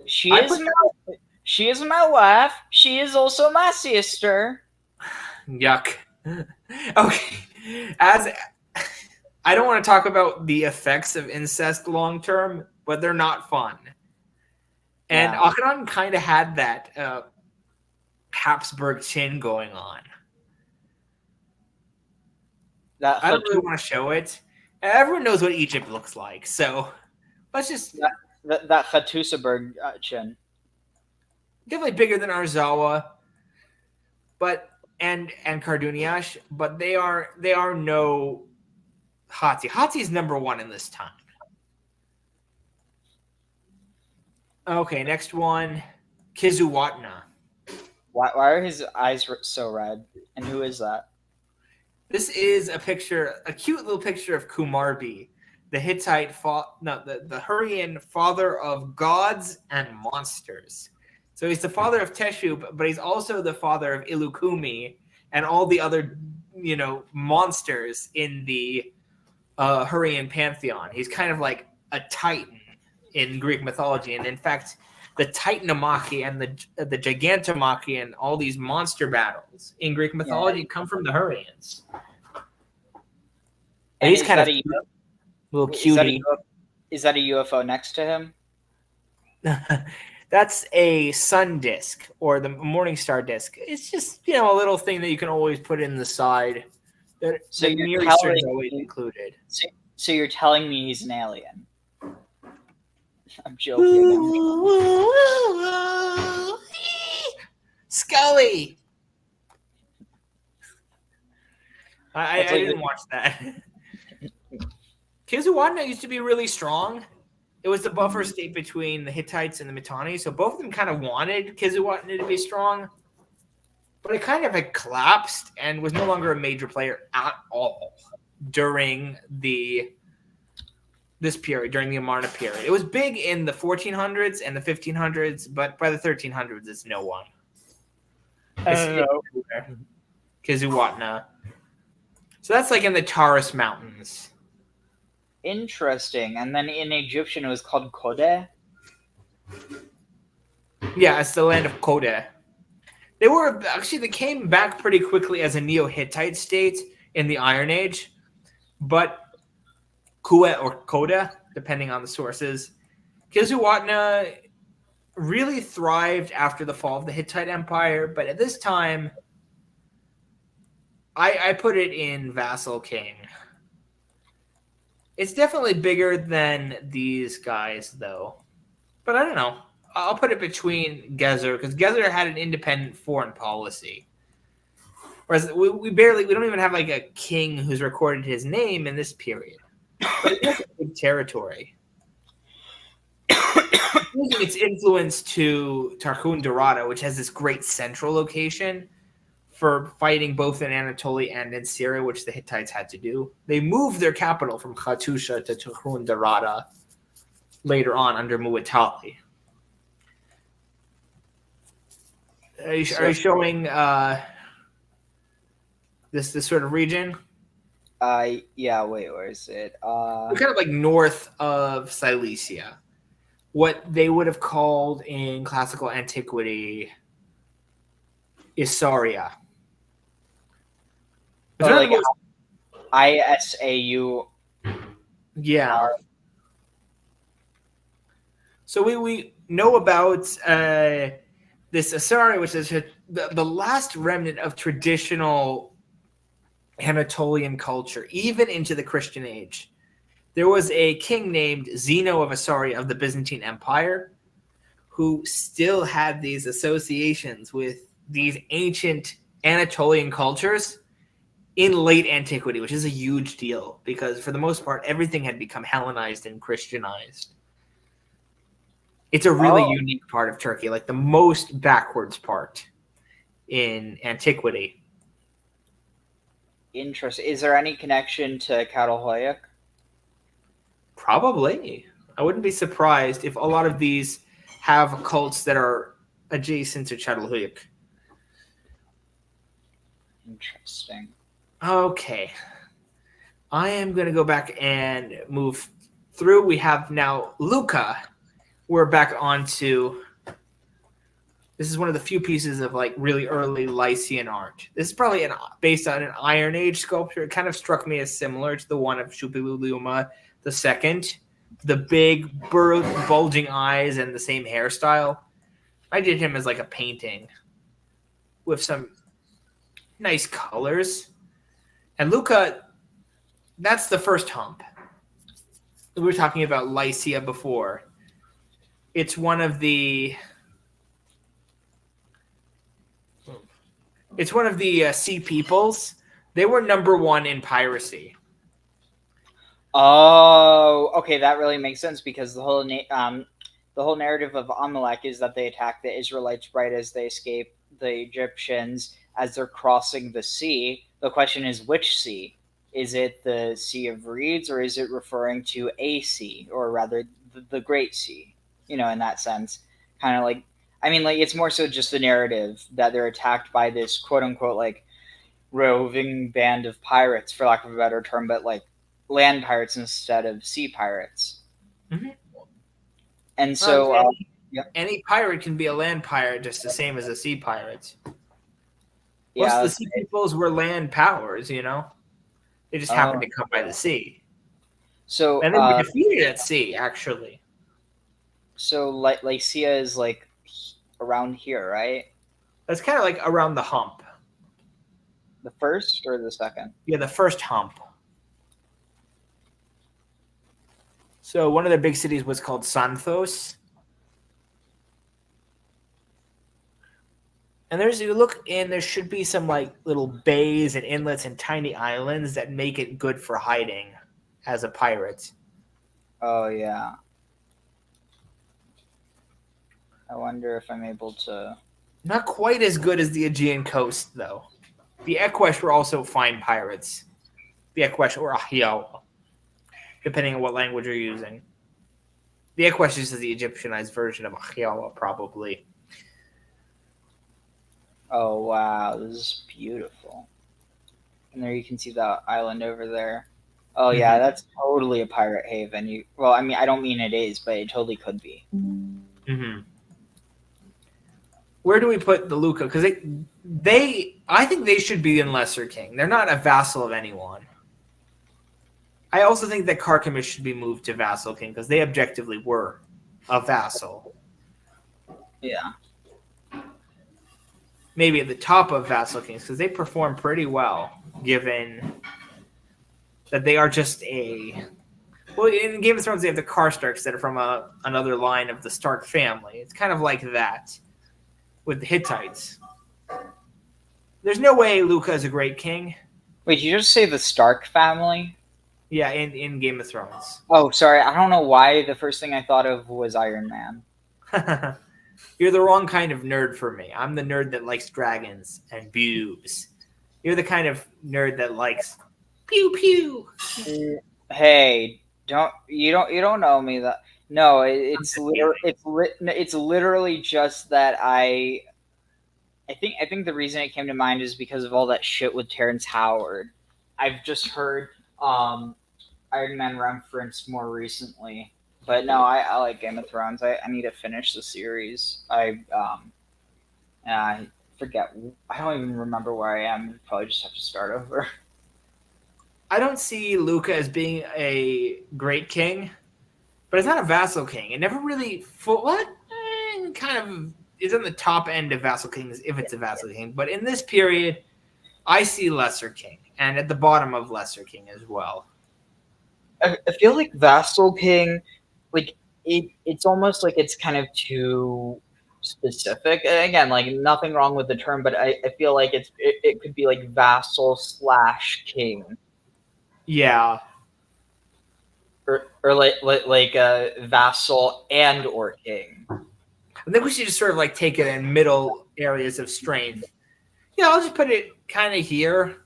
She is my wife. She is also my sister. Yuck. Okay. I don't want to talk about the effects of incest long term, but they're not fun. And Akhenaten kind of had that Habsburg chin going on. I don't really want to show it. Everyone knows what Egypt looks like, so let's just that Hattusaberg chin. Definitely bigger than Arzawa, but and Karduniash, but they are no Hati. Hati's number one in this time. Okay, next one, Kizuwatna. Why are his eyes so red? And who is that? This is a cute little picture of Kumarbi. the Hittite the Hurrian father of gods and monsters. So he's the father of Teshub, but he's also the father of Ilukumi and all the other, monsters in the Hurrian pantheon. He's kind of like a titan in Greek mythology, and in fact, the Titanomachy and the Gigantomachy and all these monster battles in Greek mythology come from the Hurrians. And he's kind of a little cutie. Is that a UFO next to him? That's a sun disk or the morning star disk. It's just, a little thing that you can always put in the side. So the Near Eastern is always included. So you're telling me he's an alien? I'm joking. Scully! I didn't watch that. Kizuwatna used to be really strong. It was the buffer state between the Hittites and the Mitanni, so both of them kind of wanted Kizuwatna to be strong, but it kind of had collapsed and was no longer a major player at all during this period, during the Amarna period. It was big in the 1400s and the 1500s, but by the 1300s, it's no one. Kizuwatna. So that's like in the Taurus Mountains. Interesting. And then in Egyptian, it was called Kode. Yeah, it's the land of Kode. They came back pretty quickly as a Neo-Hittite state in the Iron Age, but Kue or Koda, depending on the sources. Kizuwatna really thrived after the fall of the Hittite Empire, but at this time, I put it in Vassal King. It's definitely bigger than these guys, though. But I don't know. I'll put it between Gezer, because Gezer had an independent foreign policy. Whereas we don't even have like a king who's recorded his name in this period. But it is a big territory. Using its influence to Tarkun Dorada, which has this great central location for fighting both in Anatolia and in Syria, which the Hittites had to do. They moved their capital from Khatusha to Tarkun Dorada later on under Muwatalli. Are you showing this sort of region? Yeah, wait, where is it? We're kind of like north of Cilicia. What they would have called in classical antiquity Isauria. So like ISAU. Yeah. So we know about this Isauria, which is the last remnant of traditional Anatolian culture, even into the Christian age. There was a king named Zeno of Isauria of the Byzantine Empire who still had these associations with these ancient Anatolian cultures in late antiquity, which is a huge deal because for the most part, everything had become Hellenized and Christianized. It's a really unique part of Turkey, like the most backwards part in antiquity. Interesting. Is there any connection to Catalhoyuk? Probably. I wouldn't be surprised if a lot of these have cults that are adjacent to Çatalhöyük. Interesting. Okay. I am going to go back and move through. We have now Lucca. We're back onto... This is one of the few pieces of like really early Lycian art. This is probably based on an Iron Age sculpture. It kind of struck me as similar to the one of Shupiluluma II. The big bulging eyes and the same hairstyle. I did him as like a painting with some nice colors. And Lucca, that's the first hump. We were talking about Lycia before. It's one of the Sea Peoples. They were number one in piracy. Oh, okay, that really makes sense because the whole narrative of Amalek is that they attack the Israelites right as they escape the Egyptians as they're crossing the sea. The question is, which sea? is it the Sea of Reeds, or is it referring to a sea, or rather the Great Sea? In that sense, kind of like, I mean, like it's more so just the narrative that they're attacked by this quote unquote like roving band of pirates, for lack of a better term, but like land pirates instead of sea pirates. Mhm. And Well, so, any pirate can be a land pirate just the same as a sea pirate. Most of yeah, the sea peoples were land powers, They just happened oh, to come by the sea. so And they were defeated at sea, actually. so Lycia is like around here, right? That's kind of like around the hump. The first or the second? Yeah, the first hump. So one of their big cities was called Santhos. And you look in, there should be some like little bays and inlets and tiny islands that make it good for hiding as a pirate. Oh yeah. I wonder if I'm able to. Not quite as good as the Aegean coast, though. The Equesh were also fine pirates. The Equesh or Ahiowa, depending on what language you're using. The Equesh is the Egyptianized version of Ahiowa, probably. Oh wow, this is beautiful. And there you can see the island over there. Oh yeah, that's totally a pirate haven. Well, I mean, I don't mean it is, but it totally could be. Mm-hmm. Where do we put the Luca? Because I think they should be in Lesser King. They're not a vassal of anyone. I also think that Carchemish should be moved to Vassal King because they objectively were a vassal. Yeah. Maybe at the top of Vassal Kings because they perform pretty well, given that they are just a. Well, in Game of Thrones, they have the Karstarks that are from another line of the Stark family. It's kind of like that with the Hittites. There's no way Luca is a great king. Wait, did you just say the Stark family? Yeah, in Game of Thrones. Oh, sorry. I don't know why the first thing I thought of was Iron Man. You're the wrong kind of nerd for me. I'm the nerd that likes dragons and boobs. You're the kind of nerd that likes pew pew. Hey, you don't know me that. No, it's literally just that I think the reason it came to mind is because of all that shit with Terrence Howard. I've just heard Iron Man reference more recently. But no, I like Game of Thrones. I need to finish the series. I forget. I don't even remember where I am. Probably just have to start over. I don't see Luca as being a great king, but it's not a vassal king. It never really kind of is on the top end of vassal kings if it's a vassal king. But in this period, I see lesser king, and at the bottom of lesser king as well. I feel like Vassal King, like it's almost like it's kind of too specific. Again, like nothing wrong with the term, but I feel like it could be like vassal / king. Yeah. Or like a vassal and or king. I think we should just sort of like take it in middle areas of strength. Yeah, I'll just put it kind of here.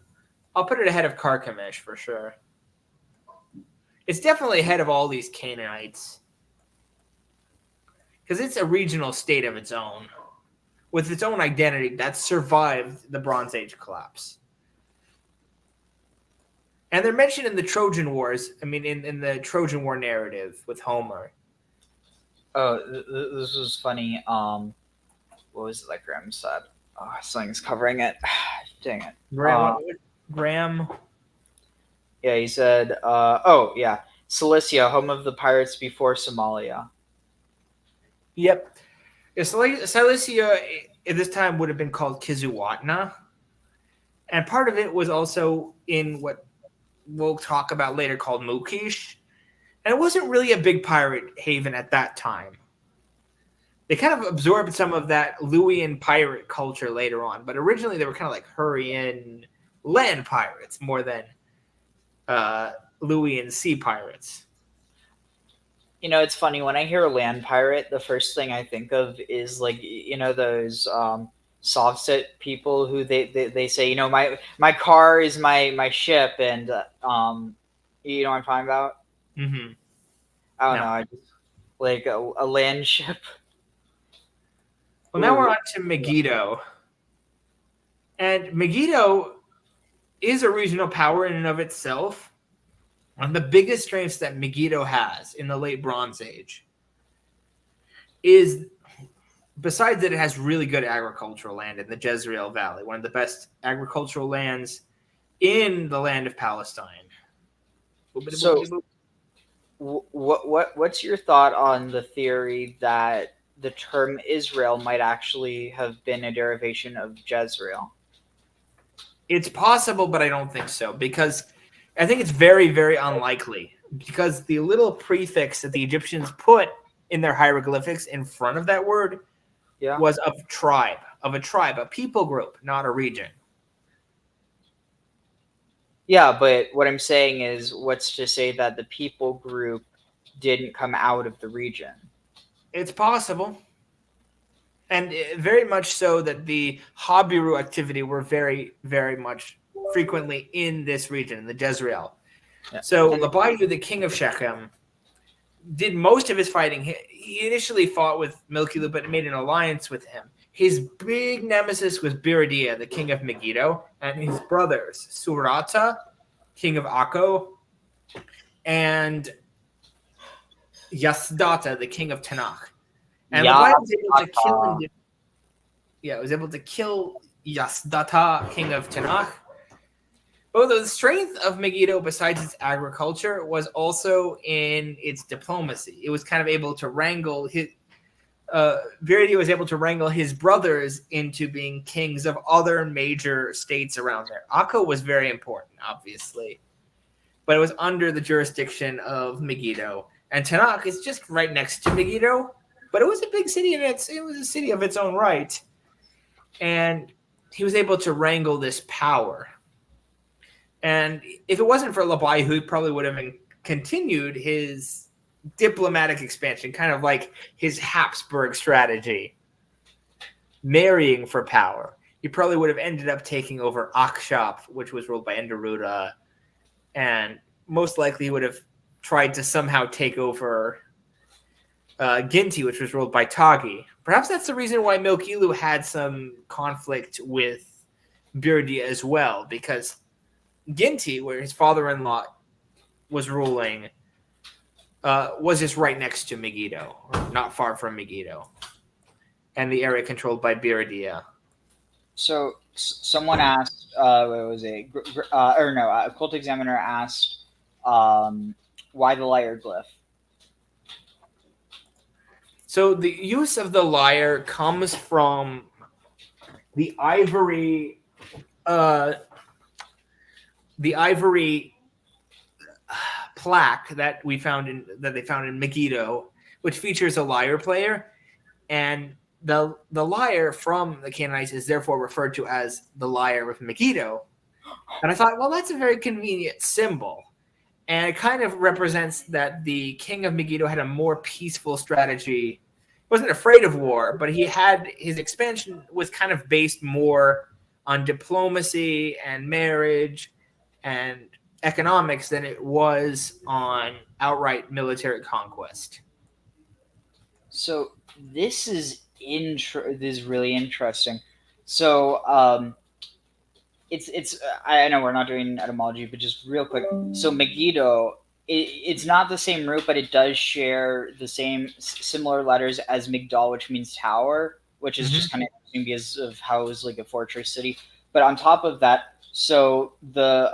I'll put it ahead of Carchemish for sure. It's definitely ahead of all these Canaanites. Because it's a regional state of its own. With its own identity that survived the Bronze Age collapse. And they're mentioned in the Trojan Wars. I mean, in the Trojan War narrative with Homer. Oh, this was funny. What was it that Graham said? Oh, something's covering it. Dang it. Graham. Yeah, he said, oh, yeah. Cilicia, home of the pirates before Somalia. Yep. Yeah, Cilicia at this time would have been called Kizuwatna. And part of it was also in what we'll talk about later called Mukish. And it wasn't really a big pirate haven at that time. They kind of absorbed some of that Luwian pirate culture later on. But originally they were kind of like Hurrian land pirates more than Luwian sea pirates. You know, it's funny when I hear land pirate, the first thing I think of is like those Softset people who they say, you know, my car is my ship, and you know what I'm talking about? Mm-hmm. I don't No. know. I just like a land ship. Well, now we're Ooh. on to Megiddo. And Megiddo is a regional power in and of itself. One of the biggest strengths that Megiddo has in the late Bronze Age is, besides that, it has really good agricultural land in the Jezreel Valley, one of the best agricultural lands in the land of Palestine. So what's your thought on the theory that the term Israel might actually have been a derivation of Jezreel? It's possible, but I don't think so, because I think it's very, very unlikely, because the little prefix that the Egyptians put in their hieroglyphics in front of that word Yeah. was of a tribe, a people group, not a region. Yeah, but what I'm saying is, what's to say that the people group didn't come out of the region? It's possible. And very much so that the Habiru activity were very, very much frequently in this region, in the Jezreel. Yeah. So And Labayu, the king of Shechem, did most of his fighting. He initially fought with Milkilu, but made an alliance with him. His big nemesis was Biridia, the king of Megiddo, and his brothers, Surata, king of Akko, and Yasdata, the king of Tanakh. And Labayu was able to kill him. Yeah, was able to kill Yasdata, king of Tanakh. But the strength of Megiddo, besides its agriculture, was also in its diplomacy. It was kind of able to wrangle his. Viridia was able to wrangle his brothers into being kings of other major states around there. Akko was very important, obviously, but it was under the jurisdiction of Megiddo. And Tanakh is just right next to Megiddo, but it was a big city, and it was a city of its own right. And he was able to wrangle this power. And if it wasn't for Labayu, he probably would have continued his diplomatic expansion, kind of like his Habsburg strategy, marrying for power. He probably would have ended up taking over Akshap, which was ruled by Enderuta, and most likely he would have tried to somehow take over Ginti, which was ruled by Tagi. Perhaps that's the reason why Milkilu had some conflict with Biridia as well, because Ginti, where his father-in-law was ruling, was just right next to Megiddo, or not far from Megiddo, and the area controlled by Biridia. So someone asked, what was it? A Cult Examiner asked, why the lyre glyph? So the use of the lyre comes from the ivory plaque that they found in Megiddo, which features a lyre player, and the lyre from the Canaanites is therefore referred to as the lyre of Megiddo. And I thought, well, that's a very convenient symbol, and it kind of represents that the king of Megiddo had a more peaceful strategy. He wasn't afraid of war, but his expansion was kind of based more on diplomacy and marriage and economics than it was on outright military conquest. So this is really interesting. So it's I know we're not doing etymology, but just real quick. So Megiddo, it's not the same root, but it does share the same similar letters as Migdal, which means tower, which is just kind of interesting because of how it was like a fortress city. But on top of that, so the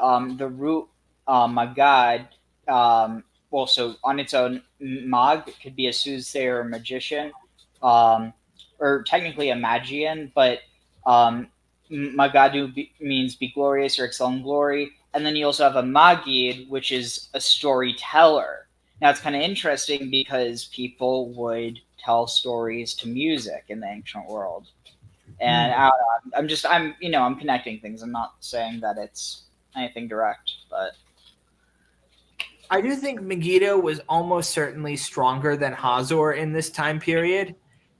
root Magad, well, so on its own, Mag could be a soothsayer or magician, or technically a magian, but Magadu means be glorious or excel in glory. And then you also have a Magid, which is a storyteller. Now it's kind of interesting because people would tell stories to music in the ancient world. And I'm connecting things. I'm not saying that it's anything direct, but I do think Megiddo was almost certainly stronger than Hazor in this time period,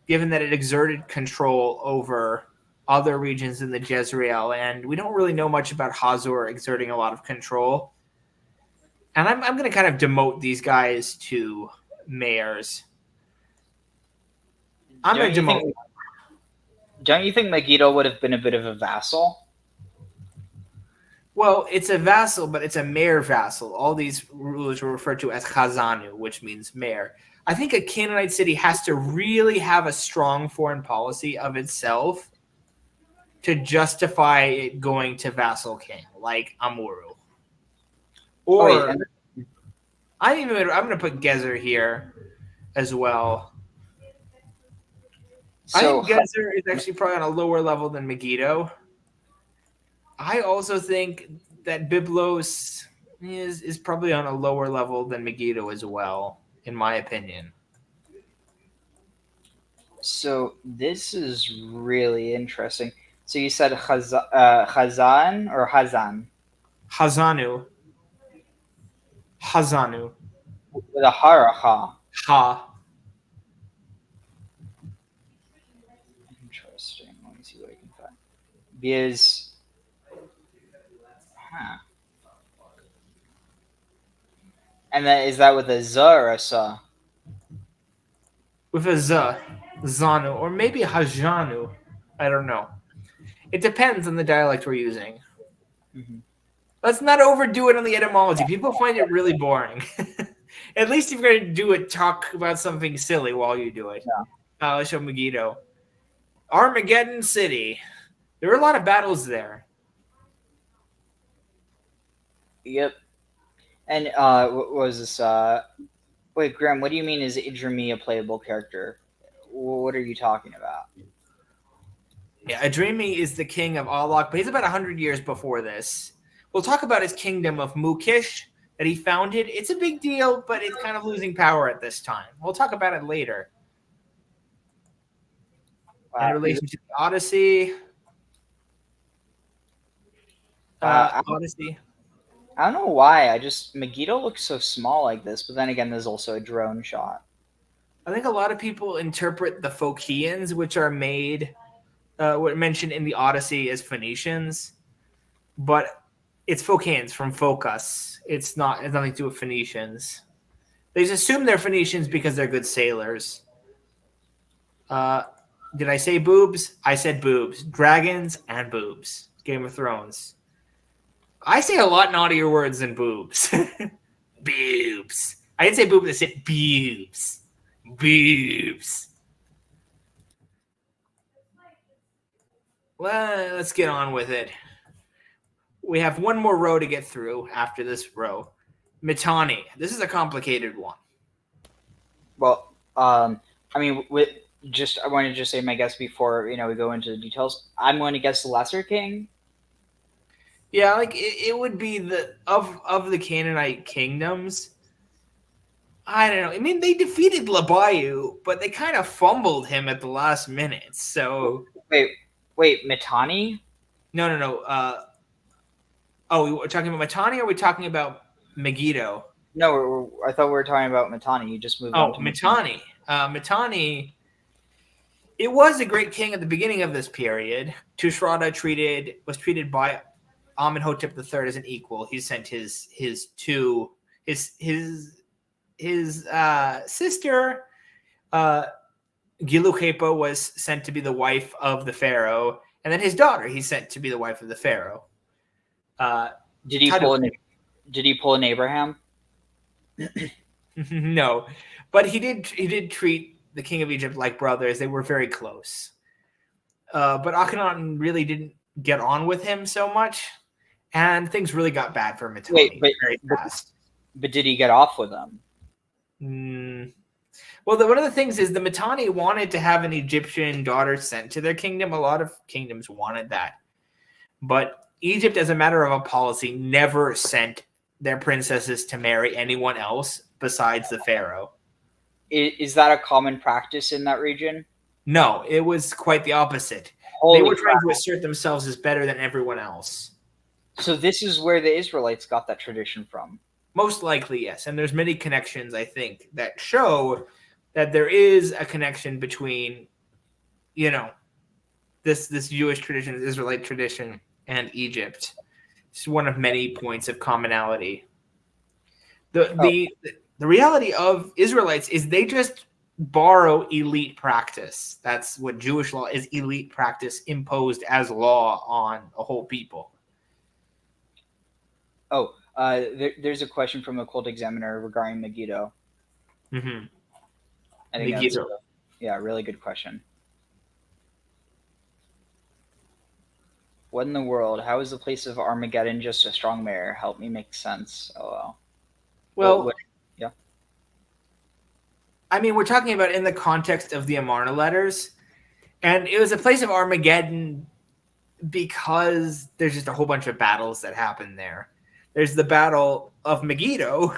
given that it exerted control over other regions in the Jezreel, and we don't really know much about Hazor exerting a lot of control. And I'm going to kind of demote these guys to mayors. I'm going to demote. Don't you think Megiddo would have been a bit of a vassal? Well, it's a vassal, but it's a mayor vassal. All these rulers were referred to as Chazanu, which means mayor. I think a Canaanite city has to really have a strong foreign policy of itself to justify it going to vassal king, like Amuru. Or I'm going to put Gezer here as well. So I think Gezer is actually probably on a lower level than Megiddo. I also think that Byblos is probably on a lower level than Megiddo as well, in my opinion. So this is really interesting. So you said Chazan or Hazan? Hazanu. With a ha or a ha? Ha. Interesting. Let me see what I can find. Because, and then is that with a z or a sa? With a z, Zanu, or maybe Hajanu. I don't know. It depends on the dialect we're using. Mm-hmm. Let's not overdo it on the etymology. People find it really boring. At least if you're going to do it, talk about something silly while you do it. Yeah. Let's show Megiddo. Armageddon City. There were a lot of battles there. Yep. And what was this? Wait, Graham, what do you mean is Idrimi a playable character? What are you talking about? Yeah, Idrimi is the king of Alak, but he's about 100 years before this. We'll talk about his kingdom of Mukish that he founded. It's a big deal, but it's kind of losing power at this time. We'll talk about it later. In relation to the Odyssey. Odyssey. I don't know why. Megiddo looks so small like this, but then again, there's also a drone shot. I think a lot of people interpret the Phocaeans, which are mentioned in the Odyssey, as Phoenicians, but it's Phocaeans from Phocas. It's nothing to do with Phoenicians. They just assume they're Phoenicians because they're good sailors. Did I say boobs? I said boobs. Dragons and boobs. Game of Thrones. I say a lot naughtier words than boobs. Boobs. I didn't say boobs. I said boobs. Boobs. Well, let's get on with it. We have one more row to get through after this row. Mitanni. This is a complicated one. Well, I mean, I want to just say my guess before we go into the details. I'm going to guess Lesser King. Yeah, like it would be of the Canaanite kingdoms. I don't know. I mean, they defeated Labayu, but they kind of fumbled him at the last minute. So wait, Mitanni? No. We're talking about Mitanni, or are we talking about Megiddo? No, I thought we were talking about Mitanni. You just moved on to Mitanni. Mitanni. It was a great king at the beginning of this period. Tushratta was treated by Amenhotep III as an equal. He sent his sister Giluhepa was sent to be the wife of the pharaoh, and then his daughter he sent to be the wife of the pharaoh. Did he pull an Abraham? No, but he did treat the king of Egypt like brothers. They were very close. But Akhenaten really didn't get on with him so much, and things really got bad for Mitanni very fast. But did he get off with them? Well, one of the things is the Mitanni wanted to have an Egyptian daughter sent to their kingdom. A lot of kingdoms wanted that. But Egypt, as a matter of a policy, never sent their princesses to marry anyone else besides the pharaoh. Is that a common practice in that region? No, it was quite the opposite. They were trying to assert themselves as better than everyone else. So this is where the Israelites got that tradition from? Most likely, yes. And there's many connections, I think, that show that there is a connection between, this Jewish tradition, this Israelite tradition, and Egypt. It's one of many points of commonality. The reality of Israelites is they just borrow elite practice. That's what Jewish law is: elite practice imposed as law on a whole people. There's a question from the Cult Examiner regarding Megiddo. Mm-hmm. I think Megiddo. That's a really good question. What in the world? How is the place of Armageddon just a strong mayor? Help me make sense. Oh Well, yeah. I mean, we're talking about in the context of the Amarna letters, and it was a place of Armageddon because there's just a whole bunch of battles that happen there. There's the Battle of Megiddo,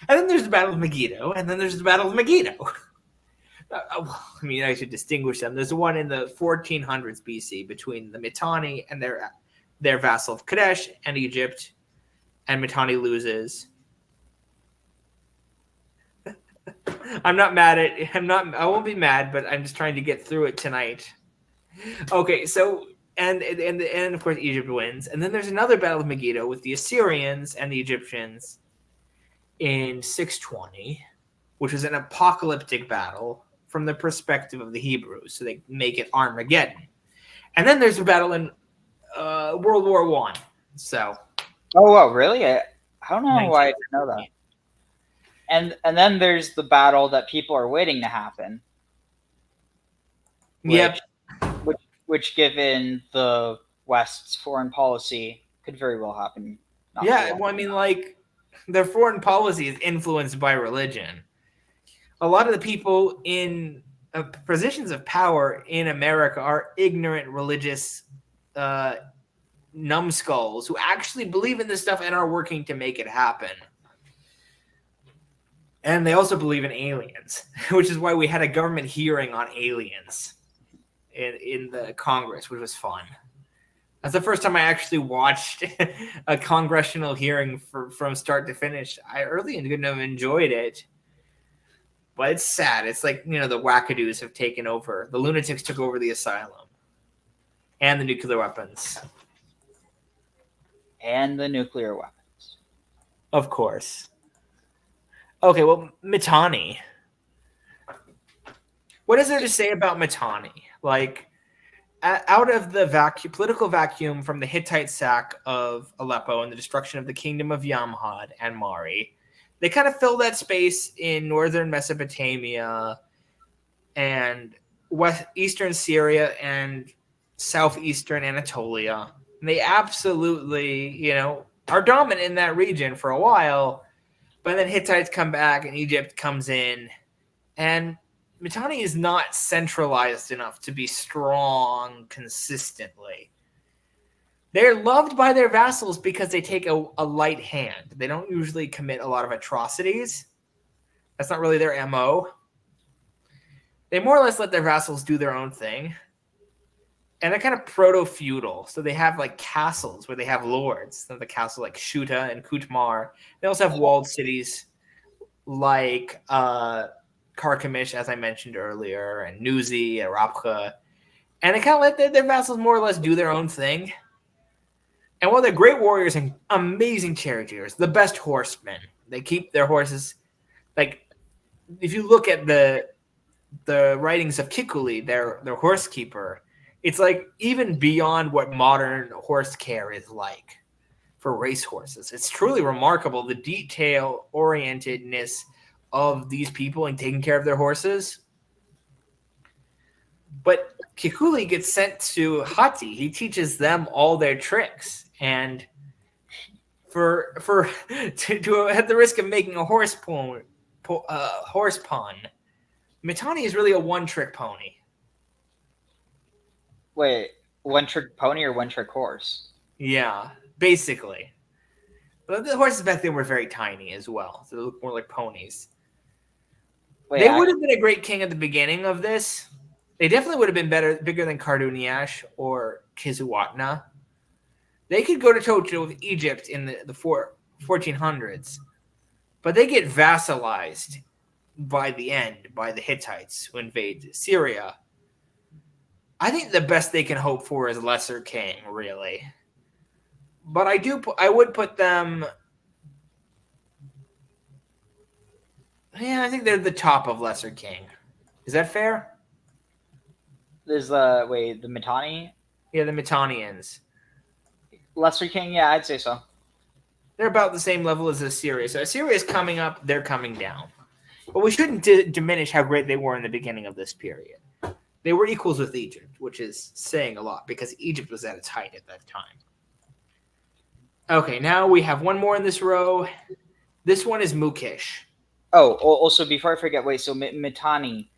and then there's the Battle of Megiddo, and then there's the Battle of Megiddo. I mean, I should distinguish them. There's one in the 1400s BC between the Mitanni and their vassal of Kadesh and Egypt, and Mitanni loses. I won't be mad, but I'm just trying to get through it tonight. Okay, so and of course Egypt wins, and then there's another battle of Megiddo with the Assyrians and the Egyptians in 620, which is an apocalyptic battle from the perspective of the Hebrews, so they make it Armageddon. And then there's a battle in World War I. So, really? I don't know why I didn't know that. And then there's the battle that people are waiting to happen. Which given the West's foreign policy, could very well happen. Well, I mean, like, their foreign policy is influenced by religion. A lot of the people in positions of power in America are ignorant religious numbskulls who actually believe in this stuff and are working to make it happen. And they also believe in aliens, which is why we had a government hearing on aliens in the Congress, which was fun. That's the first time I actually watched a congressional hearing from start to finish. I early and couldn't have enjoyed it. But it's sad. It's like, the wackadoos have taken over. The lunatics took over the asylum. And the nuclear weapons. Of course. Okay, well, Mitanni. What is there to say about Mitanni? Like, out of the political vacuum from the Hittite sack of Aleppo and the destruction of the kingdom of Yamhad and Mari, they kind of fill that space in northern Mesopotamia and eastern Syria and southeastern Anatolia. And they absolutely, are dominant in that region for a while. But then Hittites come back and Egypt comes in. And Mitanni is not centralized enough to be strong consistently. They're loved by their vassals because they take a light hand. They don't usually commit a lot of atrocities. That's not really their MO. They more or less let their vassals do their own thing. And they're kind of proto-feudal. So they have like castles where they have lords. So the castle like Shuta and Kutmar. They also have walled cities like Carchemish, as I mentioned earlier, and Nuzi, Arabka. And they kind of let their vassals more or less do their own thing. And while they're great warriors and amazing charioteers, the best horsemen, they keep their horses. Like, if you look at the writings of Kikuli, their horse keeper, it's like even beyond what modern horse care is like for race horses. It's truly remarkable, the detail-orientedness of these people in taking care of their horses. But Kikuli gets sent to Hatti. He teaches them all their tricks. And to at the risk of making a horse pun, Mitanni is really a one-trick pony. Wait, one-trick pony or one-trick horse? Yeah, basically. But the horses back then were very tiny as well, so they look more like ponies. They would have been a great king at the beginning of this. They definitely would have been bigger than Karduniash or Kizuwatna. They could go to toe with Egypt in the 1400s, but they get vassalized by the end by the Hittites who invade Syria. I think the best they can hope for is Lesser King, really. But I would put them. Yeah, I think they're the top of Lesser King. Is that fair? There's the Mittani, Yeah, the Mittanians. Lesser King. Yeah, I'd say so. They're about the same level as Assyria. So Assyria is coming up, they're coming down. But we shouldn't diminish how great they were in the beginning of this period. They were equals with Egypt, which is saying a lot because Egypt was at its height at that time. Okay, now we have one more in this row. This one is Mukish. Oh, also before I forget, wait. So Mittani,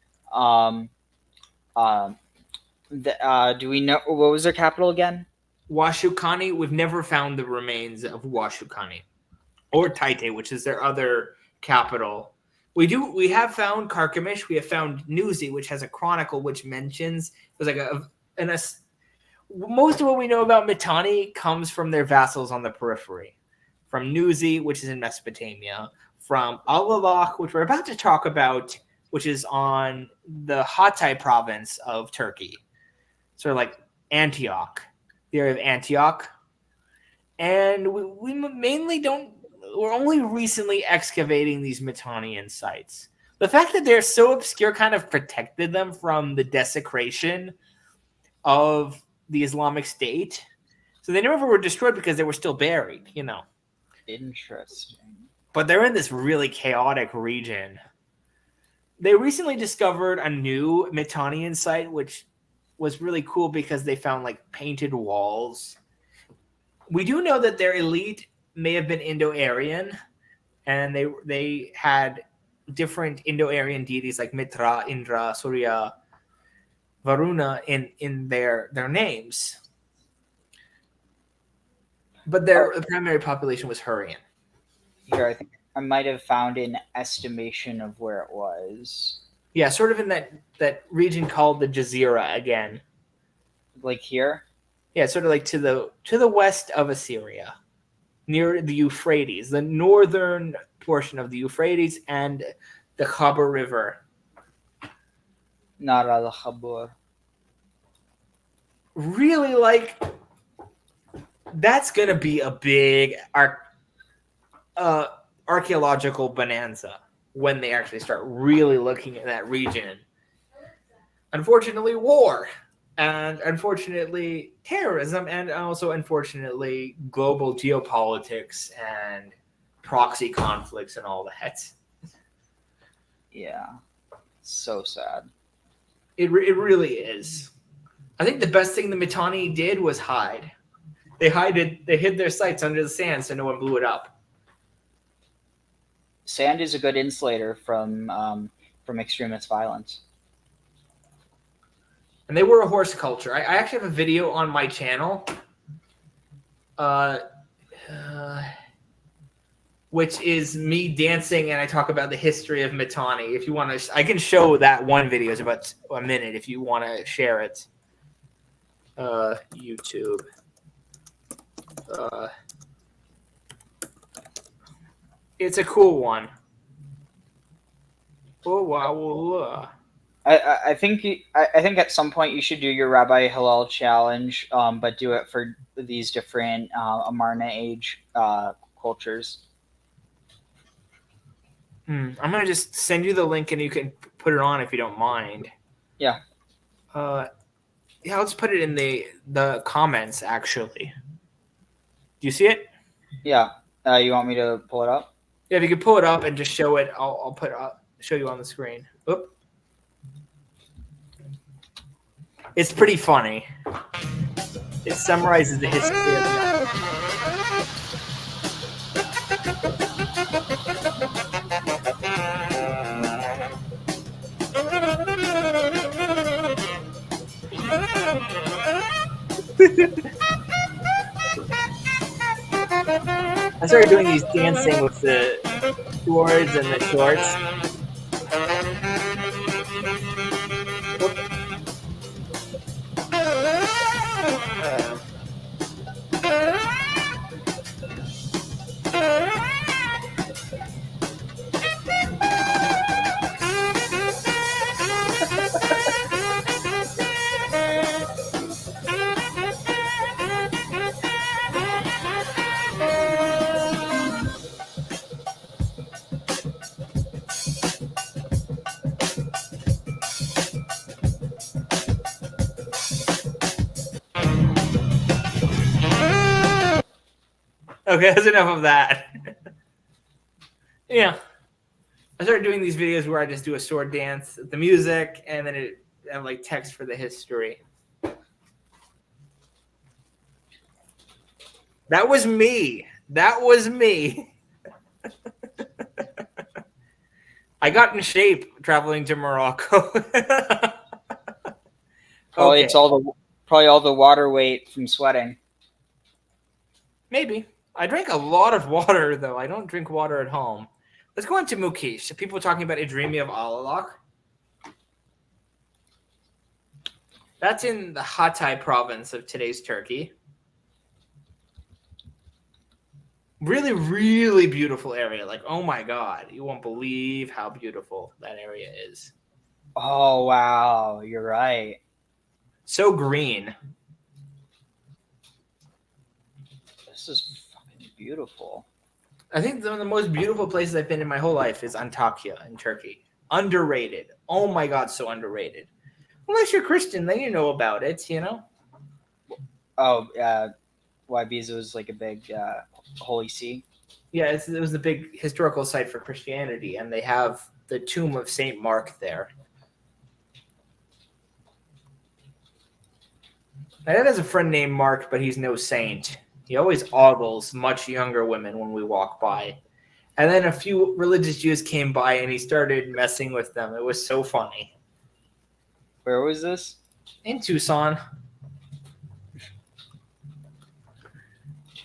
do we know what was their capital again? Washukani. We've never found the remains of Washukani or Taite, which is their other capital. We have found Carchemish. We have found Nuzi, which has a chronicle which mentions it was like most of what we know about Mittani comes from their vassals on the periphery, from Nuzi, which is in Mesopotamia, from Alalakh, which we're about to talk about, which is on the Hatay province of Turkey, sort of like Antioch, the area of Antioch, and we mainly don't. We're only recently excavating these Mittanian sites. The fact that they're so obscure kind of protected them from the desecration of the Islamic State. So they never were destroyed because they were still buried, you know. Interesting. But they're in this really chaotic region. They recently discovered a new Mittanian site, which was really cool because they found like painted walls. We do know that their elite may have been Indo-Aryan, and they had different Indo-Aryan deities like Mitra, Indra, Surya, Varuna in their names. But their primary population was Hurrian. Here, I think I might have found an estimation of where it was. Yeah, sort of in that region called the Jazeera again. Like here? Yeah, sort of like to the west of Assyria, near the Euphrates, the northern portion of the Euphrates and the Khabar River. Nara al-Khabur. Really, like, that's going to be a big archaeological bonanza when they actually start really looking at that region. Unfortunately, war. And unfortunately, terrorism, and also, unfortunately, global geopolitics and proxy conflicts and all that. Yeah. So sad. It really is. I think the best thing the Mittani did was hide. They hid their sites under the sand so no one blew it up. Sand is a good insulator from extremist violence. And they were a horse culture. I actually have a video on my channel, which is me dancing, and I talk about the history of Mittani. If you want to, I can show that one video. It's about a minute if you want to share it. YouTube. It's a cool one. Oh wow! I think at some point you should do your Rabbi Hillel challenge, but do it for these different Amarna age cultures. I'm gonna just send you the link and you can put it on if you don't mind. Yeah. Yeah, I'll just put it in the comments actually. Do you see it? Yeah. You want me to pull it up? Yeah, if you could pull it up and just show it, I'll show you on the screen. Oop. It's pretty funny. It summarizes the history of the I started doing these dancing with the swords and the shorts. Okay, that's enough of that. Yeah. I started doing these videos where I just do a sword dance, the music, and then it and like text for the history. That was me. That was me. I got in shape traveling to Morocco. Probably Okay. it's probably all the water weight from sweating. Maybe. I drink a lot of water, though. I don't drink water at home. Let's go into Mukish. So people talking about Idrimi of Alalak. That's in the Hatay province of today's Turkey. Really, really beautiful area. Like, oh my God. You won't believe how beautiful that area is. Oh, wow. You're right. So green. This is fucking beautiful. I think one of the most beautiful places I've been in my whole life is Antakya in Turkey. Underrated. Oh my God, so underrated. Unless you're Christian, then you know about it, you know? Oh, Ibiza was like a big holy see. Yeah, it was the big historical site for Christianity, and they have the tomb of St. Mark there. My dad has a friend named Mark, but he's no saint. He always ogles much younger women when we walk by. And then a few religious Jews came by, and he started messing with them. It was so funny. Where was this? In Tucson.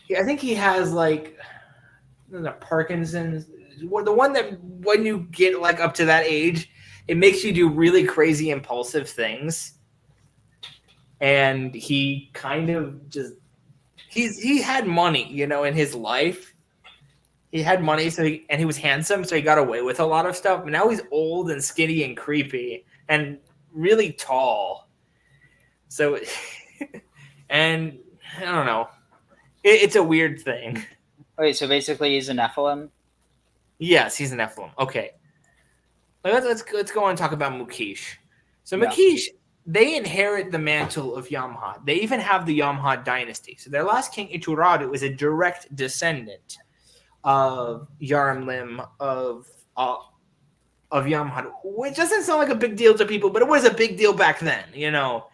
Yeah, I think he has like the Parkinson's. The one that when you get like up to that age, it makes you do really crazy impulsive things. And he kind of just he had money, you know, in his life. He had money, and he was handsome, so he got away with a lot of stuff. But now he's old and skinny and creepy and really tall. So, and I don't know. It's a weird thing. Wait, so basically he's a Nephilim? Yes, he's an Nephilim. Okay. Let's go on and talk about Mukish. So Yeah. Mukish, they inherit the mantle of Yamhad. They even have the Yamhad dynasty. So their last king, Ituradu, was a direct descendant of Yaramlim of Yamhad, which doesn't sound like a big deal to people, but it was a big deal back then. You know,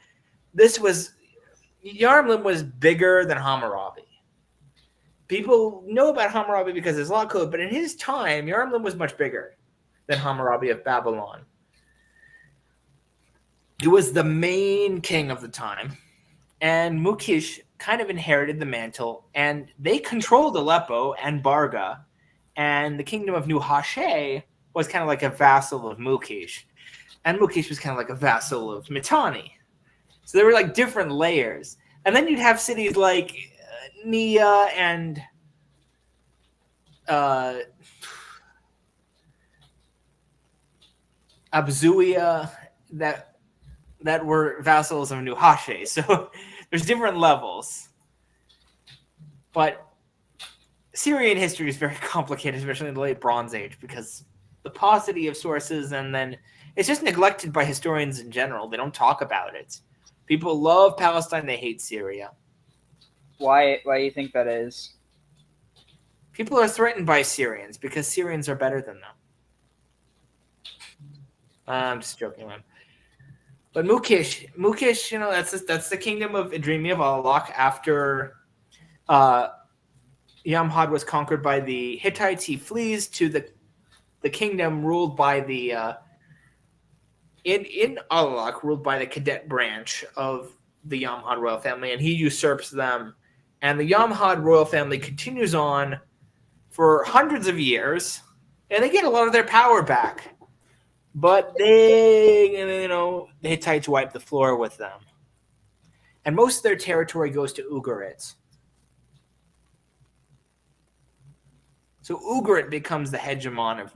Yaramlim was bigger than Hammurabi. People know about Hammurabi because his law code, but in his time, Yaramlim was much bigger than Hammurabi of Babylon. He was the main king of the time, and Mukish kind of inherited the mantle, and they controlled Aleppo and Barga, and the kingdom of New Hashay was kind of like a vassal of Mukish, and Mukish was kind of like a vassal of Mitanni. So there were like different layers, and then you'd have cities like Nia and Abzuia that were vassals of New Hashay. So there's different levels. But Syrian history is very complicated, especially in the late Bronze Age, because the paucity of sources, and then it's just neglected by historians in general. They don't talk about it. People love Palestine. They hate Syria. Why do you think that is? People are threatened by Syrians because Syrians are better than them. I'm just joking, man. But Mukish, you know, that's the kingdom of Idrimi of Alalak after Yamhad was conquered by the Hittites. He flees to the kingdom ruled by the in Alalak, ruled by the cadet branch of the Yamhad royal family, and he usurps them. And the Yamhad royal family continues on for hundreds of years, and they get a lot of their power back. But the Hittites wipe the floor with them. And most of their territory goes to Ugarit. So Ugarit becomes the hegemon of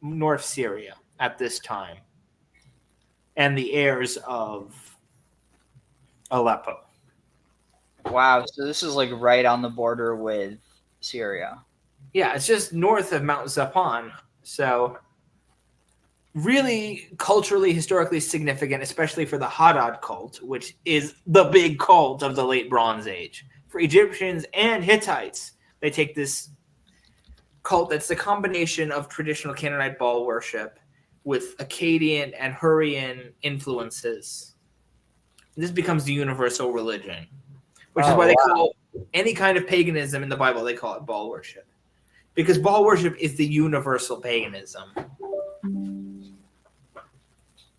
North Syria at this time, and the heirs of Aleppo. Wow, so this is like right on the border with Syria. Yeah, it's just north of Mount Zapan. So really culturally, historically significant, especially for the Hadad cult, which is the big cult of the late Bronze Age. For Egyptians and Hittites, They take this cult that's the combination of traditional Canaanite Baal worship with Akkadian and Hurrian influences. This becomes the universal religion, which is why they call any kind of paganism in the Bible, they call it Baal worship. Because Baal worship is the universal paganism.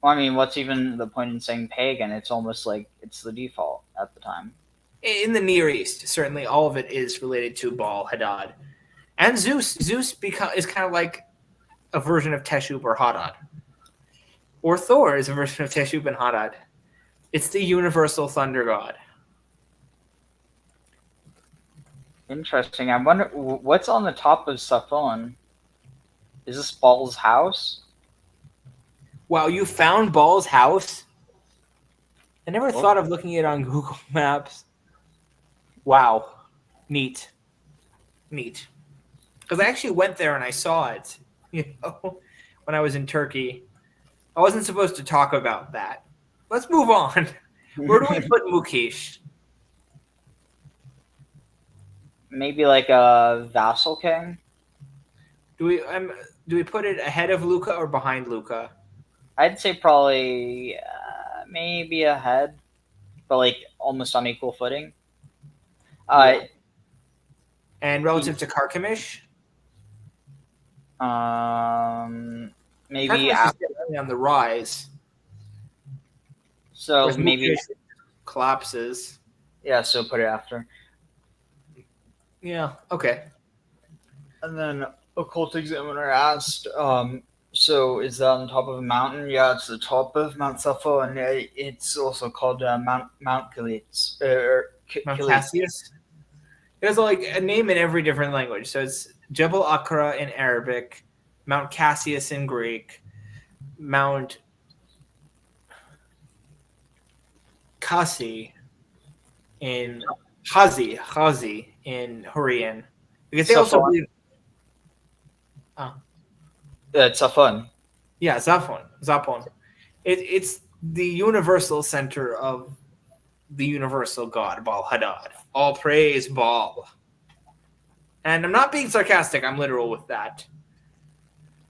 Well, I mean, what's even the point in saying pagan? It's almost like it's the default at the time. In the Near East, certainly all of it is related to Baal, Hadad. And Zeus. Zeus is kind of like a version of Teshub or Hadad. Or Thor is a version of Teshub and Hadad. It's the universal thunder god. Interesting. I wonder what's on the top of Safon. Is this Baal's house? Wow, you found Baal's house? I never thought of looking at it on Google Maps. Wow. Neat. Because I actually went there and I saw it, when I was in Turkey. I wasn't supposed to talk about that. Let's move on. Where do we put Mukesh? Maybe like a vassal king? Do we put it ahead of Luca or behind Luca? I'd say probably maybe ahead, but like almost on equal footing. And relative to Carchemish? Maybe Carchemish after. is on the rise. So Whereas maybe Mukesh collapses. yeah. So put it after. Yeah. Okay. And then Occult Examiner asked, so is that on top of a mountain? Yeah, it's the top of Mount Sappho, and it's also called Mount Kalitz. Mount Cassius. There's like a name in every different language. So it's Jebel Akra in Arabic, Mount Cassius in Greek, Mount Kasi in Hazi in Hurrian. Because they also believe. Safon. Yeah, Zapon. It's the universal center of the universal god, Baal Hadad. All praise Baal. And I'm not being sarcastic, I'm literal with that.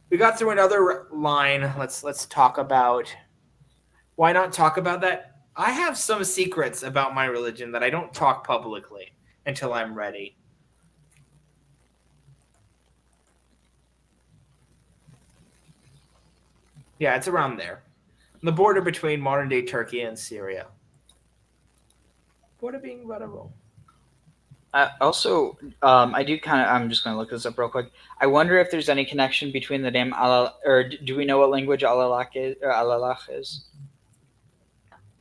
We got through another line. Let's talk about. Why not talk about that? I have some secrets about my religion that I don't talk publicly until I'm ready. Yeah, it's around there. The border between modern-day Turkey and Syria. Border being Varavo. Also, I do kind of. I'm just going to look this up real quick. I wonder if there's any connection between the name or do we know what language Alalach is?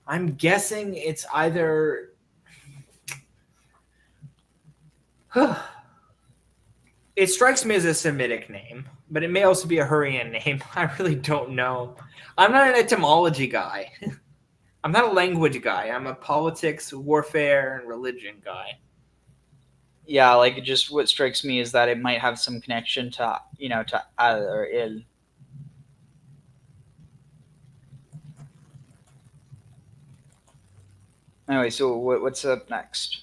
I'm guessing it's either. It strikes me as a Semitic name, but it may also be a Hurrian name. I really don't know. I'm not an etymology guy. I'm not a language guy. I'm a politics, warfare, and religion guy. Yeah, like just what strikes me is that it might have some connection to to Al or Il. Anyway, so what's up next?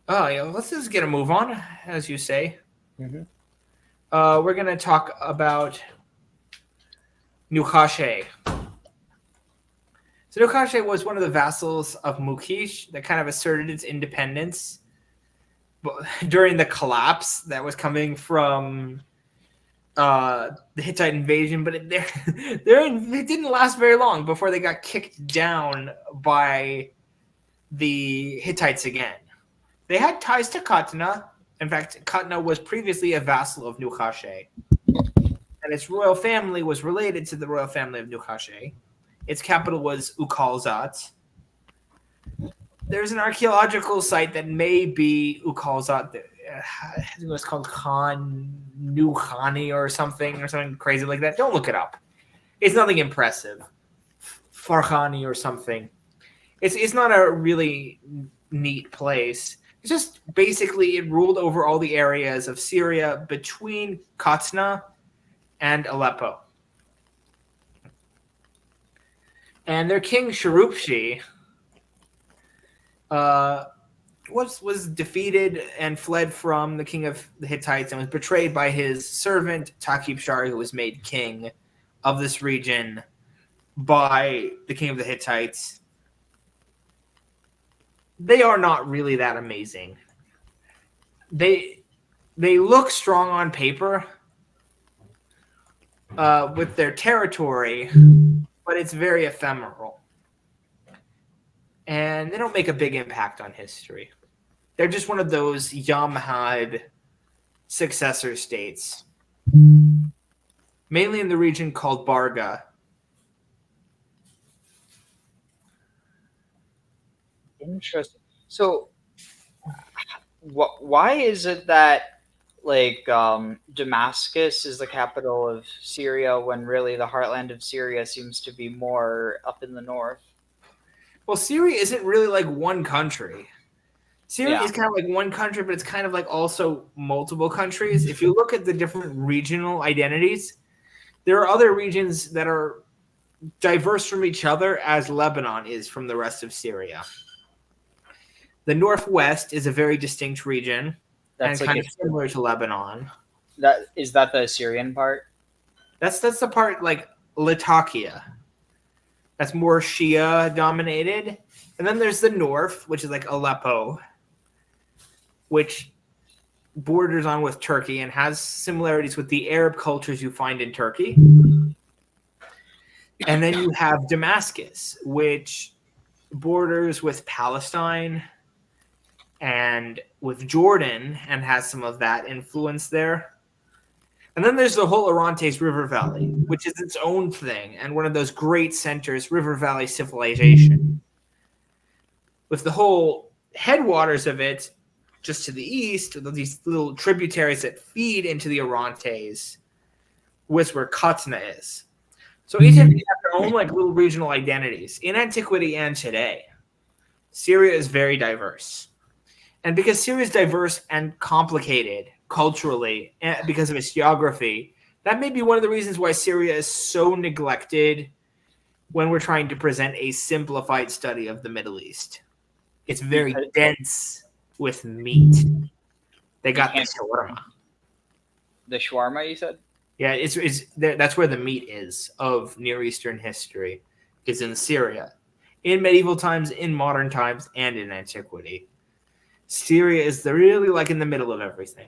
Oh, yeah. Let's just get a move on, as you say. Mm-hmm. We're gonna talk about Nukhashe. So Nukhashe was one of the vassals of Mukesh that kind of asserted its independence during the collapse that was coming from the Hittite invasion, but it didn't last very long before they got kicked down by the Hittites again. They had ties to Katna. In fact, Katna was previously a vassal of Nukhashe, and its royal family was related to the royal family of Nukhashe. Its capital was Ukalzat. There's an archaeological site that may be Ukalzat. I think it was called Khan Nukhani or something crazy like that. Don't look it up. It's nothing impressive. Farkhani or something. It's not a really neat place. It's just basically it ruled over all the areas of Syria between Katna and Aleppo. And their king Sharupshi was defeated and fled from the king of the Hittites and was betrayed by his servant Takib-Shari, who was made king of this region by the king of the Hittites. They are not really that amazing. They look strong on paper with their territory, but it's very ephemeral. And they don't make a big impact on history. They're just one of those Yamhad successor states, mainly in the region called Barga. Interesting. So, why is it that Damascus is the capital of Syria when really the heartland of Syria seems to be more up in the north? Well, Syria isn't really like one country. Syria is kind of like one country, but it's kind of like also multiple countries. If you look at the different regional identities, there are other regions that are diverse from each other, as Lebanon is from the rest of Syria. The northwest is a very distinct region, That's and kind of similar to Lebanon. That is that the Syrian part? That's the part like Latakia. That's more Shia dominated. And then there's the north, which is like Aleppo, which borders on with Turkey and has similarities with the Arab cultures you find in Turkey. And then you have Damascus, which borders with Palestine and with Jordan and has some of that influence there. And then there's the whole Orontes River Valley, which is its own thing and one of those great centers, River Valley civilization. With the whole headwaters of it just to the east, these little tributaries that feed into the Orontes, which is where Katna is. So each of these have their own like little regional identities in antiquity and today. Syria is very diverse. And because Syria is diverse and complicated culturally, because of its geography, that may be one of the reasons why Syria is so neglected when we're trying to present a simplified study of the Middle East. It's very dense with meat. They got the shawarma. The shawarma, you said? Yeah, it's that's where the meat is of Near Eastern history, is in Syria, in medieval times, in modern times, and in antiquity. Syria is really like in the middle of everything.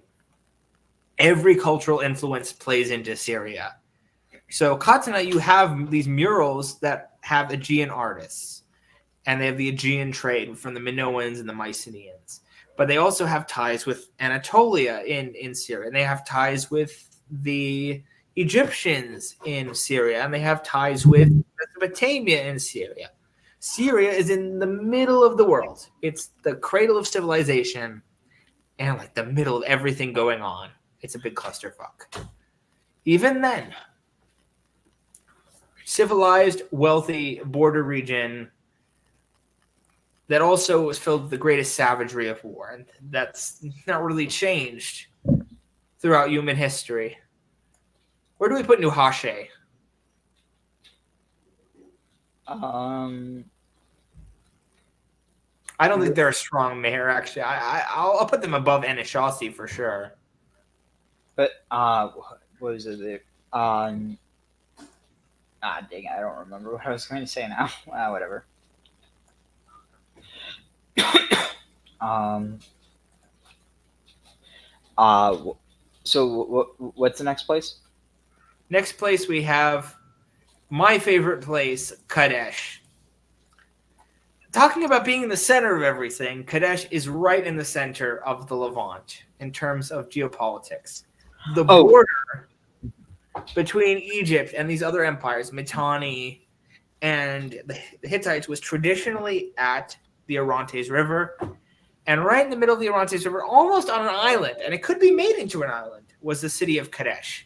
Every cultural influence plays into Syria. So Katna, you have these murals that have Aegean artists, and they have the Aegean trade from the Minoans and the Mycenaeans. But they also have ties with Anatolia in Syria, and they have ties with the Egyptians in Syria, and they have ties with Mesopotamia in Syria. Syria is in the middle of the world. It's the cradle of civilization and like the middle of everything going on. It's a big clusterfuck. Even then, civilized, wealthy border region that also was filled with the greatest savagery of war. And that's not really changed throughout human history. Where do we put Nuhashe? I don't think they're a strong mayor, actually. I'll put them above Anishasi for sure. But what was it? Dang it, I don't remember what I was going to say now. Whatever. So what's the next place? Next place we have my favorite place, Kadesh. Talking about being in the center of everything, Kadesh is right in the center of the Levant in terms of geopolitics. The border between Egypt and these other empires, Mitanni and the Hittites, was traditionally at the Orontes River. And right in the middle of the Orontes River, almost on an island, and it could be made into an island, was the city of Kadesh.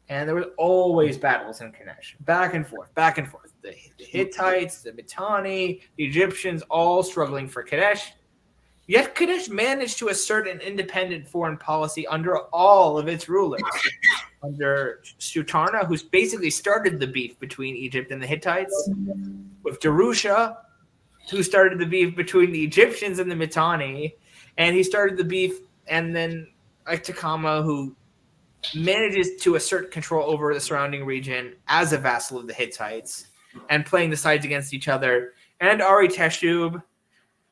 And there were always battles in Kadesh, back and forth, back and forth. The Hittites, the Mitanni, the Egyptians, all struggling for Kadesh. Yet Kadesh managed to assert an independent foreign policy under all of its rulers. Under Sutarna, who's basically started the beef between Egypt and the Hittites, with Darusha, who started the beef between the Egyptians and the Mitanni, and he started the beef, and then like Takama, who manages to assert control over the surrounding region as a vassal of the Hittites, and playing the sides against each other, and Ari Teshub,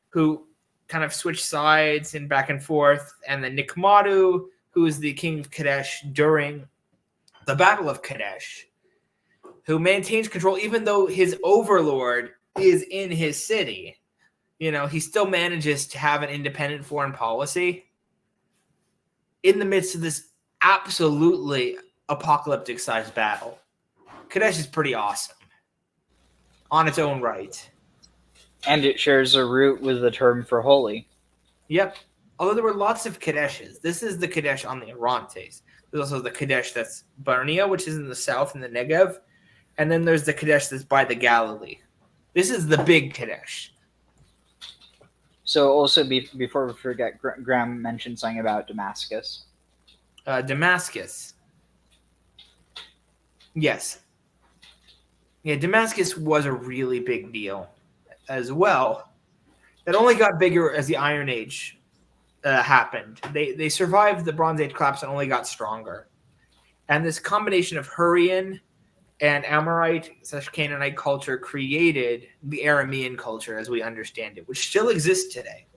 who kind of switched sides and back and forth, and then Nikmadu, who is the king of Kadesh during the Battle of Kadesh, who maintains control even though his overlord is in his city. You know, he still manages to have an independent foreign policy in the midst of this absolutely apocalyptic sized battle. Kadesh is pretty awesome on its own right. And it shares a root with the term for holy. Yep. Although there were lots of Kadeshes. This is the Kadesh on the Orontes. There's also the Kadesh that's Barnea, which is in the south in the Negev. And then there's the Kadesh that's by the Galilee. This is the big Kadesh. So also, before we forget, Graham mentioned something about Damascus. Damascus. Yes. Yeah, Damascus was a really big deal as well. It only got bigger as the Iron Age happened. They survived the Bronze Age collapse and only got stronger. And this combination of Hurrian and Amorite/Canaanite culture created the Aramean culture as we understand it, which still exists today.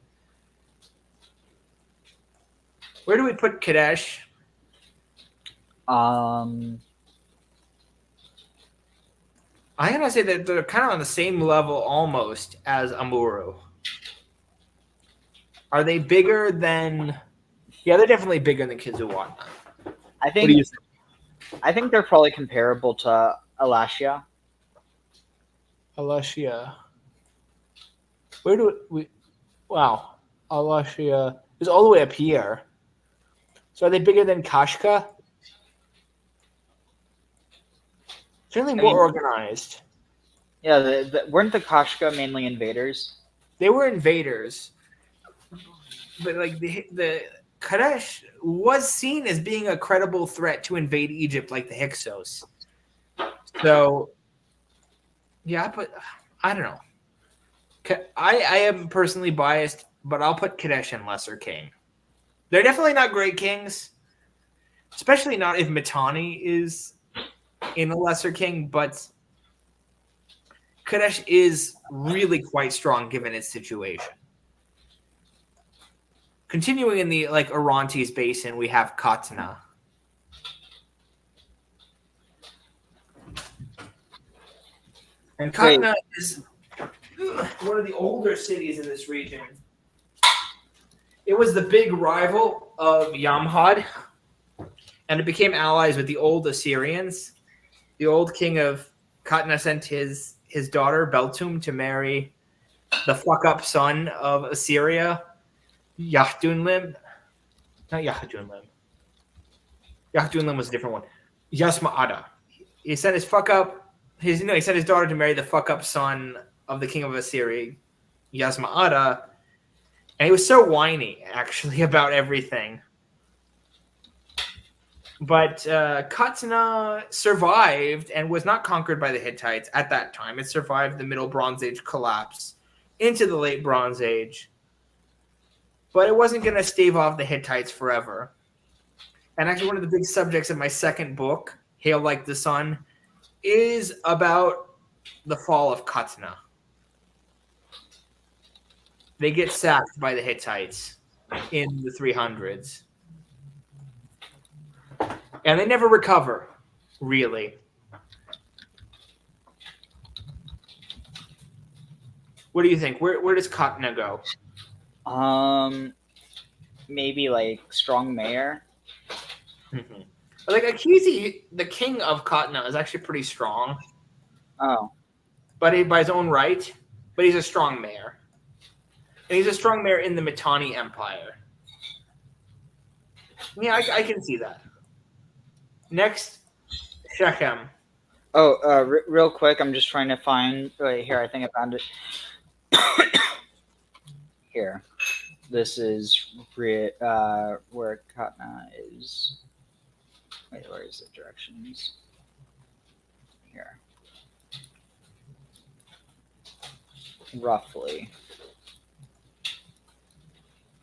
Where do we put Kadesh? Um, I'm going to say that they're kind of on the same level almost as Amuru. Are they bigger than... Yeah, they're definitely bigger than Kizuwata. I What do think you think? I think they're probably comparable to Alashia. Alashia. Where do we... Wow. Alashia is all the way up here. So are they bigger than Kashka? Certainly more organized. Yeah, weren't the Kashka mainly invaders? They were invaders. But like the Kadesh was seen as being a credible threat to invade Egypt like the Hyksos. So, yeah, but I don't know. I am personally biased, but I'll put Kadesh and Lesser King. They're definitely not great kings, especially not if Mitanni is in a Lesser King, but Kadesh is really quite strong given its situation. Continuing in the like Orontes basin, we have Katna. And Katna is one of the older cities in this region. It was the big rival of Yamhad, and it became allies with the old Assyrians. The old king of Katna sent his daughter Beltum to marry the fuck-up son of Assyria, Yahdunlim. Not Yahdunlim. Yahdunlim was a different one. Yasma'ada. He sent his fuck-up... he sent his daughter to marry the fuck-up son of the king of Assyria, Yasma'ada, and he was so whiny, actually, about everything. But Katna survived and was not conquered by the Hittites at that time. It survived the Middle Bronze Age collapse into the Late Bronze Age. But it wasn't going to stave off the Hittites forever. And actually, one of the big subjects of my second book, Hail Like the Sun, is about the fall of Katna. They get sacked by the Hittites in the 300s. And they never recover, really. What do you think? Where does Katna go? Maybe like strong mayor. Mm-hmm. Like Akizi, the king of Katna, is actually pretty strong. Oh, But by his own right. But he's a strong mayor. And he's a strong mayor in the Mitanni Empire. Yeah, I can see that. Next, Shechem. Oh, real quick, I'm just trying to find right here. I think I found it. Here, this is where Katna is. Wait, where is the directions? Here. roughly.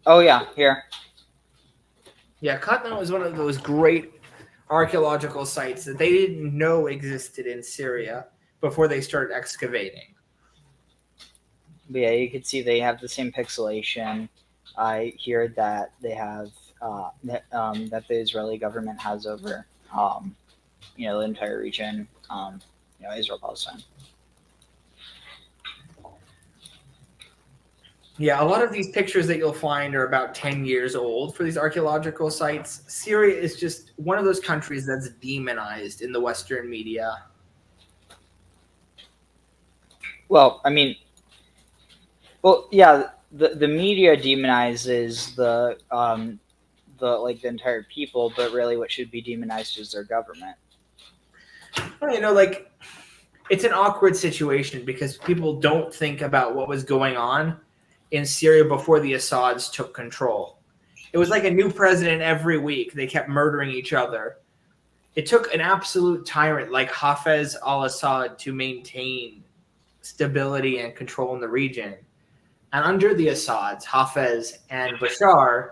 Oh yeah, here. Yeah, Katna was one of those great archaeological sites that they didn't know existed in Syria before they started excavating. But yeah, you can see they have the same pixelation. I hear that they have that the Israeli government has over the entire region, Israel Palestine. Yeah, a lot of these pictures that you'll find are about 10 years old for these archaeological sites. Syria is just one of those countries that's demonized in the Western media. Well, I mean, yeah, the media demonizes the entire people, but really what should be demonized is their government. Like it's an awkward situation because people don't think about what was going on in Syria before the Assads took control. It was like a new president every week. They kept murdering each other. It took an absolute tyrant like Hafez al-Assad to maintain stability and control in the region. And under the Assads, Hafez and Bashar,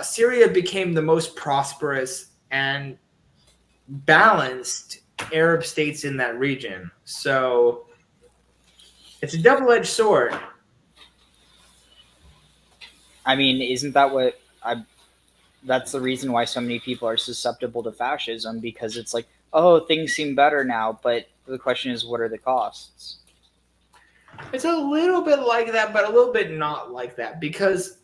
Syria became the most prosperous and balanced Arab states in that region. So it's a double-edged sword. I mean, isn't that what that's the reason why so many people are susceptible to fascism, because it's like, oh, things seem better now, but the question is, what are the costs? It's a little bit like that, but a little bit not like that, because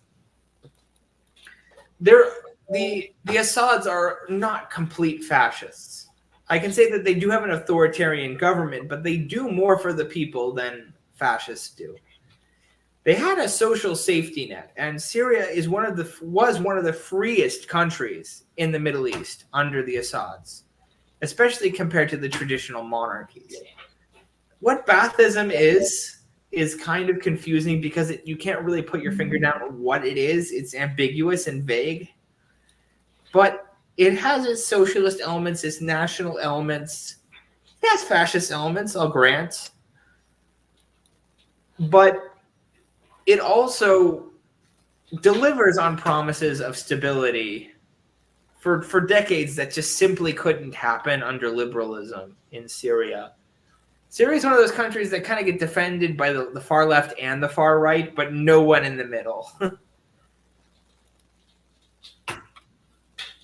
the Assads are not complete fascists. I can say that they do have an authoritarian government, but they do more for the people than fascists do. They had a social safety net, and Syria was one of the freest countries in the Middle East under the Assads, especially compared to the traditional monarchies. What Baathism is kind of confusing because you can't really put your finger down on what it is. It's ambiguous and vague, but it has its socialist elements, its national elements. It has fascist elements, I'll grant, but it also delivers on promises of stability for decades that just simply couldn't happen under liberalism in Syria. Syria is one of those countries that kind of get defended by the far left and the far right, but no one in the middle.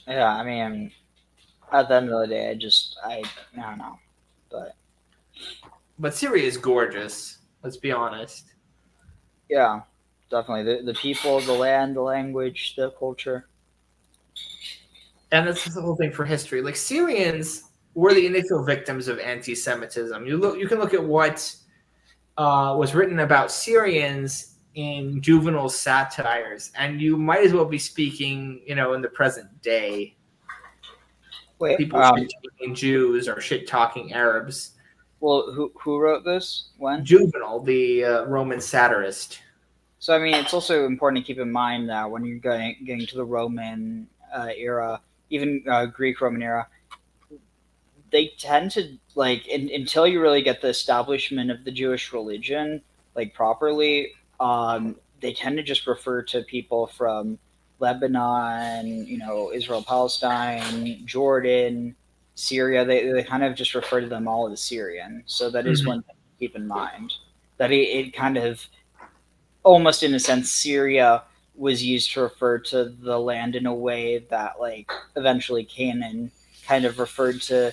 Yeah, I mean, at the end of the day, I don't know, but Syria is gorgeous. Let's be honest. Yeah, definitely. The people, the land, the language, the culture. And that's the whole thing for history. Like, Syrians were the initial victims of anti-Semitism. You can look at what was written about Syrians in juvenile satires, and you might as well be speaking, in the present day. Wait, people shit-talking Jews or shit-talking Arabs. Well, who wrote this? When? Juvenal, the Roman satirist. So, I mean, it's also important to keep in mind that when you're getting to the Roman era, even Greek Roman era, they tend to, like, until you really get the establishment of the Jewish religion, like, properly, they tend to just refer to people from Lebanon, Israel, Palestine, Jordan, Syria. They kind of just refer to them all as Syrian. So that is one thing to keep in mind. That it kind of, almost in a sense, Syria was used to refer to the land in a way that, like, eventually Canaan kind of referred to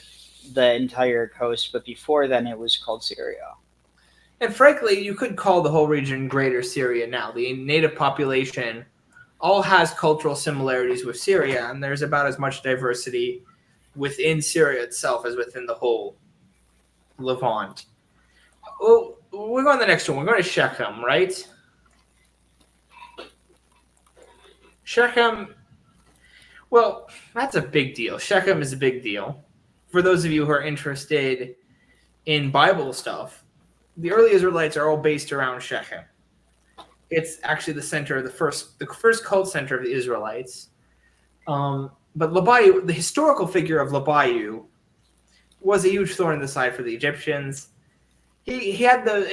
the entire coast, but before then it was called Syria. And frankly, you could call the whole region Greater Syria now. The native population all has cultural similarities with Syria, and there's about as much diversity within Syria itself as within the whole Levant. Well, we're going to the next one. We're going to Shechem, right? Shechem, well, that's a big deal. Shechem is a big deal. For those of you who are interested in Bible stuff, the early Israelites are all based around Shechem. It's actually the center of the first cult center of the Israelites. But Labayu, the historical figure of Labayu, was a huge thorn in the side for the Egyptians. he had the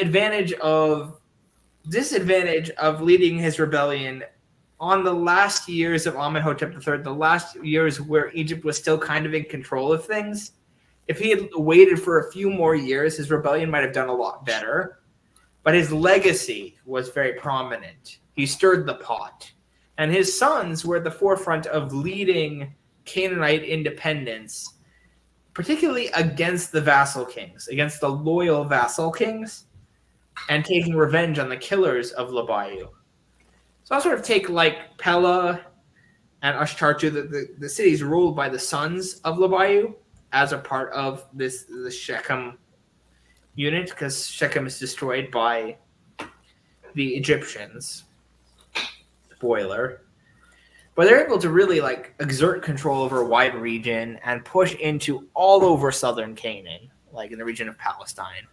disadvantage of leading his rebellion on the last years of Amenhotep III, the last years where Egypt was still kind of in control of things. If he had waited for a few more years, his rebellion might have done a lot better. But his legacy was very prominent. He stirred the pot. And his sons were at the forefront of leading Canaanite independence, particularly against the vassal kings, against the loyal vassal kings, and taking revenge on the killers of Labayu. So I'll sort of take like Pella and Ashtartu, the cities ruled by the sons of Labayu, as a part of the Shechem unit, because Shechem is destroyed by the Egyptians. Spoiler. But they're able to really like exert control over a wide region and push into all over southern Canaan, like in the region of Palestine.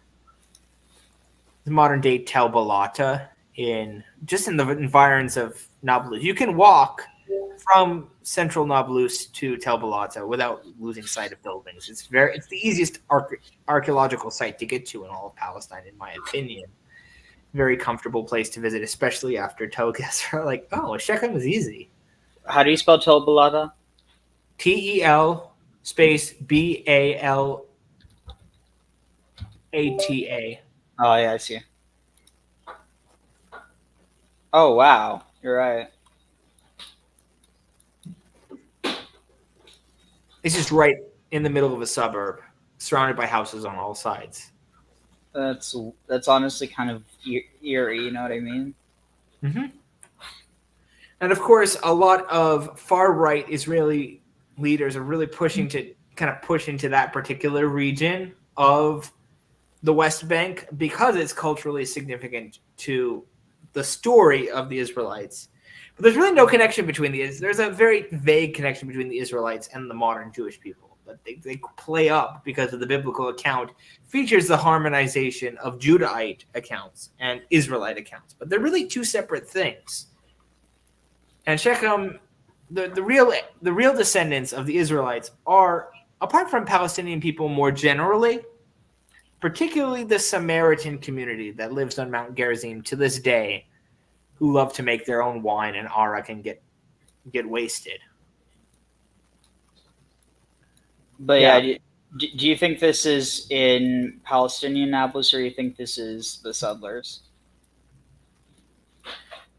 The modern day Tel Balata in the environs of Nablus. You can walk from central Nablus to Tel Balata without losing sight of buildings. It's the easiest archaeological site to get to in all of Palestine, in my opinion. Very comfortable place to visit, especially after Togas. Like, oh, Shechem is easy. How do you spell Tel Balata? TEL space BALATA. Oh yeah, I see. Oh wow, you're right. It's just right in the middle of a suburb, surrounded by houses on all sides. That's honestly kind of eerie. You know what I mean? Mm-hmm. And of course, a lot of far-right Israeli leaders are really pushing to kind of push into that particular region of the West Bank because it's culturally significant to the story of the Israelites. But there's really no connection between these. There's a very vague connection between the Israelites and the modern Jewish people. But they play up because of the biblical account features the harmonization of Judahite accounts and Israelite accounts. But they're really two separate things. And Shechem, the real descendants of the Israelites are, apart from Palestinian people more generally, particularly the Samaritan community that lives on Mount Gerizim to this day, who love to make their own wine and arak and get wasted. But yeah, do you think this is in Palestinian Nablus, or do you think this is the settlers?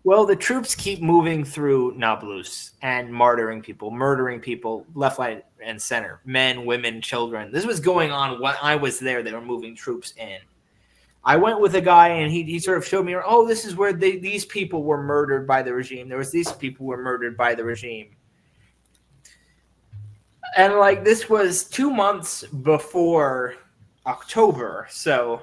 Well, the troops keep moving through Nablus and murdering people left, right, and center. Men, women, children. This was going on when I was there. They were moving troops in. I went with a guy, and he sort of showed me, oh, this is where these people were murdered by the regime. These people were murdered by the regime. And, like, this was 2 months before October, so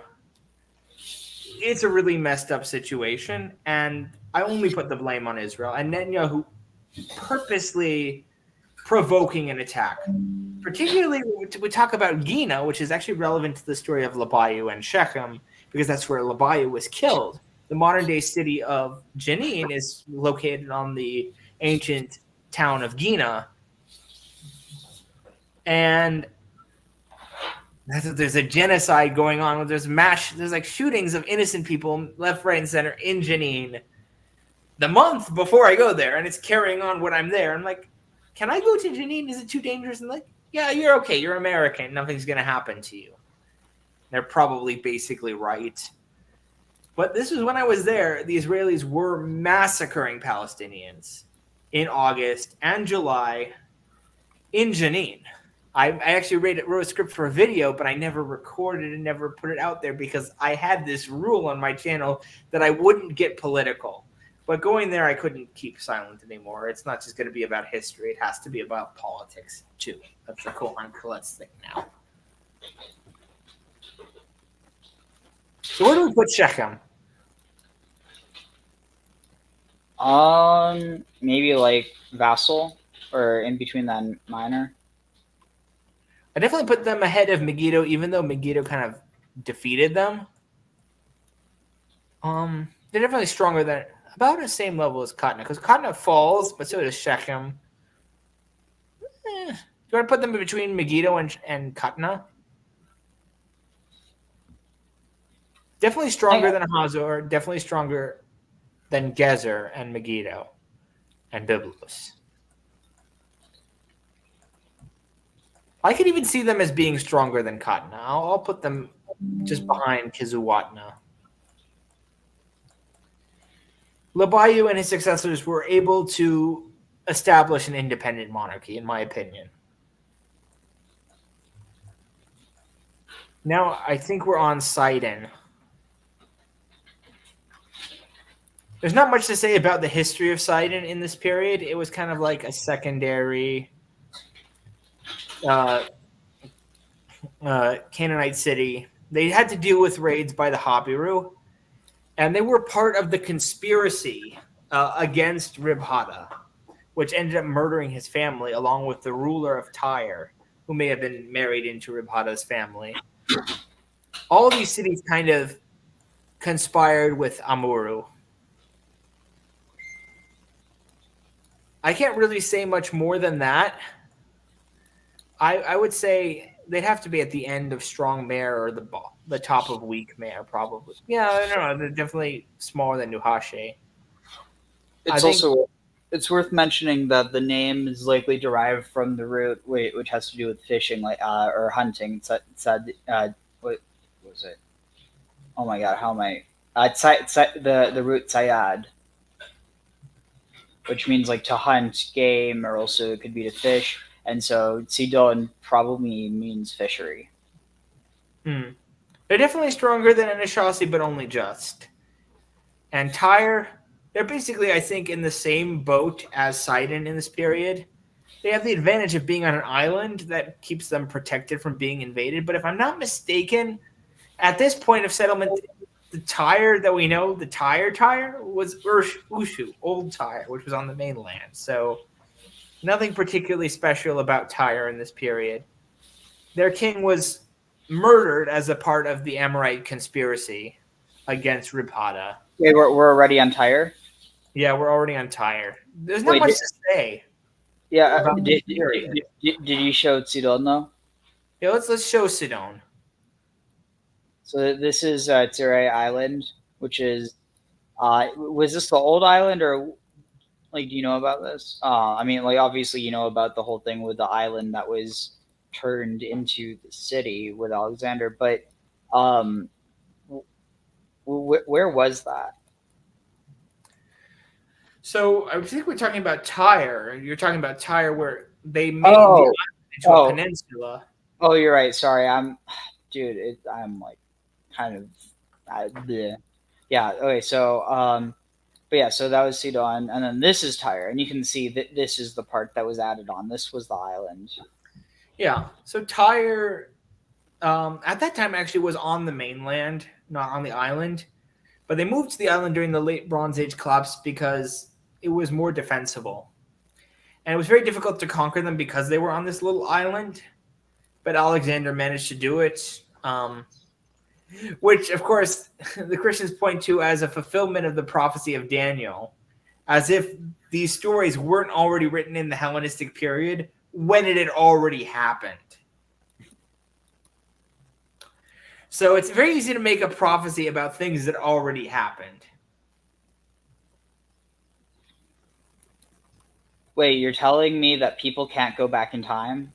it's a really messed up situation, and I only put the blame on Israel and Netanyahu purposely provoking an attack. Particularly, we talk about Gina, which is actually relevant to the story of Labayu and Shechem, because that's where Labayu was killed. The modern-day city of Jenin is located on the ancient town of Gina. And there's a genocide going on. There's like shootings of innocent people left, right, and center in Jenin the month before I go there, and it's carrying on when I'm there. I'm like, can I go to Jenin? Is it too dangerous? And like, yeah, you're okay. You're American. Nothing's going to happen to you. They're probably basically right. But this was when I was there. The Israelis were massacring Palestinians in August and July in Jenin. I actually wrote a script for a video, but I never recorded and never put it out there because I had this rule on my channel that I wouldn't get political. But going there, I couldn't keep silent anymore. It's not just going to be about history. It has to be about politics, too. That's the Kohan Koletz thing now. So where do we put Shechem? Maybe like vassal or in between that and minor. I definitely put them ahead of Megiddo, even though Megiddo kind of defeated them. They're definitely stronger than about the same level as Katna, because Katna falls, but so does Shechem. You want to put them between Megiddo and Katna? Definitely stronger than Hazor. Definitely stronger than Gezer and Megiddo and Byblos. I could even see them as being stronger than Katna. I'll put them just behind Kizuwatna. Labayu and his successors were able to establish an independent monarchy, in my opinion. Now, I think we're on Sidon. There's not much to say about the history of Sidon in this period. It was kind of like a secondary Canaanite city. They had to deal with raids by the Habiru, and they were part of the conspiracy against Ribhada, which ended up murdering his family along with the ruler of Tyre, who may have been married into Ribhada's family. All of these cities kind of conspired with Amurru. I can't really say much more than that. I would say they'd have to be at the end of Strong Mare or the top of Weak Mare, probably. Yeah, I don't know. They're definitely smaller than Nuhashe. It's worth mentioning that the name is likely derived from the root, which has to do with fishing, or hunting. What was it? Oh my god, how am I? The root Sayad, which means like to hunt game, or also it could be to fish. And so Sidon probably means fishery. They're definitely stronger than Anishasi, but only just. And Tyre, they're basically, I think, in the same boat as Sidon in this period. They have the advantage of being on an island that keeps them protected from being invaded. But if I'm not mistaken, at this point of settlement, the Tyre that we know, the Tyre was Ushu, Old Tyre, which was on the mainland. So nothing particularly special about Tyre in this period. Their king was murdered as a part of the Amorite conspiracy against Ribhada. Wait, we're already on Tyre? Yeah, we're already on Tyre. There's not much to say. Yeah, did you show Sidon though? Yeah, let's show Sidon. So this is Tsirai Island, which is was this the old island, or like, do you know about this? I mean, like, obviously you know about the whole thing with the island that was turned into the city with Alexander, but where was that? So I think we're talking about Tyre. You're talking about Tyre, where they made the island into a peninsula. Oh, you're right. Sorry, I'm like kind of yeah. Okay, so but yeah, so that was Sidon, and then this is Tyre, and you can see that this is the part that was added on. This was the island. Yeah. So Tyre, at that time, actually was on the mainland, not on the island. But they moved to the island during the late Bronze Age collapse because it was more defensible. And it was very difficult to conquer them because they were on this little island. But Alexander managed to do it, which, of course, the Christians point to as a fulfillment of the prophecy of Daniel, as if these stories weren't already written in the Hellenistic period when it had already happened. So it's very easy to make a prophecy about things that already happened. Wait, you're telling me that people can't go back in time?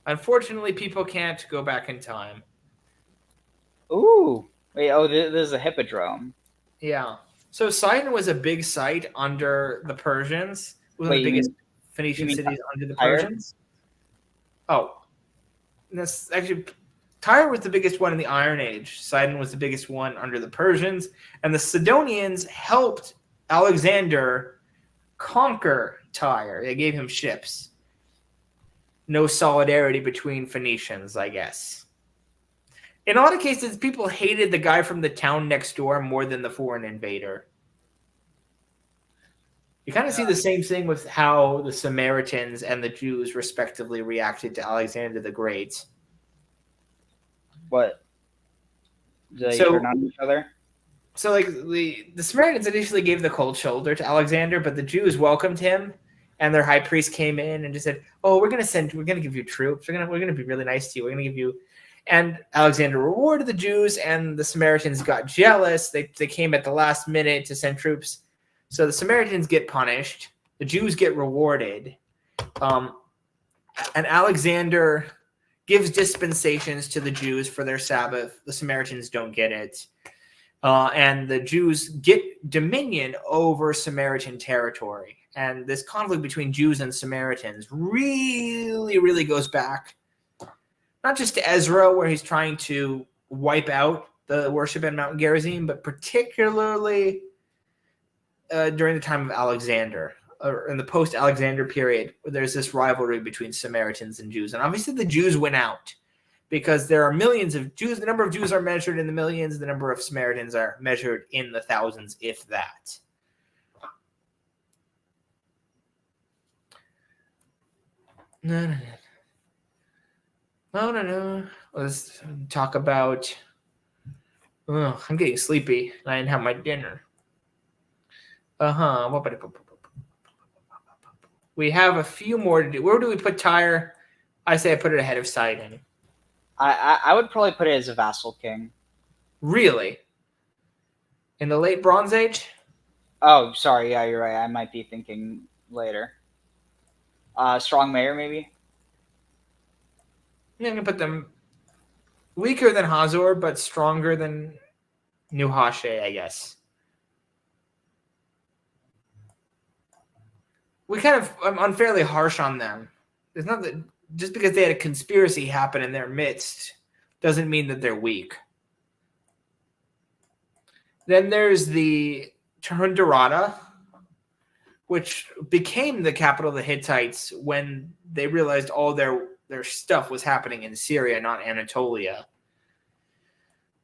Unfortunately, people can't go back in time. Ooh. Wait, this is a hippodrome. Yeah. So Sidon was a big site under the Persians. One of the biggest Phoenician cities under the Persians. Oh. That's actually... Tyre was the biggest one in the Iron Age. Sidon was the biggest one under the Persians. And the Sidonians helped Alexander conquer Tyre. They gave him ships. No solidarity between Phoenicians, I guess. In a lot of cases, people hated the guy from the town next door more than the foreign invader. You kind of see the same thing with how the Samaritans and the Jews respectively reacted to Alexander the Great. What? Do they turn on each other? So, like, the Samaritans initially gave the cold shoulder to Alexander, but the Jews welcomed him, and their high priest came in and just said, "Oh, we're gonna give you troops. We're gonna be really nice to you. We're gonna give you." And Alexander rewarded the Jews, and the Samaritans got jealous. They came at the last minute to send troops. So the Samaritans get punished. The Jews get rewarded. And Alexander gives dispensations to the Jews for their Sabbath. The Samaritans don't get it. And the Jews get dominion over Samaritan territory. And this conflict between Jews and Samaritans really, really goes back not just to Ezra, where he's trying to wipe out the worship at Mount Gerizim, but particularly during the time of Alexander, or in the post-Alexander period, where there's this rivalry between Samaritans and Jews. And obviously the Jews win out because there are millions of Jews. The number of Jews are measured in the millions. The number of Samaritans are measured in the thousands, if that. No. Let's talk about. Oh, I'm getting sleepy. I didn't have my dinner. We have a few more to do. Where do we put Tyre? I say I put it ahead of Sidon. I would probably put it as a vassal king. Really? In the late Bronze Age? Oh, sorry. Yeah, you're right. I might be thinking later. Strong mayor, maybe? Yeah, I'm going to put them weaker than Hazor, but stronger than Nuhashe, I guess. We kind of unfairly harsh on them. It's not that just because they had a conspiracy happen in their midst doesn't mean that they're weak. Then there's the Tarhundarada, which became the capital of the Hittites when they realized all their stuff was happening in Syria, not Anatolia.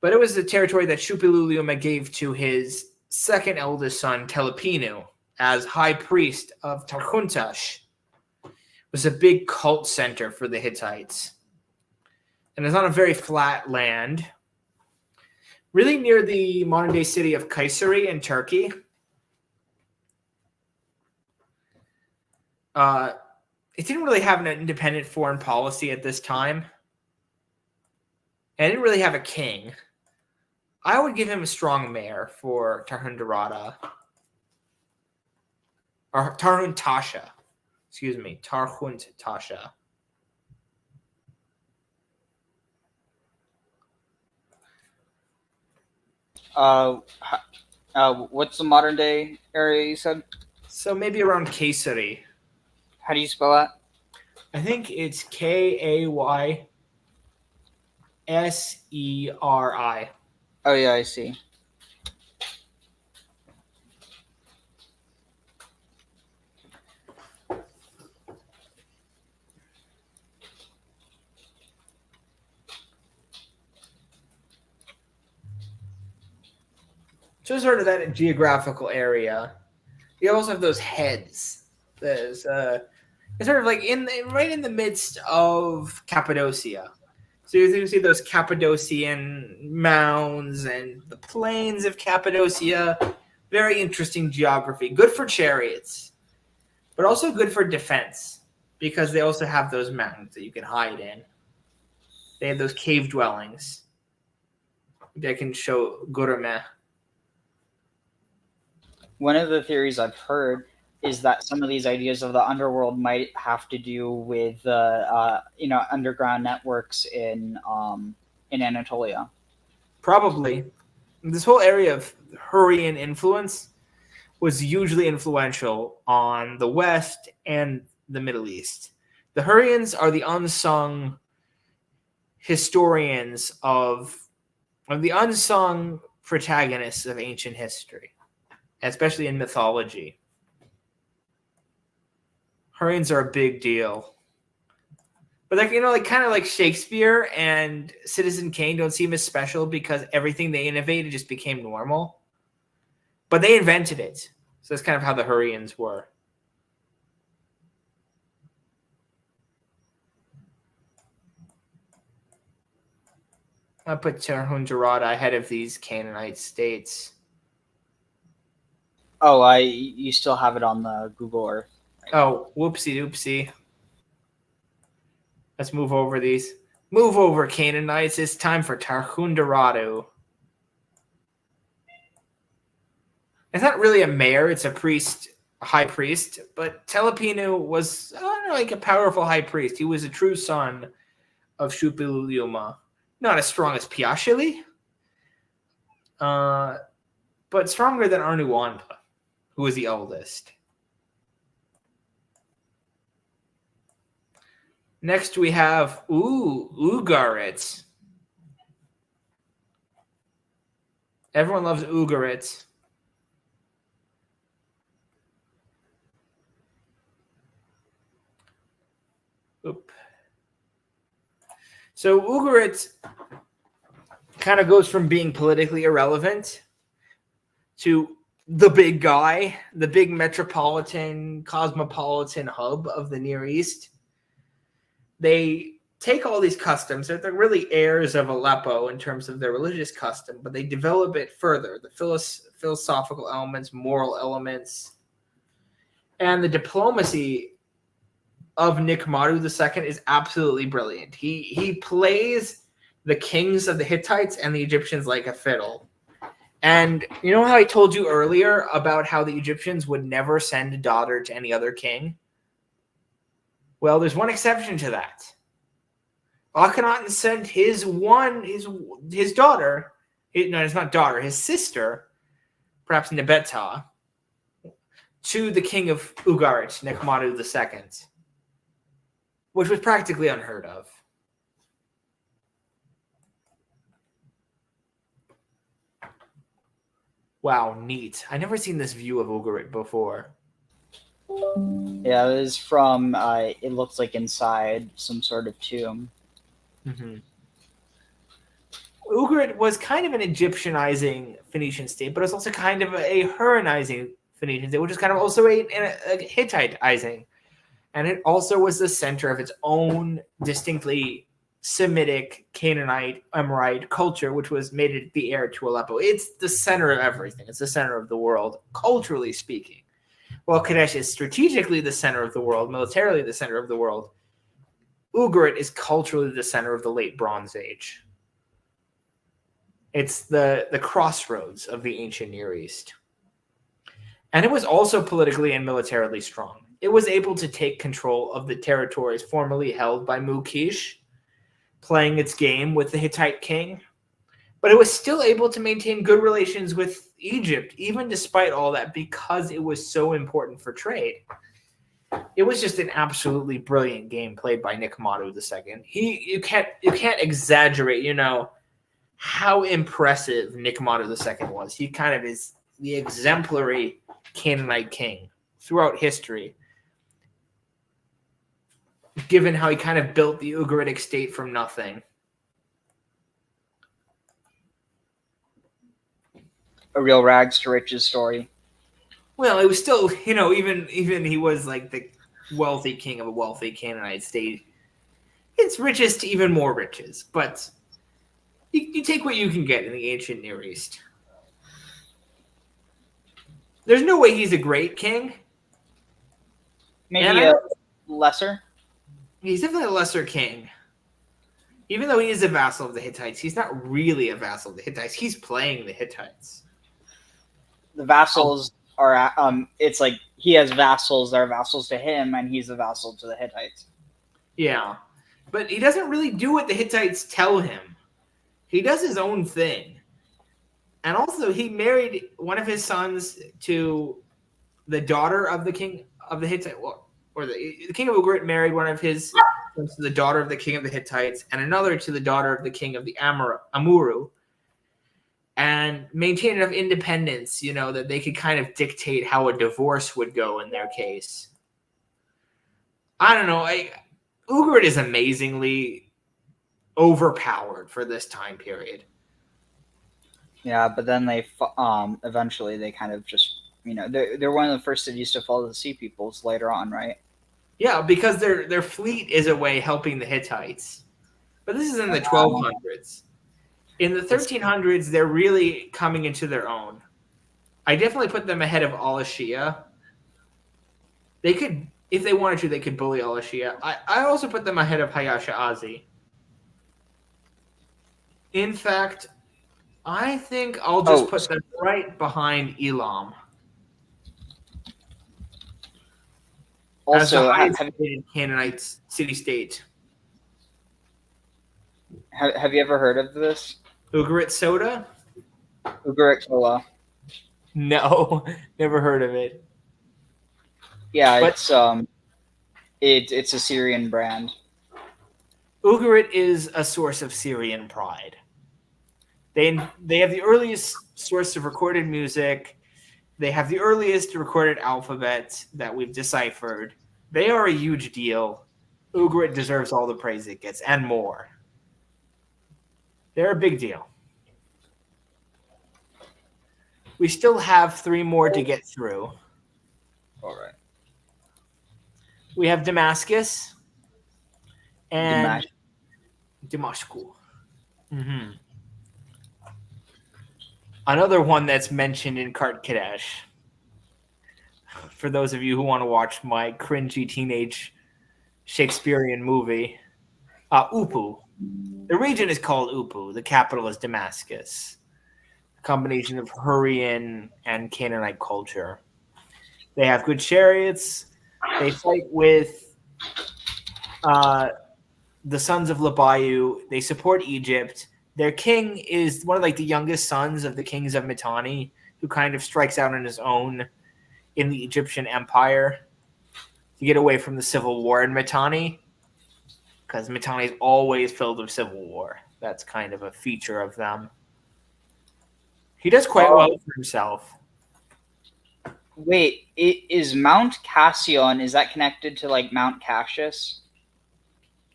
But it was the territory that Shuppiluliuma gave to his second eldest son, Telepinu, as high priest of Tarhuntash. It was a big cult center for the Hittites. And it's on a very flat land, really near the modern-day city of Kayseri in Turkey. It didn't really have an independent foreign policy at this time. And it didn't really have a king. I would give him a strong mayor for Tarhundarada. Or Tarhuntasha. Excuse me, Tarhuntasha. What's the modern day area you said? So maybe around Kayseri. How do you spell that? I think it's Kayseri. Oh yeah, I see. So sort of that geographical area. You also have those heads. There's it's sort of like right in the midst of Cappadocia. So you can see those Cappadocian mounds and the plains of Cappadocia. Very interesting geography. Good for chariots, but also good for defense because they also have those mountains that you can hide in. They have those cave dwellings that can show Gurme. One of the theories I've heard is that some of these ideas of the underworld might have to do with underground networks in Anatolia. Probably. This whole area of Hurrian influence was hugely influential on the West and the Middle East. The Hurrians are the unsung historians of the unsung protagonists of ancient history, especially in mythology. Hurrians are a big deal. But kind of like Shakespeare and Citizen Kane don't seem as special because everything they innovated just became normal. But they invented it. So that's kind of how the Hurrians were. I put Tarhundarada ahead of these Canaanite states. Oh, you still have it on the Google Earth. Oh, whoopsie doopsie. Let's move over these. Move over, Canaanites. It's time for Tarhundaradu. It's not really a mayor, it's a priest, a high priest, but Telepinu was like a powerful high priest. He was a true son of Shupiluluma. Not as strong as Piashili, but stronger than Arnuwanda, who was the eldest. Next we have Ugarit. Everyone loves Ugarit. Oop. So Ugarit kind of goes from being politically irrelevant to the big guy, the big metropolitan, cosmopolitan hub of the Near East. They take all these customs, they're really heirs of Aleppo in terms of their religious custom, but they develop it further, the philosophical elements, moral elements, and the diplomacy of Nickmadu II is absolutely brilliant. He plays the kings of the Hittites and the Egyptians like a fiddle. And you know how I told you earlier about how the Egyptians would never send a daughter to any other king? Well, there's one exception to that. Akhenaten sent his daughter, it's not daughter, his sister, perhaps Nebeta, to the king of Ugarit, Nickmadu II, which was practically unheard of. Wow, neat. I never seen this view of Ugarit before. Yeah, it is from, it looks like inside some sort of tomb. Mm-hmm. Ugarit was kind of an Egyptianizing Phoenician state, but it's also kind of a Huronizing Phoenician state, which is kind of also a Hittiteizing. And it also was the center of its own distinctly Semitic, Canaanite, Amorite culture, which made it the heir to Aleppo. It's the center of everything. It's the center of the world, culturally speaking. While Kadesh is strategically the center of the world, militarily the center of the world, Ugarit is culturally the center of the late Bronze Age. It's the crossroads of the ancient Near East. And it was also politically and militarily strong. It was able to take control of the territories formerly held by Mukish, playing its game with the Hittite king. But it was still able to maintain good relations with Egypt, even despite all that, because it was so important for trade. It was just an absolutely brilliant game played by Nickmadu II. You can't exaggerate, how impressive Nickmadu II was. He kind of is the exemplary Canaanite king throughout history, given how he kind of built the Ugaritic state from nothing. A real rags to riches story. Well, it was still, even he was like the wealthy king of a wealthy Canaanite state. It's riches to even more riches, but you take what you can get in the ancient Near East. There's no way he's a great king. Maybe a lesser? He's definitely a lesser king. Even though he is a vassal of the Hittites, he's not really a vassal of the Hittites. He's playing the Hittites. The vassals are, it's like he has vassals that are vassals to him, and he's a vassal to the Hittites. Yeah. But he doesn't really do what the Hittites tell him. He does his own thing. And also, he married one of his sons to the daughter of the king of the Hittites. Or the king of Ugarit married one of his sons to the daughter of the king of the Hittites, and another to the daughter of the king of the Amuru. And maintained enough independence, that they could kind of dictate how a divorce would go in their case. I don't know. Ugarit is amazingly overpowered for this time period. Yeah, but then they eventually they kind of just they're one of the first cities to follow the Sea Peoples later on, right? Yeah, because their fleet is a way helping the Hittites. But this is in the 1200s. In the 1300s, they're really coming into their own. I definitely put them ahead of Al-Ashia. They could, if they wanted to, they could bully Al-Ashia. I also put them ahead of Hayasha Azi. In fact, I think I'll just Oh, put them right behind Elam as the also, highest rated Canaanite city state. have you ever heard of this? Ugarit soda? Ugarit Cola. No, never heard of it. Yeah, But it's a Syrian brand. Ugarit is a source of Syrian pride. They have the earliest source of recorded music. They have the earliest recorded alphabet that we've deciphered. They are a huge deal. Ugarit deserves all the praise it gets and more. They're a big deal. We still have three more to get through. All right. We have Damascus and Dimash. Damascus. Mm-hmm. Another one that's mentioned in Kart Kadesh. For those of you who want to watch my cringy teenage Shakespearean movie, Upu. The region is called Upu. The capital is Damascus. A combination of Hurrian and Canaanite culture. They have good chariots. They fight with the sons of Labayu. They support Egypt. Their king is one of like the youngest sons of the kings of Mitanni, who kind of strikes out on his own in the Egyptian Empire to get away from the civil war in Mitanni, because Mitanni is always filled with civil war. That's kind of a feature of them. He does quite well for himself. Wait, is Mount Cassion, is that connected to like Mount Cassius?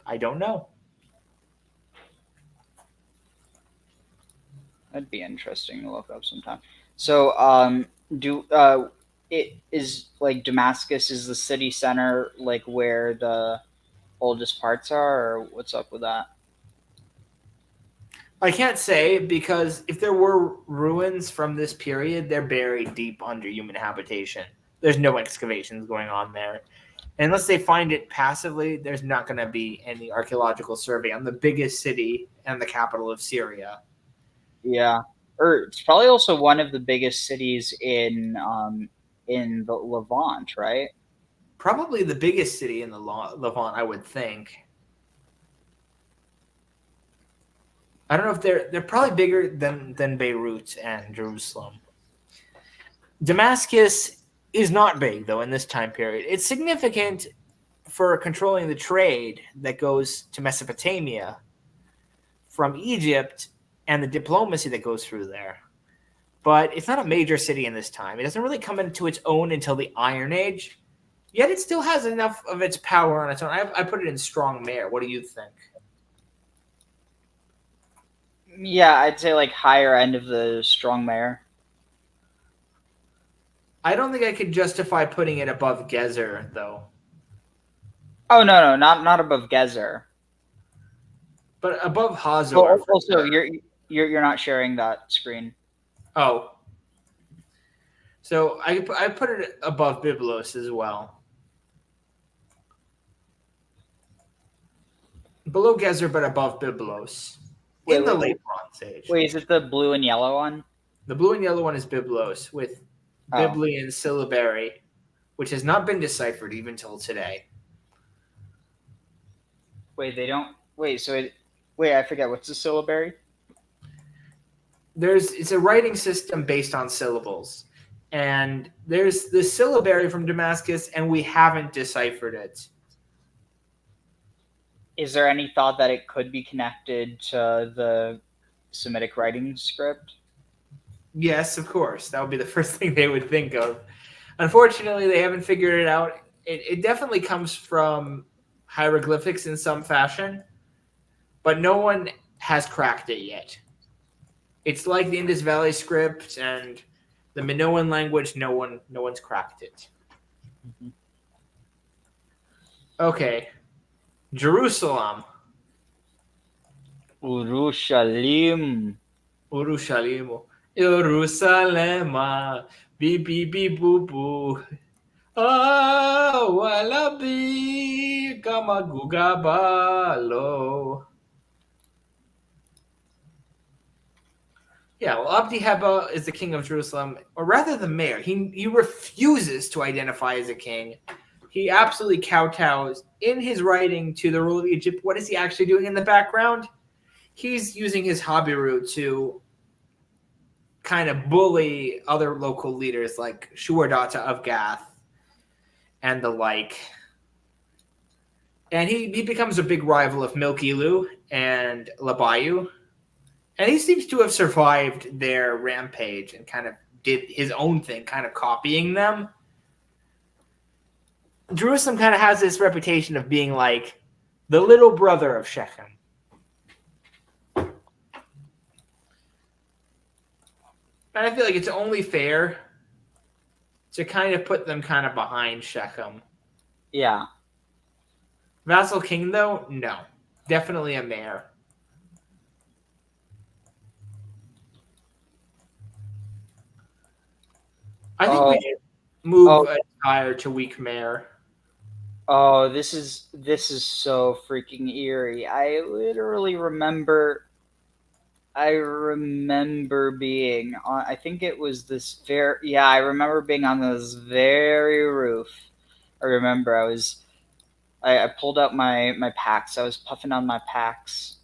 I don't know. That'd be interesting to look up sometime. So, it is like Damascus is the city center, like where the oldest parts are, or what's up with that? I can't say, because if there were ruins from this period, they're buried deep under human habitation. There's no excavations going on there. Unless they find it passively, there's not going to be any archaeological survey on the biggest city and the capital of Syria. Yeah, or it's probably also one of the biggest cities in the Levant, right? Probably the biggest city in the Levant, I would think. I don't know if they're probably bigger than Beirut and Jerusalem. Damascus is not big though in this time period. It's significant for controlling the trade that goes to Mesopotamia from Egypt and the diplomacy that goes through there. But it's not a major city in this time. It doesn't really come into its own until the Iron Age. Yet it still has enough of its power on its own. I put it in strong mare. What do you think? Yeah, I'd say like higher end of the strong mare. I don't think I could justify putting it above Gezer, though. Oh no, not above Gezer. But above Hazor. Oh, also, you're not sharing that screen. Oh. So I put it above Byblos as well. Below Gezer, but above Byblos. In the late Bronze Age. Wait, is it the blue and yellow one? The blue and yellow one is Byblos with Biblian syllabary, which has not been deciphered even till today. Wait, they don't. Wait, I forget. What's the syllabary? It's a writing system based on syllables. And there's the syllabary from Damascus, and we haven't deciphered it. Is there any thought that it could be connected to the Semitic writing script? Yes, of course. That would be the first thing they would think of. Unfortunately, they haven't figured it out. It definitely comes from hieroglyphics in some fashion, but no one has cracked it yet. It's like the Indus Valley script and the Minoan language. No one's cracked it. Mm-hmm. Okay. Jerusalem. Urushalim. Urushalim. Jerusalem. Beep, beep, beep, boo, boo. Oh, walabi kamagugabalo. Yeah, well, Abdi Heba is the king of Jerusalem, or rather the mayor. He refuses to identify as a king. He absolutely kowtows in his writing to the rule of Egypt. What is he actually doing in the background? He's using his Habiru to kind of bully other local leaders like Shuardata of Gath and the like. And he becomes a big rival of Milkilu and Labayu. And he seems to have survived their rampage and kind of did his own thing, kind of copying them. Jerusalem kind of has this reputation of being like the little brother of Shechem. And I feel like it's only fair to kind of put them kind of behind Shechem. Yeah. Vassal king, though? No. Definitely a mayor. I think we should move higher to weak mayor. Oh, this is so freaking eerie. I remember being on, I think it was this I remember being on this very roof. I pulled out my packs. I was puffing on my packs,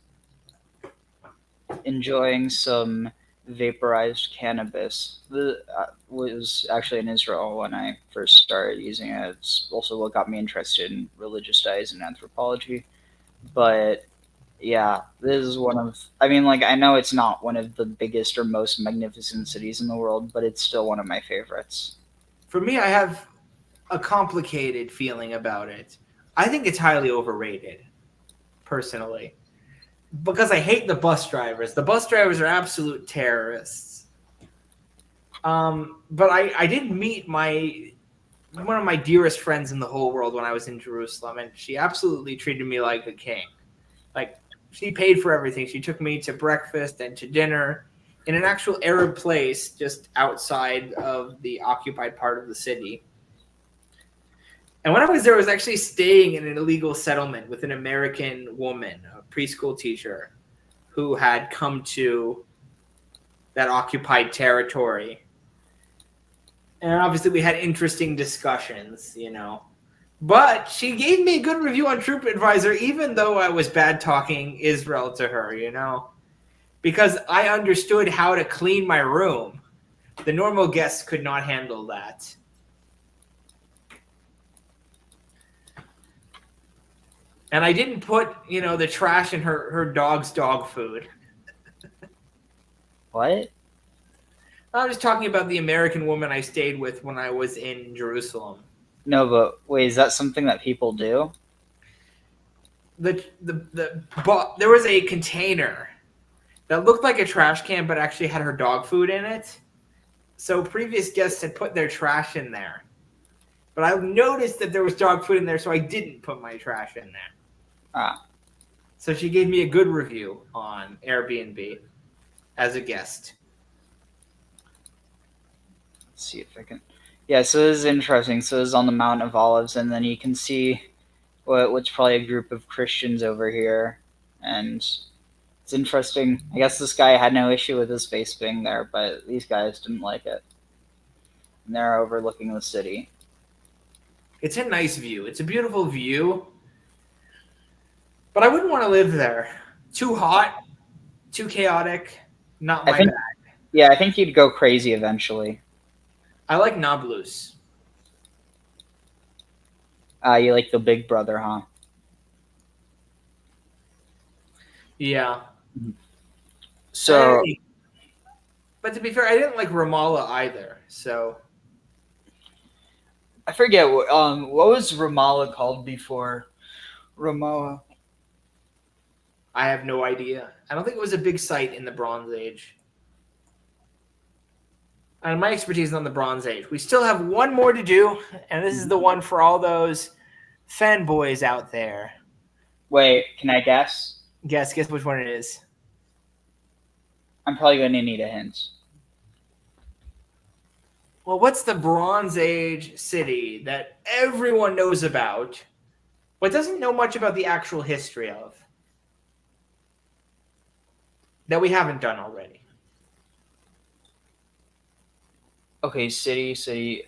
enjoying some vaporized cannabis. Was actually in Israel when I first started using it. It's also what got me interested in religious studies and anthropology. But yeah, this is one of, I mean, like, I know it's not one of the biggest or most magnificent cities in the world, but it's still one of my favorites. For me, I have a complicated feeling about it. I think it's highly overrated, personally, because I hate the bus drivers. The bus drivers are absolute terrorists. But I did meet one of my dearest friends in the whole world when I was in Jerusalem, and she absolutely treated me like a king. Like, she paid for everything. She took me to breakfast and to dinner in an actual Arab place just outside of the occupied part of the city. And when I was there, I was actually staying in an illegal settlement with an American woman, a preschool teacher, who had come to that occupied territory. And obviously we had interesting discussions, you know. But she gave me a good review on TripAdvisor, even though I was bad talking Israel to her, you know, because I understood how to clean my room. The normal guests could not handle that. And I didn't put, you know, the trash in her dog's dog food. What? I was talking about the American woman I stayed with when I was in Jerusalem. No, but wait, is that something that people do? There was a container that looked like a trash can, but actually had her dog food in it. So previous guests had put their trash in there. But I noticed that there was dog food in there, so I didn't put my trash in there. Ah. So she gave me a good review on Airbnb as a guest. Let's see if I can. Yeah, so this is interesting. So this is on the Mount of Olives, and then you can see what's probably a group of Christians over here. And it's interesting. I guess this guy had no issue with his face being there, but these guys didn't like it. And they're overlooking the city. It's a nice view. It's a beautiful view. But I wouldn't want to live there. Too hot, too chaotic, not my bag. Yeah, I think you'd go crazy eventually. I like Nablus. You like the Big Brother, huh? Yeah. So, but to be fair, I didn't like Ramallah either. So I forget what was Ramallah called before Ramallah. I have no idea. I don't think it was a big site in the Bronze Age. And my expertise is on the Bronze Age. We still have one more to do, and this is the one for all those fanboys out there. Wait, can I guess? Guess which one it is. I'm probably going to need a hint. Well, what's the Bronze Age city that everyone knows about, but doesn't know much about the actual history of? That we haven't done already. Okay, city.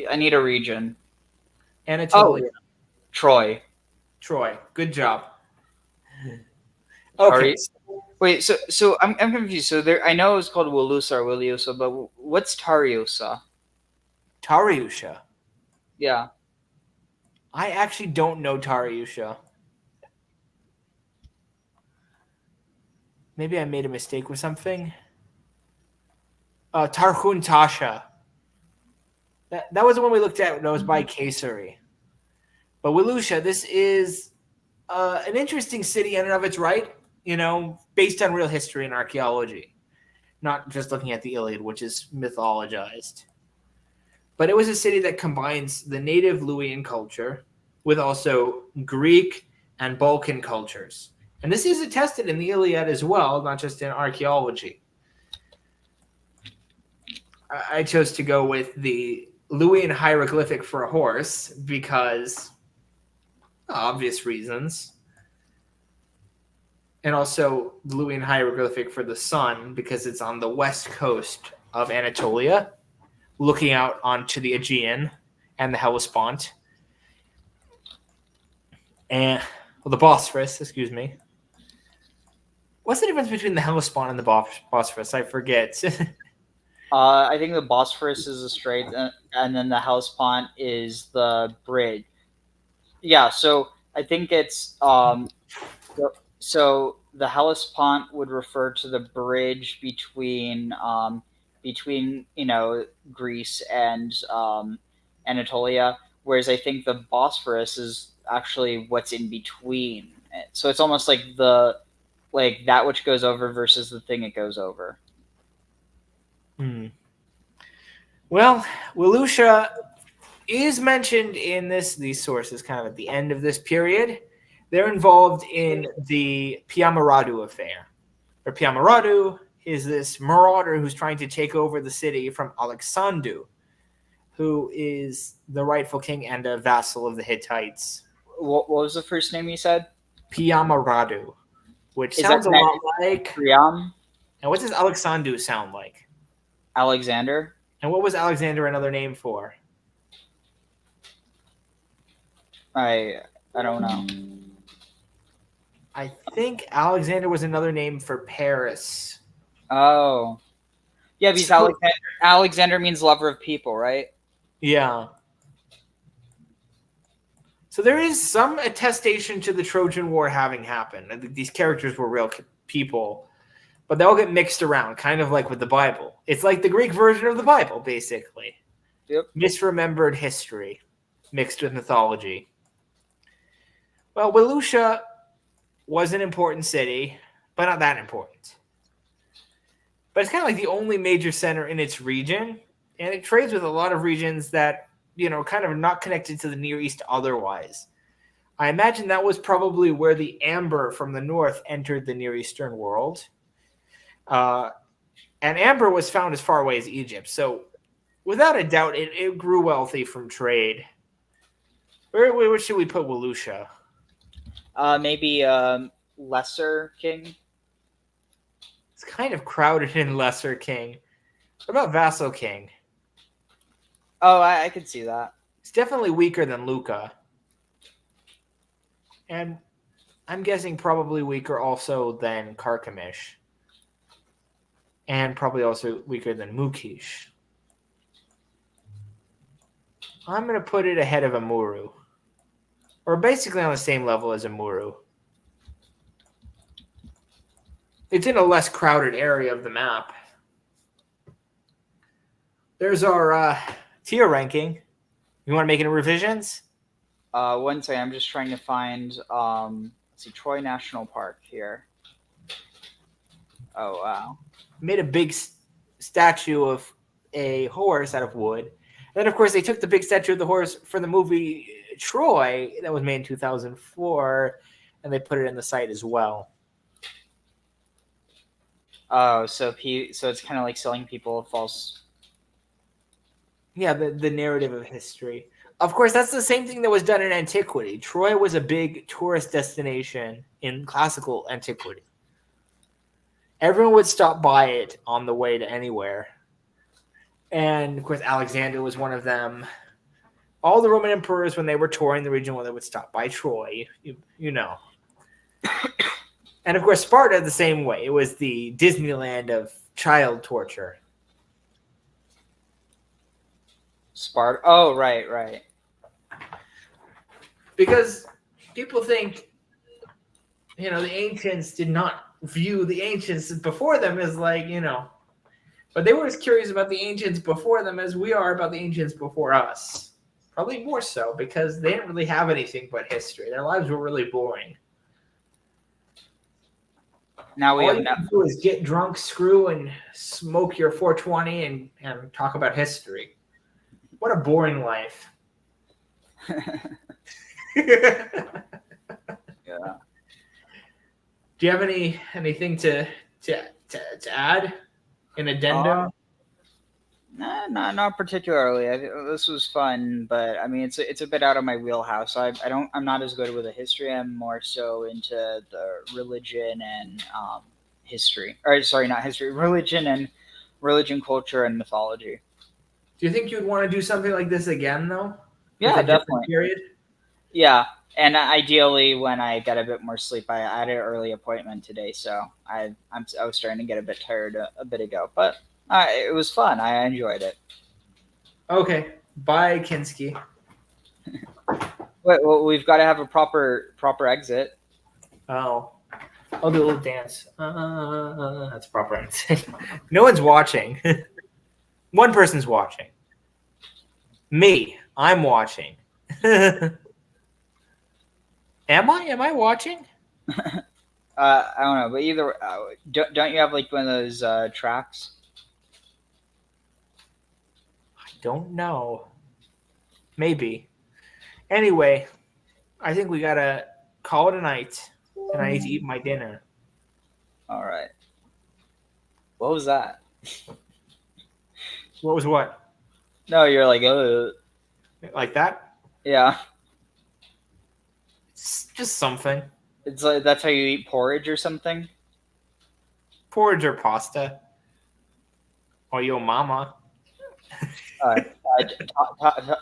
I need a region. Oh, Anatolia. Troy. Troy. Good job. Okay. Tari. Wait, so I'm confused. So there, I know it's called Wulusa or Wiliusa, but what's Tariusa? Tariusha. Yeah. I actually don't know Tariusha. Maybe I made a mistake with something. Tarhun Tasha. That was the one we looked at. That was by Kesari. But Wilusha, this is an interesting city in and of its right. Based on real history and archaeology, not just looking at the Iliad, which is mythologized. But it was a city that combines the native Luwian culture with also Greek and Balkan cultures. And this is attested in the Iliad as well, not just in archaeology. I chose to go with the Luwian hieroglyphic for a horse because obvious reasons. And also the Luwian hieroglyphic for the sun because it's on the west coast of Anatolia, looking out onto the Aegean and the Hellespont. And the Bosphorus, excuse me. What's the difference between the Hellespont and the Bosphorus? I forget. I think the Bosphorus is a strait, and then the Hellespont is the bridge. Yeah, so I think it's so the Hellespont would refer to the bridge between Greece and Anatolia, whereas I think the Bosphorus is actually what's in between. So it's almost like that which goes over versus the thing it goes over. Well, Wilusha is mentioned in these sources kind of at the end of this period. They're involved in the Piamaradu affair. Or Piamaradu is this marauder who's trying to take over the city from Alexandru, who is the rightful king and a vassal of the Hittites. What was the first name you said? Piamaradu, which Is sounds that a lot like Priam? And what does Alexandru sound like? Alexander? And what was Alexander another name for? I don't know. I think Alexander was another name for Paris. Oh. Yeah, because Alexander means lover of people, right? Yeah. So there is some attestation to the Trojan War having happened. These characters were real people, but they all get mixed around, kind of like with the Bible. It's like the Greek version of the Bible, basically. Yep. Misremembered history mixed with mythology. Well, Wilusha was an important city, but not that important. But it's kind of like the only major center in its region, and it trades with a lot of regions that, kind of not connected to the Near East otherwise. I imagine that was probably where the amber from the north entered the Near Eastern world. And amber was found as far away as Egypt. So without a doubt, it grew wealthy from trade. Where should we put Wilusha? Maybe Lesser King? It's kind of crowded in Lesser King. What about Vassal King? Oh, I could see that. It's definitely weaker than Lucca. And I'm guessing probably weaker also than Carchemish. And probably also weaker than Mukish. I'm going to put it ahead of Amuru. Or basically on the same level as Amuru. It's in a less crowded area of the map. There's our tier ranking. You want to make any revisions? One second, I'm just trying to find let's see, Troy National Park here. Oh wow. Made a big statue of a horse out of wood. And then of course they took the big statue of the horse for the movie Troy that was made in 2004 and they put it in the site as well. Oh, so it's kind of like selling people a false. Yeah, the narrative of history. Of course, that's the same thing that was done in antiquity. Troy was a big tourist destination in classical antiquity. Everyone would stop by it on the way to anywhere. And of course, Alexander was one of them. All the Roman emperors, when they were touring the region, when they would stop by Troy, you know. And of course, Sparta the same way. It was the Disneyland of child torture. Sparta. Oh, right. Because people think, the ancients did not view the ancients before them as but they were as curious about the ancients before them as we are about the ancients before us. Probably more so because they didn't really have anything but history. Their lives were really boring. Now we All have you can do is get drunk, screw, and smoke your 420 and talk about history. What a boring life. Yeah. Do you have anything to add? An addendum? Not particularly. This was fun, but I mean, it's a bit out of my wheelhouse. I'm not as good with the history. I'm more so into the religion and history. Or sorry, not history. Religion, culture, and mythology. Do you think you'd want to do something like this again, though? Yeah, With a different definitely. Period. Yeah, and ideally when I get a bit more sleep. I had an early appointment today, so I was starting to get a bit tired a bit ago, but it was fun. I enjoyed it. Okay, bye, Kinski. Wait, well, we've got to have a proper exit. Oh, I'll do a little dance. That's proper exit. No one's watching. One person's watching. Me. I'm watching. Am I watching? I don't know, but either don't you have like one of those tracks? I don't know. Maybe. Anyway, I think we gotta call it a night, and I need to eat my dinner. All right. What was that? What was what? No, you're like, Like that? yeah. It's just something. It's like that's how you eat porridge or something. Porridge or pasta. Or your mama.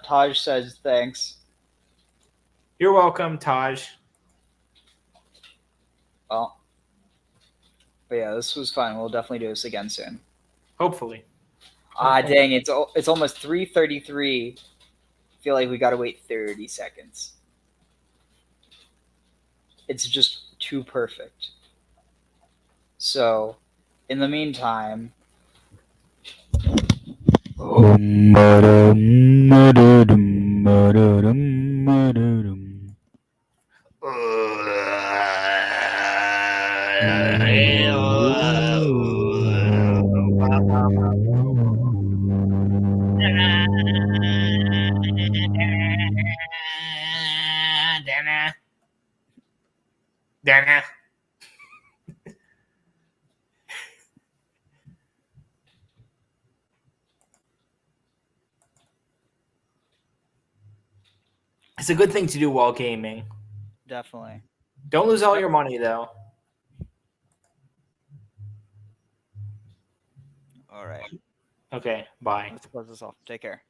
Taj says thanks. You're welcome, Taj. Well, but yeah, this was fun. We'll definitely do this again soon. Hopefully. Dang! It's almost 3:33. I feel like we gotta wait 30 seconds. It's just too perfect. So, in the meantime. Dana. It's a good thing to do while gaming. Definitely. Don't lose all your money, though. All right. Okay, bye. Let's close this off. Take care.